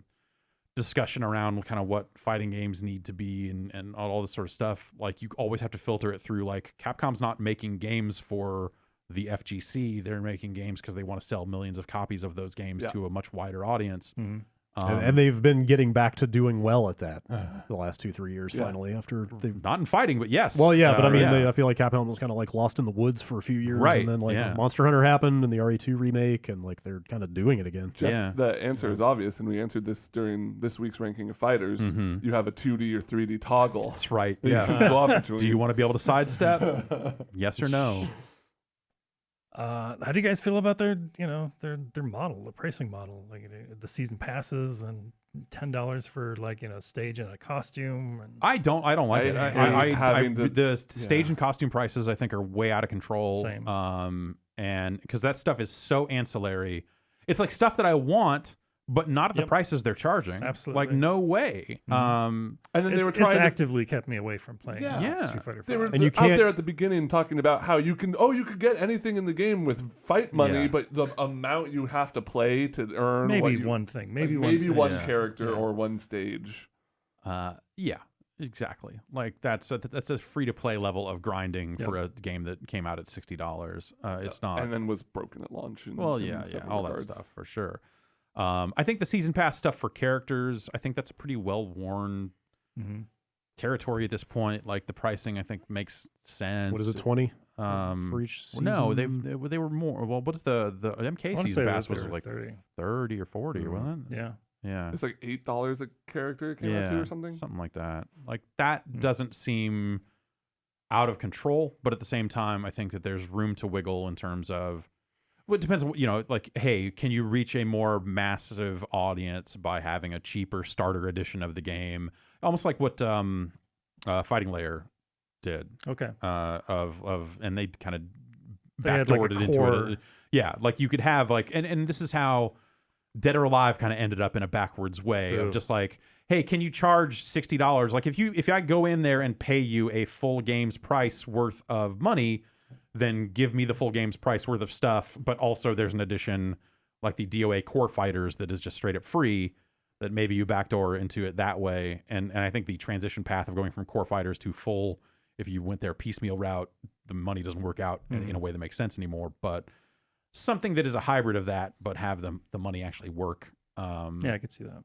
discussion around kind of what fighting games need to be and all this sort of stuff. Like, you always have to filter it through, like, Capcom's not making games for the FGC. They're making games because they want to sell millions of copies of those games to a much wider audience. And they've been getting back to doing well at that the last 2-3 years. Finally, after they've not in fighting, but yes. Well, yeah, but I mean, I feel like Capcom was kind of like lost in the woods for a few years, and then like Monster Hunter happened and the RE2 remake, and like they're kind of doing it again. Jeff, the answer is obvious, and we answered this during this week's ranking of fighters. You have a 2D or 3D toggle. That's right. You can swap between. Do you want to be able to sidestep? Yes or no? How do you guys feel about their model, the pricing model, like the season passes and $10 for like stage and a costume? And I don't like it. The stage and costume prices I think are way out of control. Same. And because that stuff is so ancillary, it's like stuff that I want, but not at the prices they're charging. Absolutely. Like, no way. And then they were trying to actively kept me away from playing. Street Fighter 5. They were out there at the beginning talking about how you could get anything in the game with fight money, but the amount you have to play to earn one thing, maybe one character or one stage. Yeah, exactly. Like that's a free to play level of grinding for a game that came out at $60. It's not, and then was broken at launch. All that stuff for sure. I think the season pass stuff for characters, I think that's a pretty well-worn territory at this point. Like, the pricing, I think, makes sense. What is it, 20 for each season? No, they were more. Well, what is the MK season pass was like 30 or 40 or wasn't it? Yeah. It's like $8 a character it came out to or something. Something like that. Like, that doesn't seem out of control, but at the same time, I think that there's room to wiggle in terms of. Well, it depends on, like, hey, can you reach a more massive audience by having a cheaper starter edition of the game? Almost like what Fighting Layer did. Okay. And they kind of backdoored it into it. Yeah, like you could have like, and this is how Dead or Alive kind of ended up in a backwards way of just like, hey, can you charge $60? Like if I go in there and pay you a full game's price worth of money, then give me the full game's price worth of stuff, but also there's an addition like the DOA Core Fighters that is just straight up free, that maybe you backdoor into it that way. And I think the transition path of going from Core Fighters to full, if you went their piecemeal route, the money doesn't work out in a way that makes sense anymore. But something that is a hybrid of that, but have the money actually work. I could see that.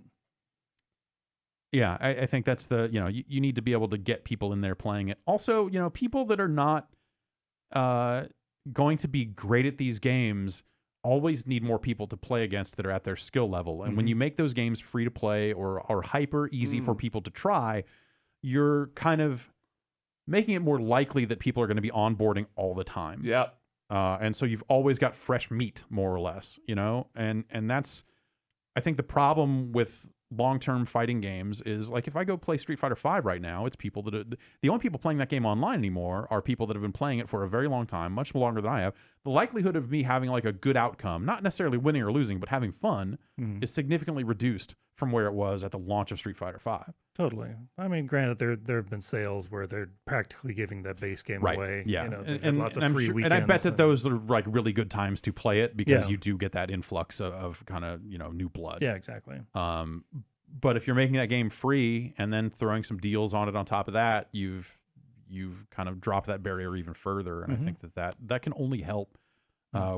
Yeah, I think that's you need to be able to get people in there playing it. Also, people that are not going to be great at these games always need more people to play against that are at their skill level. And when you make those games free to play or hyper easy for people to try, you're kind of making it more likely that people are going to be onboarding all the time. Yeah. And so you've always got fresh meat, more or less, and that's, I think, the problem with long-term fighting games is like if I go play Street Fighter V right now, it's people that the only people playing that game online anymore are people that have been playing it for a very long time, much longer than I have. The likelihood of me having like a good outcome, not necessarily winning or losing, but having fun, is significantly reduced from where it was at the launch of Street Fighter V. Totally. I mean, granted, there have been sales where they're practically giving that base game away. Yeah, you know, they've had lots of free weekends. And I bet that those are like really good times to play it because you do get that influx of kind of new blood. Yeah, exactly. But if you're making that game free and then throwing some deals on it on top of that, you've kind of dropped that barrier even further. And I think that can only help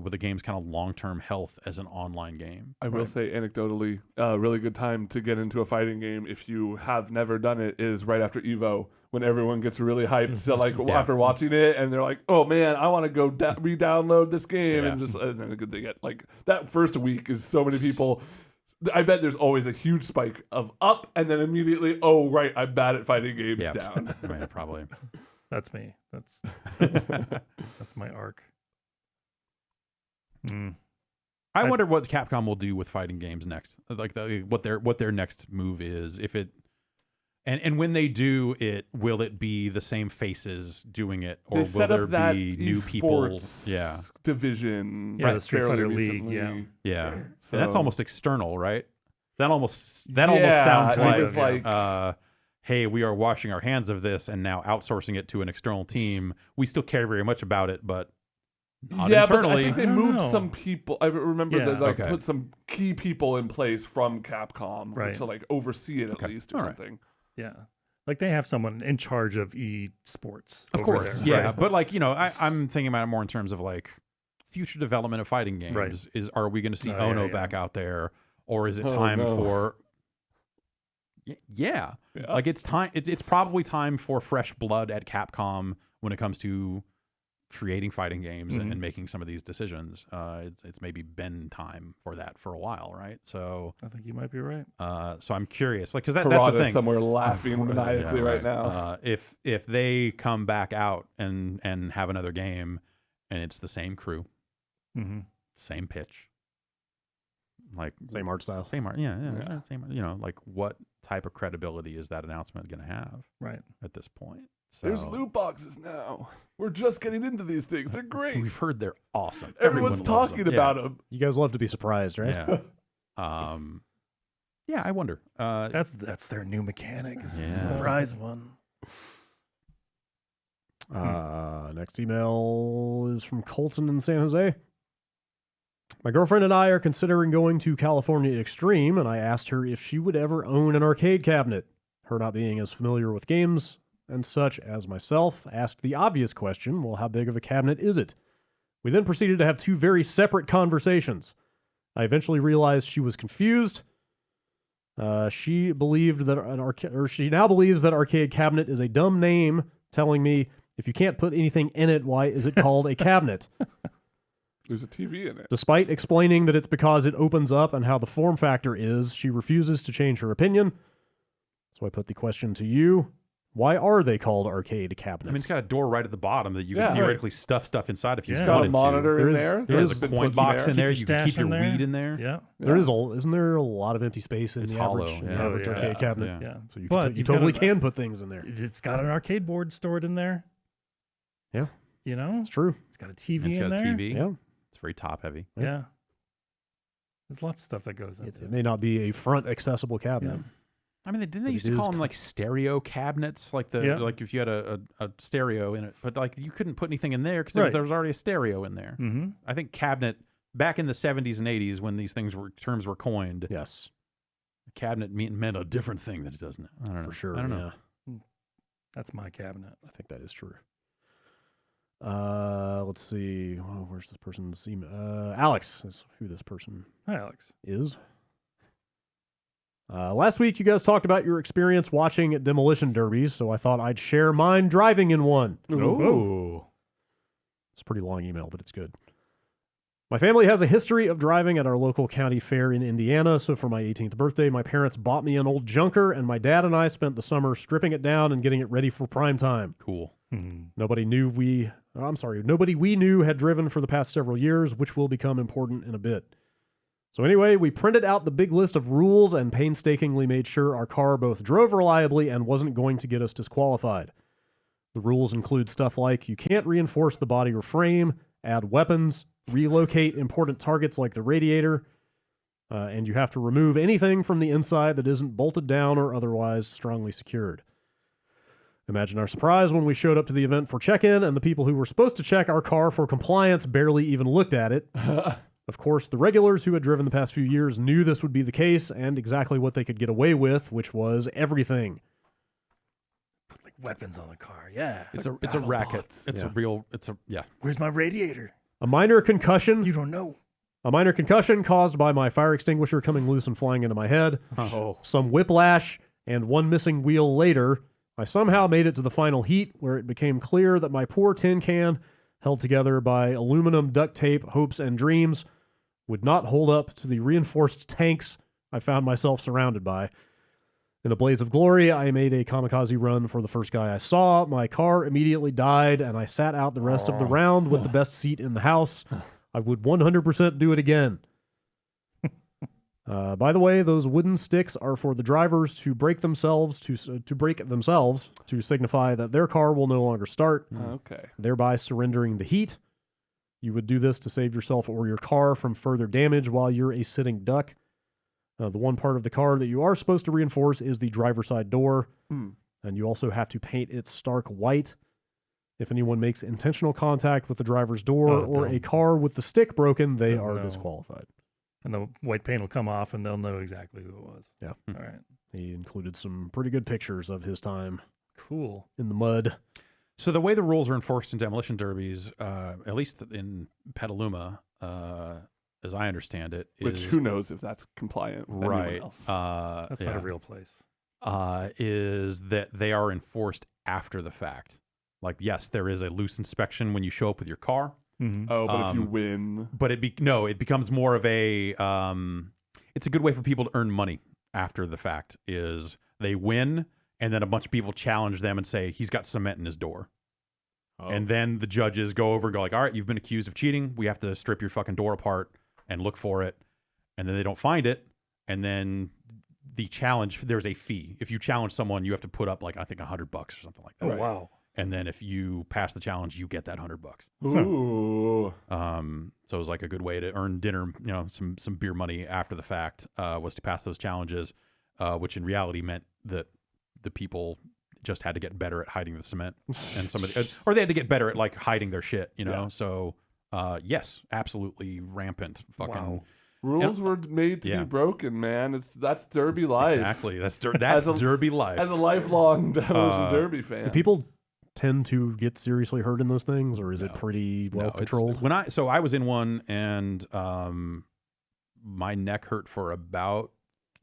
with the game's kind of long-term health as an online game. I will say anecdotally, a really good time to get into a fighting game if you have never done it is right after EVO, when everyone gets really hyped to like after watching it and they're like, oh man, I want to go re-download this game and then they get like that first week is so many people. I bet there's always a huge spike of up and then immediately, oh right, I'm bad at fighting games down. Right, probably. That's me. That's my arc. I wonder what Capcom will do with fighting games next. Like what their next move is. If it and when they do it, will it be the same faces doing it, or will there be new people? Yeah, division. Yeah, the Street Fighter League. Yeah. So that's almost external, right? That almost sounds like hey, we are washing our hands of this and now outsourcing it to an external team. We still care very much about it, but not internally. But I think they moved some people. I remember they put some key people in place from Capcom to like oversee it at least or something. Yeah. Like they have someone in charge of esports. Of course. There, yeah. But like, I'm thinking about it more in terms of like future development of fighting games. Right. Are we going to see Ono back out there, or is it time for like it's time it's probably time for fresh blood at Capcom when it comes to creating fighting games and making some of these decisions. It's maybe been time for that for a while, right? So I think you might be right. So I'm curious, like, because that's the thing. Somewhere laughing maniacally right now. If they come back out and have another game, and it's the same crew, same pitch, like same art style, same art, same. Like what type of credibility is that announcement going to have? Right at this point. So, there's loot boxes now. We're just getting into these things. They're great. We've heard they're awesome. Everyone's talking about them. You guys love to be surprised, right? Yeah. I wonder. That's their new mechanic. Is the surprise one. Next email is from Colton in San Jose. My girlfriend and I are considering going to California Extreme, and I asked her if she would ever own an arcade cabinet. Her not being as familiar with games and such as myself, asked the obvious question, well, how big of a cabinet is it? We then proceeded to have two very separate conversations. I eventually realized she was confused. She believed that she now believes that arcade cabinet is a dumb name, telling me, if you can't put anything in it, why is it called a cabinet? There's a TV in it. Despite explaining that it's because it opens up and how the form factor is, she refuses to change her opinion. So I put the question to you. Why are they called arcade cabinets? I mean, it's got a door right at the bottom that you can theoretically stuff stuff inside if you got a monitor in there. There's a coin box in there. You can keep your weed in there. Yeah. Isn't there a lot of empty space in the average arcade cabinet? Yeah. So you totally can put things in there. It's got an arcade board stored in there. Yeah. It's true. It's got a TV in there. Yeah. It's very top heavy. Yeah. There's lots of stuff that goes into it. It may not be a front accessible cabinet. Yeah. I mean, didn't they used to call them like stereo cabinets, like like if you had a stereo in it, but like you couldn't put anything in there because there was already a stereo in there. Mm-hmm. I think cabinet back in the 70s and 80s when these terms were coined. Yes, a cabinet meant a different thing than it does now. I don't know for sure. I don't know. That's my cabinet. I think that is true. Let's see. Where's this person's email? Alex is who this person Hi, Alex. is. Last week, you guys talked about your experience watching demolition derbies, so I thought I'd share mine driving in one. Ooh. It's a pretty long email, but it's good. My family has a history of driving at our local county fair in Indiana, so for my 18th birthday, my parents bought me an old junker, and my dad and I spent the summer stripping it down and getting it ready for prime time. Cool. Mm-hmm. Nobody we knew had driven for the past several years, which will become important in a bit. So anyway, we printed out the big list of rules and painstakingly made sure our car both drove reliably and wasn't going to get us disqualified. The rules include stuff like you can't reinforce the body or frame, add weapons, relocate important targets like the radiator, and you have to remove anything from the inside that isn't bolted down or otherwise strongly secured. Imagine our surprise when we showed up to the event for check-in and the people who were supposed to check our car for compliance barely even looked at it. Of course, the regulars who had driven the past few years knew this would be the case and exactly what they could get away with, which was everything. Put like weapons on the car. Yeah. It's a racket. Yeah. Where's my radiator? A minor concussion. You don't know. A minor concussion caused by my fire extinguisher coming loose and flying into my head. Oh. Some whiplash, and one missing wheel later, I somehow made it to the final heat where it became clear that my poor tin can, held together by aluminum duct tape, hopes, and dreams, would not hold up to the reinforced tanks I found myself surrounded by. In a blaze of glory, I made a kamikaze run for the first guy I saw. My car immediately died, and I sat out the rest of the round with the best seat in the house. I would 100% do it again. By the way, those wooden sticks are for the drivers to break themselves to signify that their car will no longer start, thereby surrendering the heat. You would do this to save yourself or your car from further damage while you're a sitting duck. The one part of the car that you are supposed to reinforce is the driver's side door, and you also have to paint it stark white. If anyone makes intentional contact with the driver's door or a car with the stick broken, they are disqualified. And the white paint will come off and they'll know exactly who it was. Yeah. All right. He included some pretty good pictures of his time Cool. in the mud. So the way the rules are enforced in demolition derbies, at least in Petaluma, as I understand it, which who knows if that's compliant with anyone right? else. That's not a real place. Is that they are enforced after the fact. Like, yes, there is a loose inspection when you show up with your car. Mm-hmm. Oh, but if you win, but it becomes more of a. It's a good way for people to earn money after the fact. Is they win, and then a bunch of people challenge them and say he's got cement in his door, and then the judges go like, all right, you've been accused of cheating. We have to strip your fucking door apart and look for it, and then they don't find it, and then the challenge, there's a fee. If you challenge someone, you have to put up like I think $100 or something like that. Oh wow. And then if you pass the challenge, you get that $100. Ooh. So it was like a good way to earn dinner, some beer money after the fact, was to pass those challenges, which in reality meant that the people just had to get better at hiding the cement, and or they had to get better at like hiding their shit, Yeah. So yes, absolutely rampant fucking. Wow. Rules were made to be broken, man. That's derby life. Exactly. That's derby life. As a lifelong demolition derby fan, Do people tend to get seriously hurt in those things, or is it pretty well controlled? I was in one, and my neck hurt for about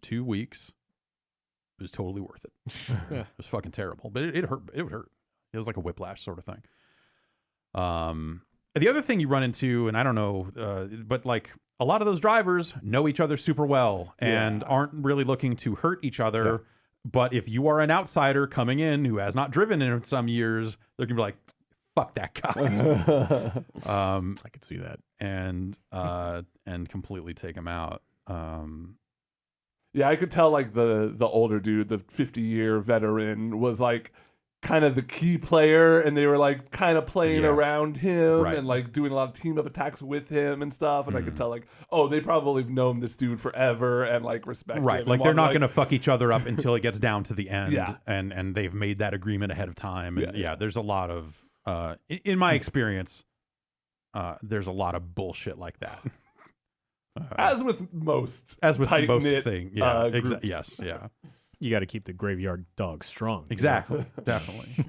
2 weeks. It was totally worth it. It was fucking terrible, but it hurt. It would hurt. It was like a whiplash sort of thing. The other thing you run into, and I don't know, but like a lot of those drivers know each other super well and aren't really looking to hurt each other. Yeah. But if you are an outsider coming in who has not driven in some years, they're gonna be like, "Fuck that guy." I could see that, and completely take him out. Yeah, I could tell like the older dude, the 50-year veteran, was like kind of the key player, and they were like kind of playing around him and like doing a lot of team up attacks with him and stuff. And I could tell like, oh, they probably have known this dude forever and like respect him. Right, like they're not going to fuck each other up until it gets down to the end. And they've made that agreement ahead of time. And there's a lot of in my experience, there's a lot of bullshit like that. As with most thing, groups. You got to keep the graveyard dog strong. Exactly, definitely.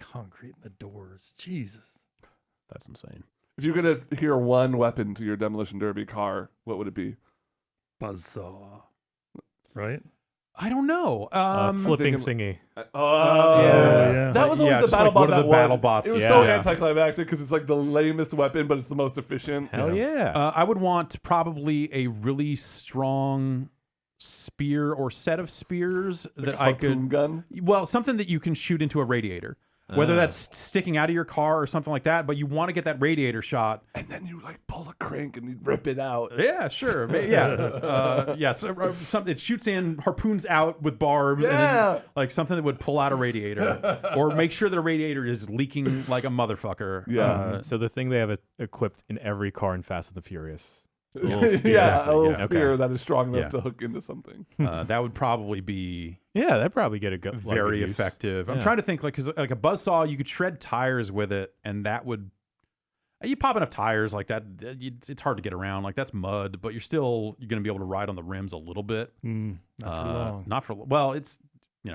Concrete in the doors, Jesus, that's insane. If you could adhere one weapon to your demolition derby car, what would it be? Buzzsaw, right? I don't know. Flipping thingy. That was always the battle bot. One of the battle bots. It was so anticlimactic because it's like the lamest weapon, but it's the most efficient. Hell yeah. I would want probably a really strong spear or set of spears that I could gun. Well, something that you can shoot into a radiator. whether that's sticking out of your car or something like that, but you want to get that radiator shot. And then you like pull a crank and you rip it out. Yeah, sure. Yeah. So, it shoots in, harpoons out with barbs, and then, like something that would pull out a radiator or make sure the radiator is leaking like a motherfucker. Yeah. So the thing they have equipped in every car in Fast and the Furious. A little yeah. spear that is strong enough Yeah. to hook into something. That would probably be Yeah, that'd probably get a good very good use. effective. I'm Yeah. trying to think, like, because like a buzzsaw, you could shred tires with it, and that would. You pop enough tires like that, it's hard to get around. Like that's mud, but you're going to be able to ride on the rims a little bit. Not for long. Not for well, it's I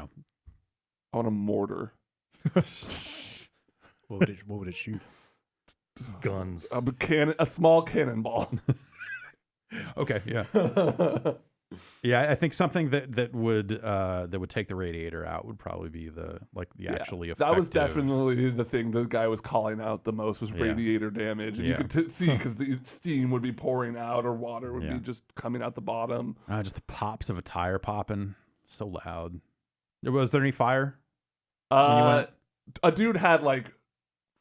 want a mortar. What would it shoot? Guns. A small cannonball. okay, yeah. Yeah, I think something that would take the radiator out would probably be the actually effective. That was definitely the thing the guy was calling out the most was radiator damage. And you could see because the steam would be pouring out or water would be just coming out the bottom. Just the pops of a tire popping so loud. Was there any fire? A dude had like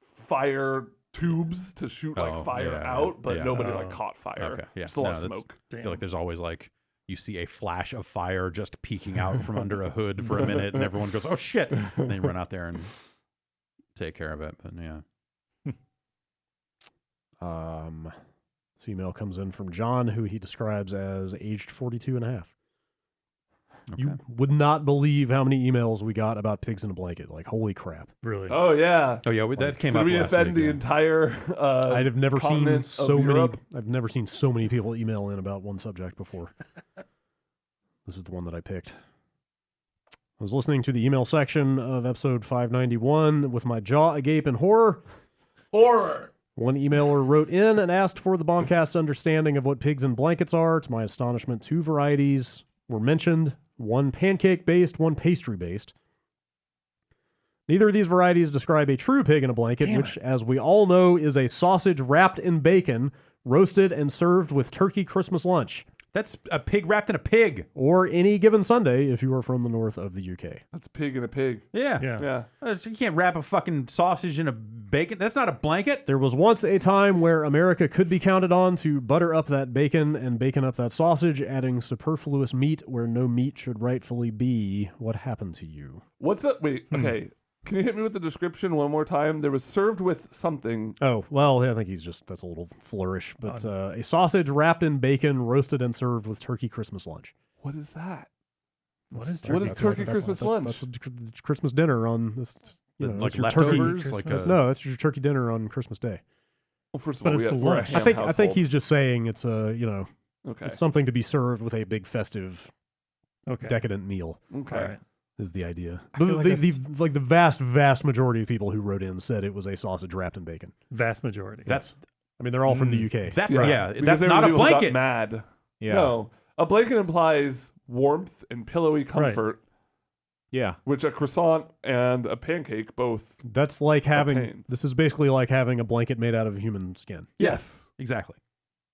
fire tubes to shoot like fire out, but nobody like caught fire. Okay, yeah. Just a lot of smoke. I feel like there's always like you see a flash of fire just peeking out from under a hood for a minute, and everyone goes, "Oh shit!" And then you run out there and take care of it. But yeah. This email comes in from John, who he describes as aged 42 and a half. Okay. You would not believe how many emails we got about pigs in a blanket. Like, holy crap. Really? Oh yeah. Oh yeah, that came Did up we last offend week, the entire? I've never seen continent so of many. Europe? I've never seen so many people email in about one subject before. This is the one that I picked. I was listening to the email section of episode 591 with my jaw agape in horror. Horror. One emailer wrote in and asked for the Bombcast understanding of what pigs in blankets are. To my astonishment, 2 varieties were mentioned. One pancake-based, one pastry-based. Neither of these varieties describe a true pig in a blanket, which, as we all know, is a sausage wrapped in bacon, roasted and served with turkey Christmas lunch. That's a pig wrapped in a pig. Or any given Sunday if you are from the north of the UK. That's a pig and a pig. Yeah. Yeah. You can't wrap a fucking sausage in a bacon. That's not a blanket. There was once a time where America could be counted on to butter up that bacon and bacon up that sausage, adding superfluous meat where no meat should rightfully be. What happened to you? What's up? Wait. Okay. Can you hit me with the description one more time? There was served with something. Oh, well, I think that's a little flourish. But a sausage wrapped in bacon, roasted and served with turkey Christmas lunch. What is that? What is What turkey? is turkey Christmas lunch? That's Christmas dinner on this. Like that's your leftovers? turkey. Christmas? No, that's your turkey dinner on Christmas Day. Well, first of But all, it's the we're a lunch. ham I think household. he's just saying it's Okay. it's something to be served with a big festive, Okay. decadent meal. Okay. All right. Is the idea. I feel like The vast majority of people who wrote in said it was a sausage wrapped in bacon. Vast majority. I mean, they're all from the UK. That's Because that's there were not a people who got blanket. mad. Yeah. No, a blanket implies warmth and pillowy comfort, Yeah. which a croissant and a pancake both. That's like having. Obtained. This is basically like having a blanket made out of human skin. Yes. Exactly.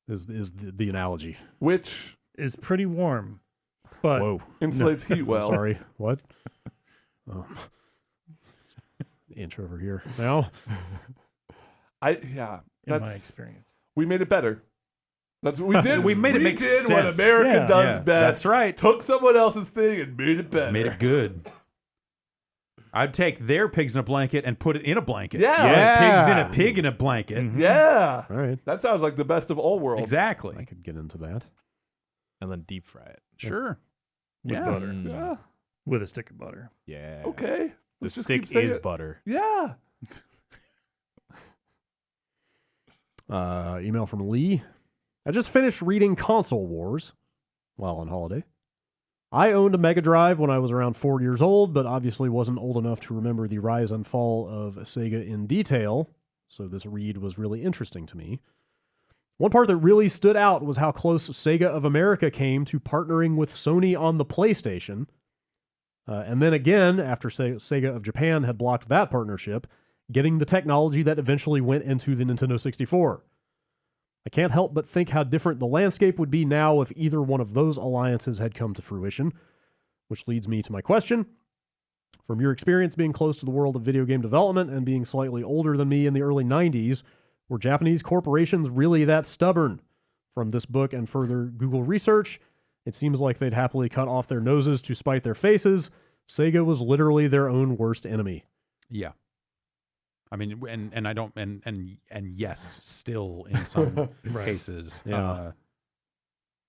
Is the analogy? Which is pretty warm, but Whoa. insulates heat well. Sorry. What? Oh. Inch over here now. in my That's experience. we made it better. That's what we did. We made it make did what sense. America Yeah. does Yeah, best. that's right. Took someone else's thing and made it better. Made it good. I'd take their pigs in a blanket and put it in a blanket. Yeah. Pigs in a pig in a blanket. Mhm. Yeah. All right. That sounds like the best of all worlds. I Exactly. could get into that. And then deep fry it. Sure. With Yeah. butter. Mm. Yeah. With a stick of butter. Yeah. Okay. The Let's just stick keep saying is it. butter. Yeah. Email from Lee. I just finished reading Console Wars while on holiday. I owned a Mega Drive when I was around 4 years old, but obviously wasn't old enough to remember the rise and fall of Sega in detail, so this read was really interesting to me. One part that really stood out was how close Sega of America came to partnering with Sony on the PlayStation. And then again, after Sega of Japan had blocked that partnership, getting the technology that eventually went into the Nintendo 64. I can't help but think how different the landscape would be now if either one of those alliances had come to fruition, which leads me to my question. From your experience being close to the world of video game development and being slightly older than me in the early 90s, were Japanese corporations really that stubborn? From this book and further Google research, it seems like they'd happily cut off their noses to spite their faces. Sega was literally their own worst enemy. Yeah. I mean, and I don't, and yes, still in some cases. Yeah.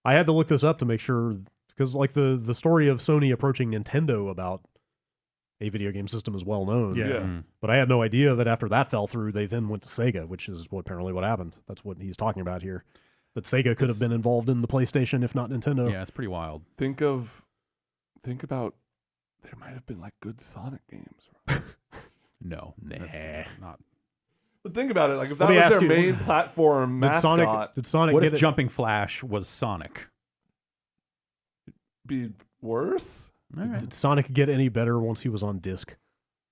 I had to look this up to make sure, because like the story of Sony approaching Nintendo about a video game system is well known. Yeah. But I had no idea that after that fell through, they then went to Sega, which is apparently what happened. That's what he's talking about here. That Sega could have been involved in the PlayStation, if not Nintendo. Yeah, it's pretty wild. Think about, there might have been like good Sonic games. Right? No, that's not. But think about it, like if that Let me was ask their you, main platform Did mascot, Sonic What get if it? Jumping Flash was Sonic? be worse. Did Sonic get any better once he was on disc?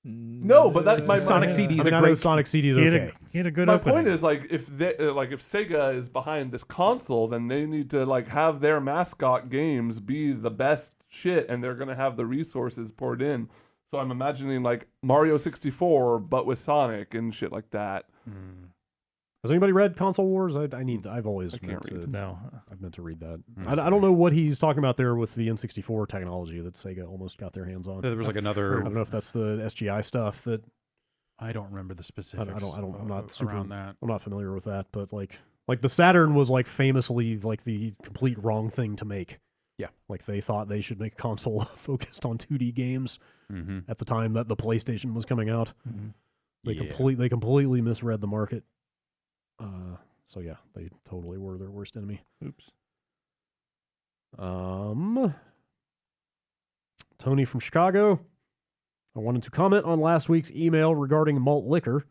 No, but that my Sonic my, CD is I mean, a I know great. Sonic CD is He had, okay. he had a good my opening. point is like if they like if Sega is behind this console, then they need to like have their mascot games be the best shit, and they're gonna have the resources poured in. So I'm imagining like Mario 64, but with Sonic and shit like that. Has anybody read Console Wars? I've always I meant can't read. to. No. I've meant to read that. Mm, I don't know what he's talking about there with the N64 technology that Sega almost got their hands on. There was like I another. don't know if that's the SGI stuff that I don't remember the specifics. I'm not super around that. I'm not familiar with that, but like the Saturn was like famously like the complete wrong thing to make. Yeah. Like they thought they should make a console focused on 2D games Mm-hmm. at the time that the PlayStation was coming out. They Yeah. they completely misread the market. So yeah, they totally were their worst enemy. Oops. Tony from Chicago. I wanted to comment on last week's email regarding malt liquor.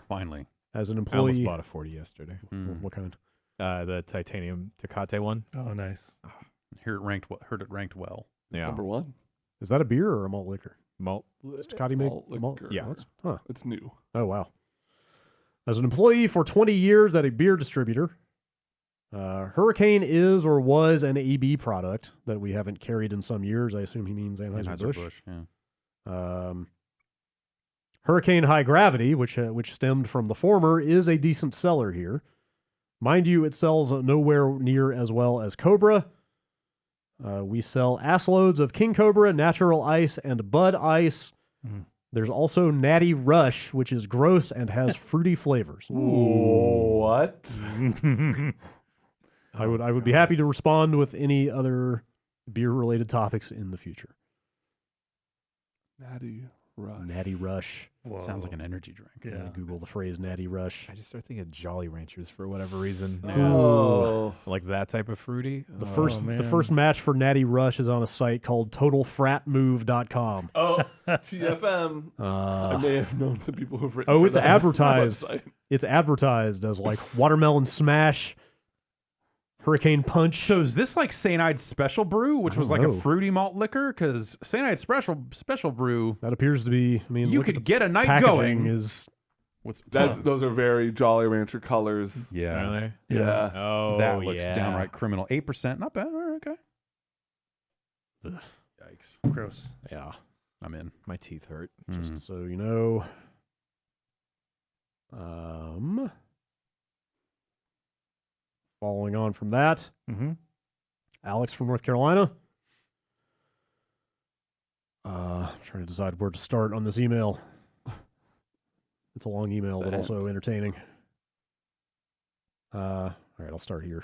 Finally. As an I almost employee, bought a 40 yesterday. what kind? The titanium Tecate one. Oh, nice. Heard it ranked well. Yeah. Number one, Is that a beer or a malt liquor? Malt. Does Scotty make Malt malt? liquor. Yeah. Huh. it's new. Oh, wow. As an employee for 20 years at a beer distributor, Hurricane is or was an AB product that we haven't carried in some years. I assume he means Anheuser-Busch. Anheuser-Busch, yeah. Hurricane High Gravity, which stemmed from the former, is a decent seller here. Mind you, it sells nowhere near as well as Cobra. We sell ass loads of King Cobra, Natural Ice, and Bud Ice. There's also Natty Rush, which is gross and has fruity flavors. What? I would be happy to respond with any other beer-related topics in the future. Natty Rush. Natty Rush. Whoa. Sounds like an energy drink. I'm gonna Google the phrase Natty Rush. I just start thinking of Jolly Ranchers for whatever reason. Oh. Like that type of fruity. The man. first match for Natty Rush is on a site called TotalFratMove.com. Oh, TFM. I may have known some people who've written. Oh, for it's that advertised. website. It's advertised as like Watermelon Smash, Hurricane Punch. So is this like St. Ides Special Brew, which I was don't like know. a fruity malt liquor? Because St. Ides Special Brew, That appears to be. I mean, you look at could the get a night packaging going. Is Those are very Jolly Rancher colors. Yeah, Are they? Yeah. Oh, that looks yeah. downright criminal. 8%, not bad. All right, okay. Ugh. Yikes! Gross. yeah. I'm in. My teeth hurt. Just so you know. Following on from that, Mm-hmm. Alex from North Carolina. I'm trying to decide where to start on this email. It's a long email, but also entertaining. All right, I'll start here.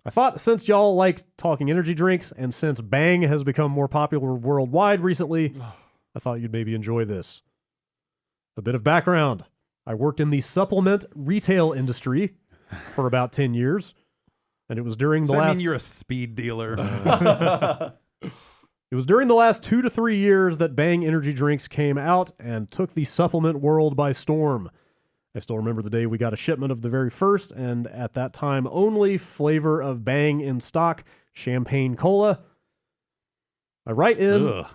I thought since y'all like talking energy drinks and since Bang has become more popular worldwide recently, I thought you'd maybe enjoy this. A bit of background. I worked in the supplement retail industry for about 10 years, and it was during Does the that last mean you're a speed dealer? It was during the last 2 to 3 years that Bang energy drinks came out and took the supplement world by storm. I still remember the day we got a shipment of the very first, and at that time only, flavor of Bang in stock, Champagne Cola. I write in... Ugh.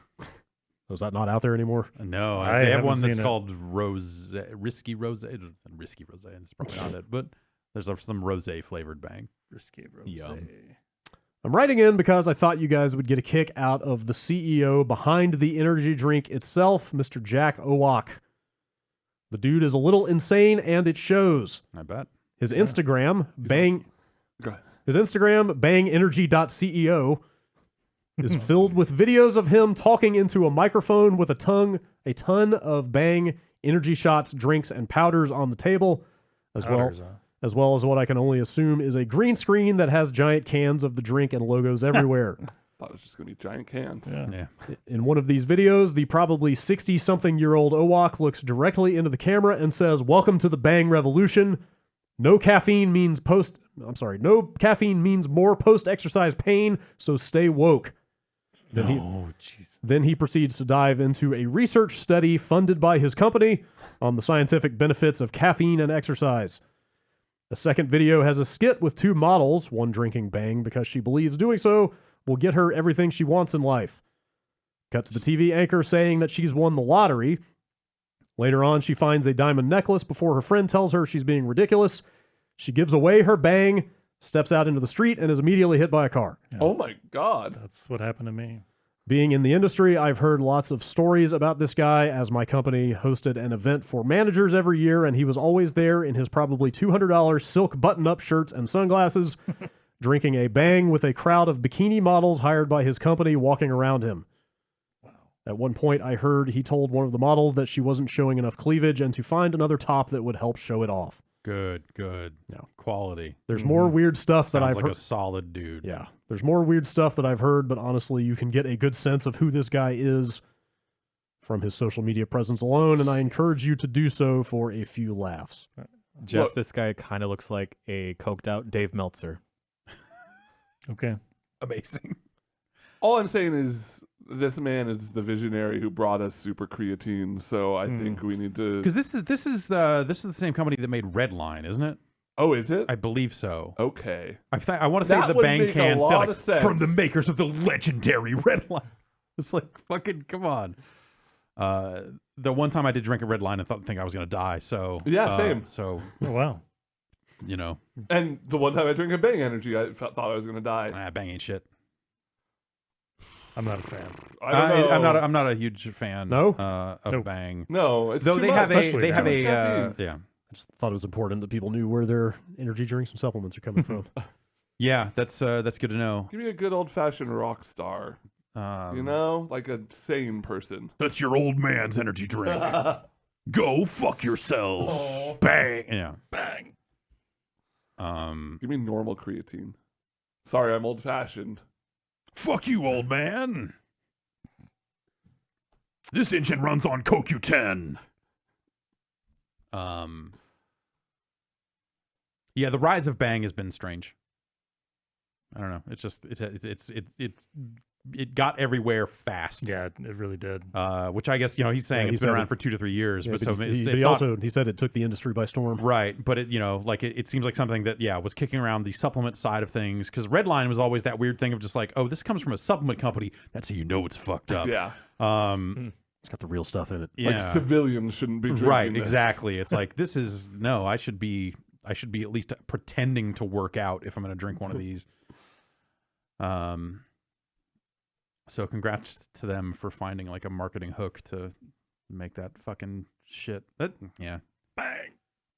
Was that not out there anymore? No, I they have haven't one that's seen it. called Risky Rose. Risky Rose, it's probably not it, but there's some rose flavored Bang. Risky rose. Yum. I'm writing in because I thought you guys would get a kick out of the CEO behind the energy drink itself, Mr. Jack Owak. The dude is a little insane, and it shows. I bet. His Instagram, Go ahead. his Instagram, bangenergy.ceo, is filled with videos of him talking into a microphone with a ton of Bang energy shots, drinks, and powders on the table, as well as what I can only assume is a green screen that has giant cans of the drink and logos everywhere. Thought it was just going to be giant cans. Yeah. In one of these videos, the probably 60-something-year-old Owak looks directly into the camera and says, "Welcome to the Bang Revolution. No caffeine means more post-exercise pain, so stay woke." Then he proceeds to dive into a research study funded by his company on the scientific benefits of caffeine and exercise. A second video has a skit with two models, one drinking Bang because she believes doing so will get her everything she wants in life. Cut to the TV anchor saying that she's won the lottery. Later on, she finds a diamond necklace before her friend tells her she's being ridiculous. She gives away her Bang, steps out into the street, and is immediately hit by a car. Yeah. Oh my God. That's what happened to me. Being in the industry, I've heard lots of stories about this guy, as my company hosted an event for managers every year, and he was always there in his probably $200 silk button-up shirts and sunglasses, drinking a Bang with a crowd of bikini models hired by his company walking around him. Wow. At one point, I heard he told one of the models that she wasn't showing enough cleavage and to find another top that would help show it off. Good. Yeah. Quality. There's more weird stuff that Sounds I've like heard. a solid dude. Yeah. There's more weird stuff that I've heard, but honestly, you can get a good sense of who this guy is from his social media presence alone, and I encourage you to do so for a few laughs. Jeff, Look- this guy kind of looks like a coked out Dave Meltzer. Okay. Amazing. All I'm saying is this man is the visionary who brought us super creatine, so I think we need to. Because this is the same company that made Redline, isn't it? Oh, is it? I believe so. Okay. I want to say That the would Bang make a can lot said, of like, sense. from the makers of the legendary Redline. It's like, fucking come on. The one time I did drink a Redline, I think I was gonna die. So Yeah, same. So Oh, wow. you know, And the one time I drank a Bang Energy, I thought I was going to die. Bang ain't shit. I'm not a fan. I don't know. I'm not a huge fan. No? Of Nope. Bang. No, it's Though too they much. have Especially they have too a much caffeine. yeah. I just thought it was important that people knew where their energy drinks and supplements are coming from. Yeah, that's good to know. Give me a good old fashioned rock star. You know, like a sane person. That's your old man's energy drink. Go fuck yourself. Oh. Bang. Yeah. Bang. Give me normal creatine. Sorry, I'm old fashioned. Fuck you, old man. This engine runs on CoQ10. Yeah, the rise of Bang has been strange. I don't know. It's just it got everywhere fast. Yeah, it really did. Which I guess he's saying Yeah, it's been around for 2 to 3 years, Yeah, but but so he it's not, he said it took the industry by storm. right. But it seems like something that was kicking around the supplement side of things, because Redline was always that weird thing of just like, oh, this comes from a supplement company. That's how you know it's fucked up. Yeah. It's got the real stuff in it. Yeah. Like civilians shouldn't be drinking Right, this. exactly. It's like I should be at least pretending to work out if I'm going to drink one of these. So congrats to them for finding like a marketing hook to make that fucking shit. Bang.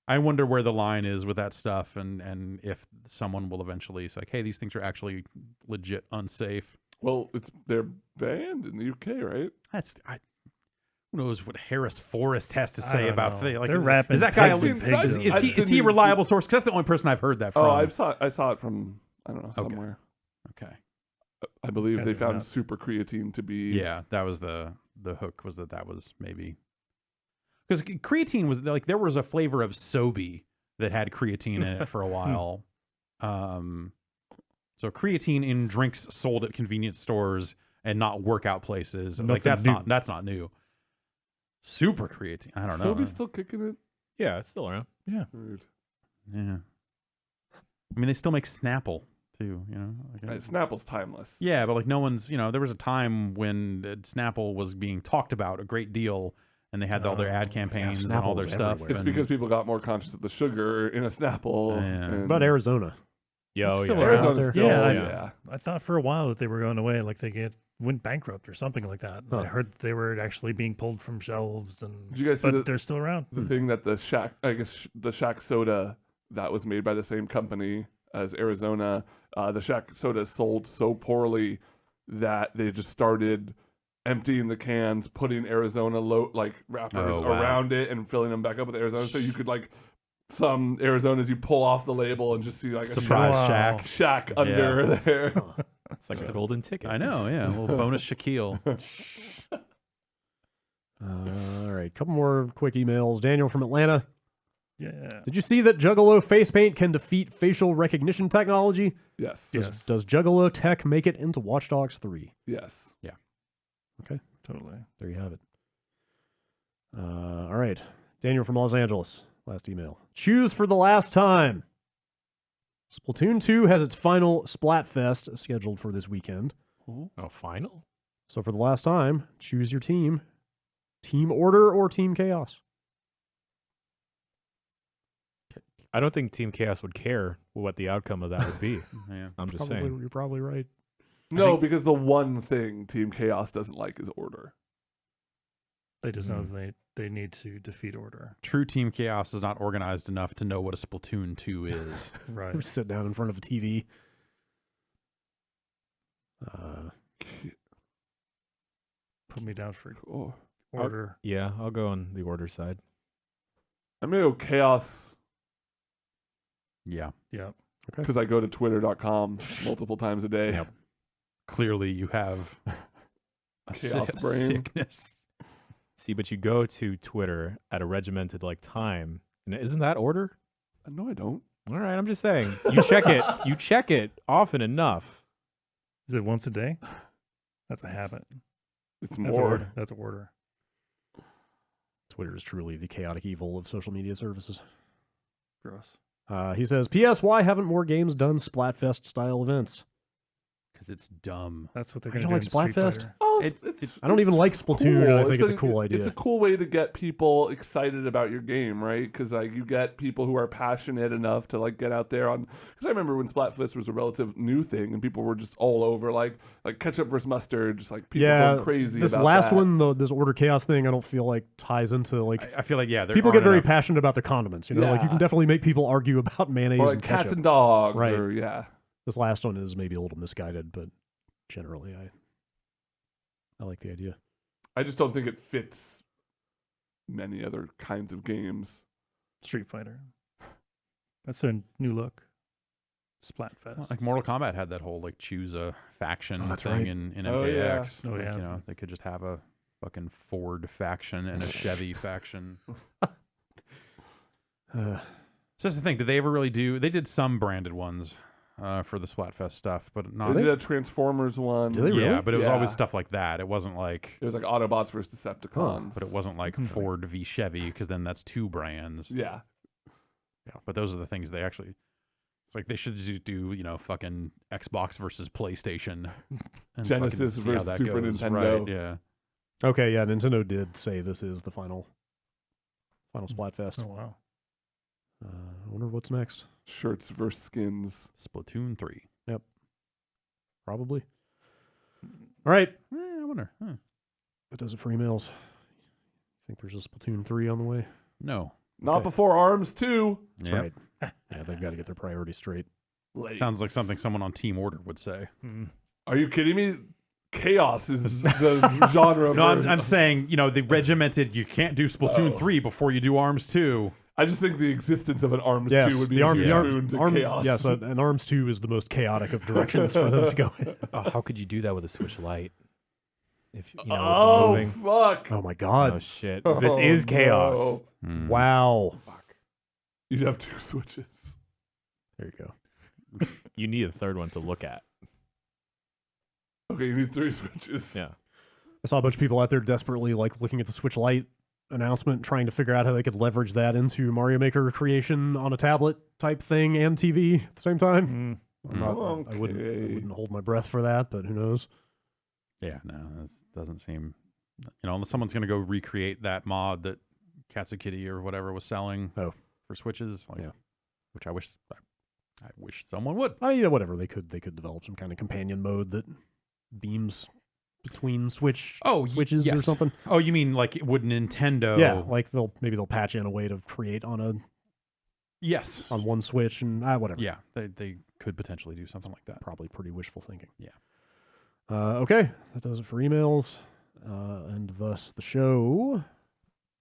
I wonder where the line is with that stuff, and if someone will eventually say, hey, these things are actually legit unsafe. Well, they're banned in the UK, right? Who knows what Harris Forrest has to I say don't about know. things? Like, They're rapping is that guy? pigs and pigs Is he a reliable source? Because that's the only person I've heard that from. Oh, I saw it from somewhere. Okay. I believe guys they are found nuts. super creatine to be. Yeah, that was the hook, was that was maybe because creatine was like, there was a flavor of Sobe that had creatine in it for a while. So creatine in drinks sold at convenience stores and not workout places. Like that's not new. Super creatine. I don't know. Sobe's still kicking it. Yeah, it's still around. Yeah. Weird. Yeah. I mean, they still make Snapple too. Right, Snapple's timeless. Yeah, but like no one's. There was a time when Snapple was being talked about a great deal, and they had all their ad campaigns and all their Snapple's stuff. everywhere. It's because people got more conscious of the sugar in a Snapple. Yeah. and- What about Arizona? Yo, Still yeah. around Arizona's there. still, Yeah, yeah. I thought for a while that they were going away, like they went bankrupt or something like that. Huh. I heard that they were actually being pulled from shelves, and Did you guys see but they're still around. the thing that the Shack, I guess the Shack soda that was made by the same company as Arizona, the Shack soda sold so poorly that they just started emptying the cans, putting Arizona wrappers Oh, wow. around it, and filling them back up with Arizona. So you could some Arizonas you pull off the label and just see like a Surprise Wow. shack under there. It's like the golden ticket. I know, yeah. A little bonus Shaquille. All right, couple more quick emails. Daniel from Atlanta. Yeah. Did you see that Juggalo face paint can defeat facial recognition technology? Yes. Yes. Does Juggalo tech make it into Watch Dogs 3? Yes. Totally. There you have it. All right. Daniel from Los Angeles. Last email. Choose for the last time. Splatoon 2 has its final Splatfest scheduled for this weekend. Oh, final? So for the last time, choose your team. Team Order or Team Chaos? I don't think Team Chaos would care what the outcome of that would be. Yeah. I'm just saying. You're probably right. No, because the one thing Team Chaos doesn't like is order. They just know they need to defeat Order. True Team Chaos is not organized enough to know what a Splatoon 2 is. Right. Who sit down in front of a TV? Put me down for Oh. Order. Yeah, I'll go on the Order side. I'm gonna go Chaos Yeah. Yeah. because I go to twitter.com multiple times a day. Yep. Clearly you have a Chaos brain. sickness. See, but you go to Twitter at a regimented time, and isn't that Order? No, I don't. All right, I'm just saying. You check it. You check it often enough. Is it once a day? That's a habit. It's That's more. Order. That's Order. Twitter is truly the chaotic evil of social media services. Gross. He says, P.S. Why haven't more games done Splatfest style events? Because it's dumb. That's what they're You going to don't do like in Street Splatfest? Fighter. Oh, I don't even like Splatoon, and I think it's a cool idea. It's a cool way to get people excited about your game, right? Because you get people who are passionate enough to get out there on. Because I remember when Splatfest was a relative new thing, and people were just all over like ketchup versus mustard, just people going crazy. This about last that. one, this Order Chaos thing, I don't feel like ties into I feel like, yeah, there people aren't get very enough- passionate about the condiments. You know, you Yeah. can definitely make people argue about mayonnaise or and cats ketchup. and dogs, Right. or yeah. This last one is maybe a little misguided, but generally, I like the idea. I just don't think it fits many other kinds of games. Street Fighter. That's a new look. Splatfest. Like Mortal Kombat had that whole choose a faction that's thing right. in Oh, yeah. MKX. Oh, yeah. You know, they could just have a fucking Ford faction and a Chevy faction. So that's the thing. Did they ever really do? They did some branded ones for the Splatfest stuff, but not. They did a Transformers one. Do they really? Yeah, but it was always Yeah. stuff like that. It wasn't like. It was like Autobots versus Decepticons. But it wasn't like Ford v Chevy, because then that's two brands. Yeah. Yeah, but those are the things they actually. It's like they should just do, fucking Xbox versus PlayStation, and Genesis fucking see how versus that Super goes. Nintendo. Right, yeah. Okay, yeah, Nintendo did say this is the final Splatfest. Oh, wow. I wonder what's next. Shirts versus skins. Splatoon 3. Probably. All right, I wonder. that does it for emails. Think there's a Splatoon 3 on the way? No. Not Okay. before ARMS 2. That's Yep. right. Yeah, they've got to get their priorities straight. Sounds like something someone on Team Order would say. Are you kidding me? Chaos is the genre. No, for- I'm saying, the regimented, you can't do Splatoon 3 before you do ARMS 2. I just think the existence of an ARMS Yes, 2 would be the a Arms, huge the Arms, boon to Arms Chaos. yes, and ARMS 2 is the most chaotic of directions for them to go in. Oh, how could you do that with a Switch Lite? If with Oh, moving. fuck. Oh my god. Oh shit! This is chaos. no. Hmm. Wow. You'd have 2 Switches. There you go. You need a third one to look at. Okay, you need 3 Switches. Yeah. I saw a bunch of people out there desperately looking at the Switch Lite announcement, trying to figure out how they could leverage that into Mario Maker creation on a tablet type thing and TV at the same time. I'm not- I wouldn't hold my breath for that, but who knows? Yeah, no, that doesn't seem. Unless someone's going to go recreate that mod that Katsukitty or whatever was selling Oh. for Switches. Yeah. Which I wish. I wish someone would. I mean, whatever, they could develop some kind of companion mode that beams between switches yes. or something. Oh, you mean like would Nintendo? Yeah, like they'll patch in a way to create on one Switch and whatever. Yeah, they could potentially do something like that. Probably pretty wishful thinking. Yeah. Okay, that does it for emails, and thus the show.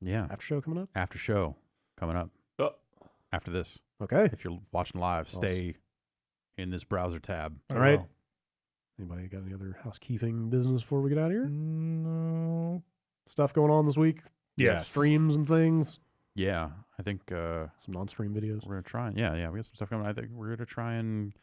Yeah. After show coming up. After show coming up. After this. Okay. If you're watching live, stay in this browser tab. All right. Anybody got any other housekeeping business before we get out of here? No. Stuff going on this week? Yes. Streams and things? Yeah. I think some non-stream videos. we're going to try. Yeah. We got some stuff coming. I think we're going to try and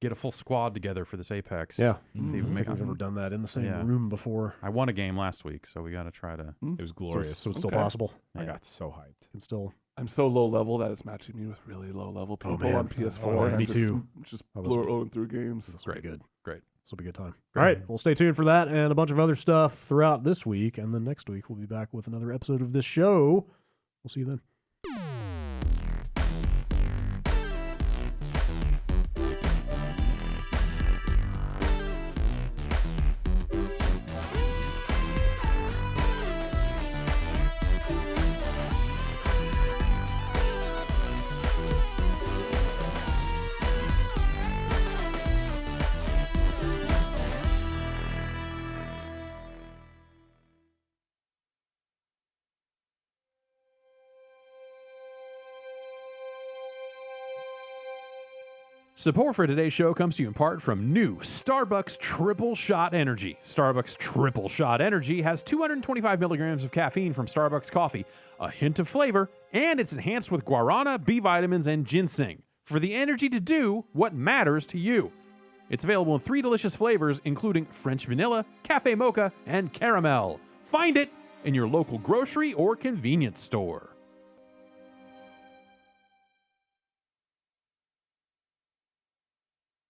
get a full squad together for this Apex. Yeah. See if I we don't make think we've ever done that in the same room before. I won a game last week, so we got to try to. It was glorious. So it's still possible. I got so hyped. Can still. I'm so low level that it's matching me with really low level people man. on PS4. Oh, and me I'm too. Just Oh, blowing through games. This will be good. Great. This will be a good time. All right. Well, stay tuned for that and a bunch of other stuff throughout this week. And then next week, we'll be back with another episode of this show. We'll see you then. Support for today's show comes to you in part from new Starbucks Triple Shot Energy. Starbucks Triple Shot Energy has 225 milligrams of caffeine from Starbucks coffee, a hint of flavor, and it's enhanced with guarana, B vitamins, and ginseng for the energy to do what matters to you. It's available in 3 delicious flavors, including French vanilla, cafe mocha, and caramel. Find it in your local grocery or convenience store.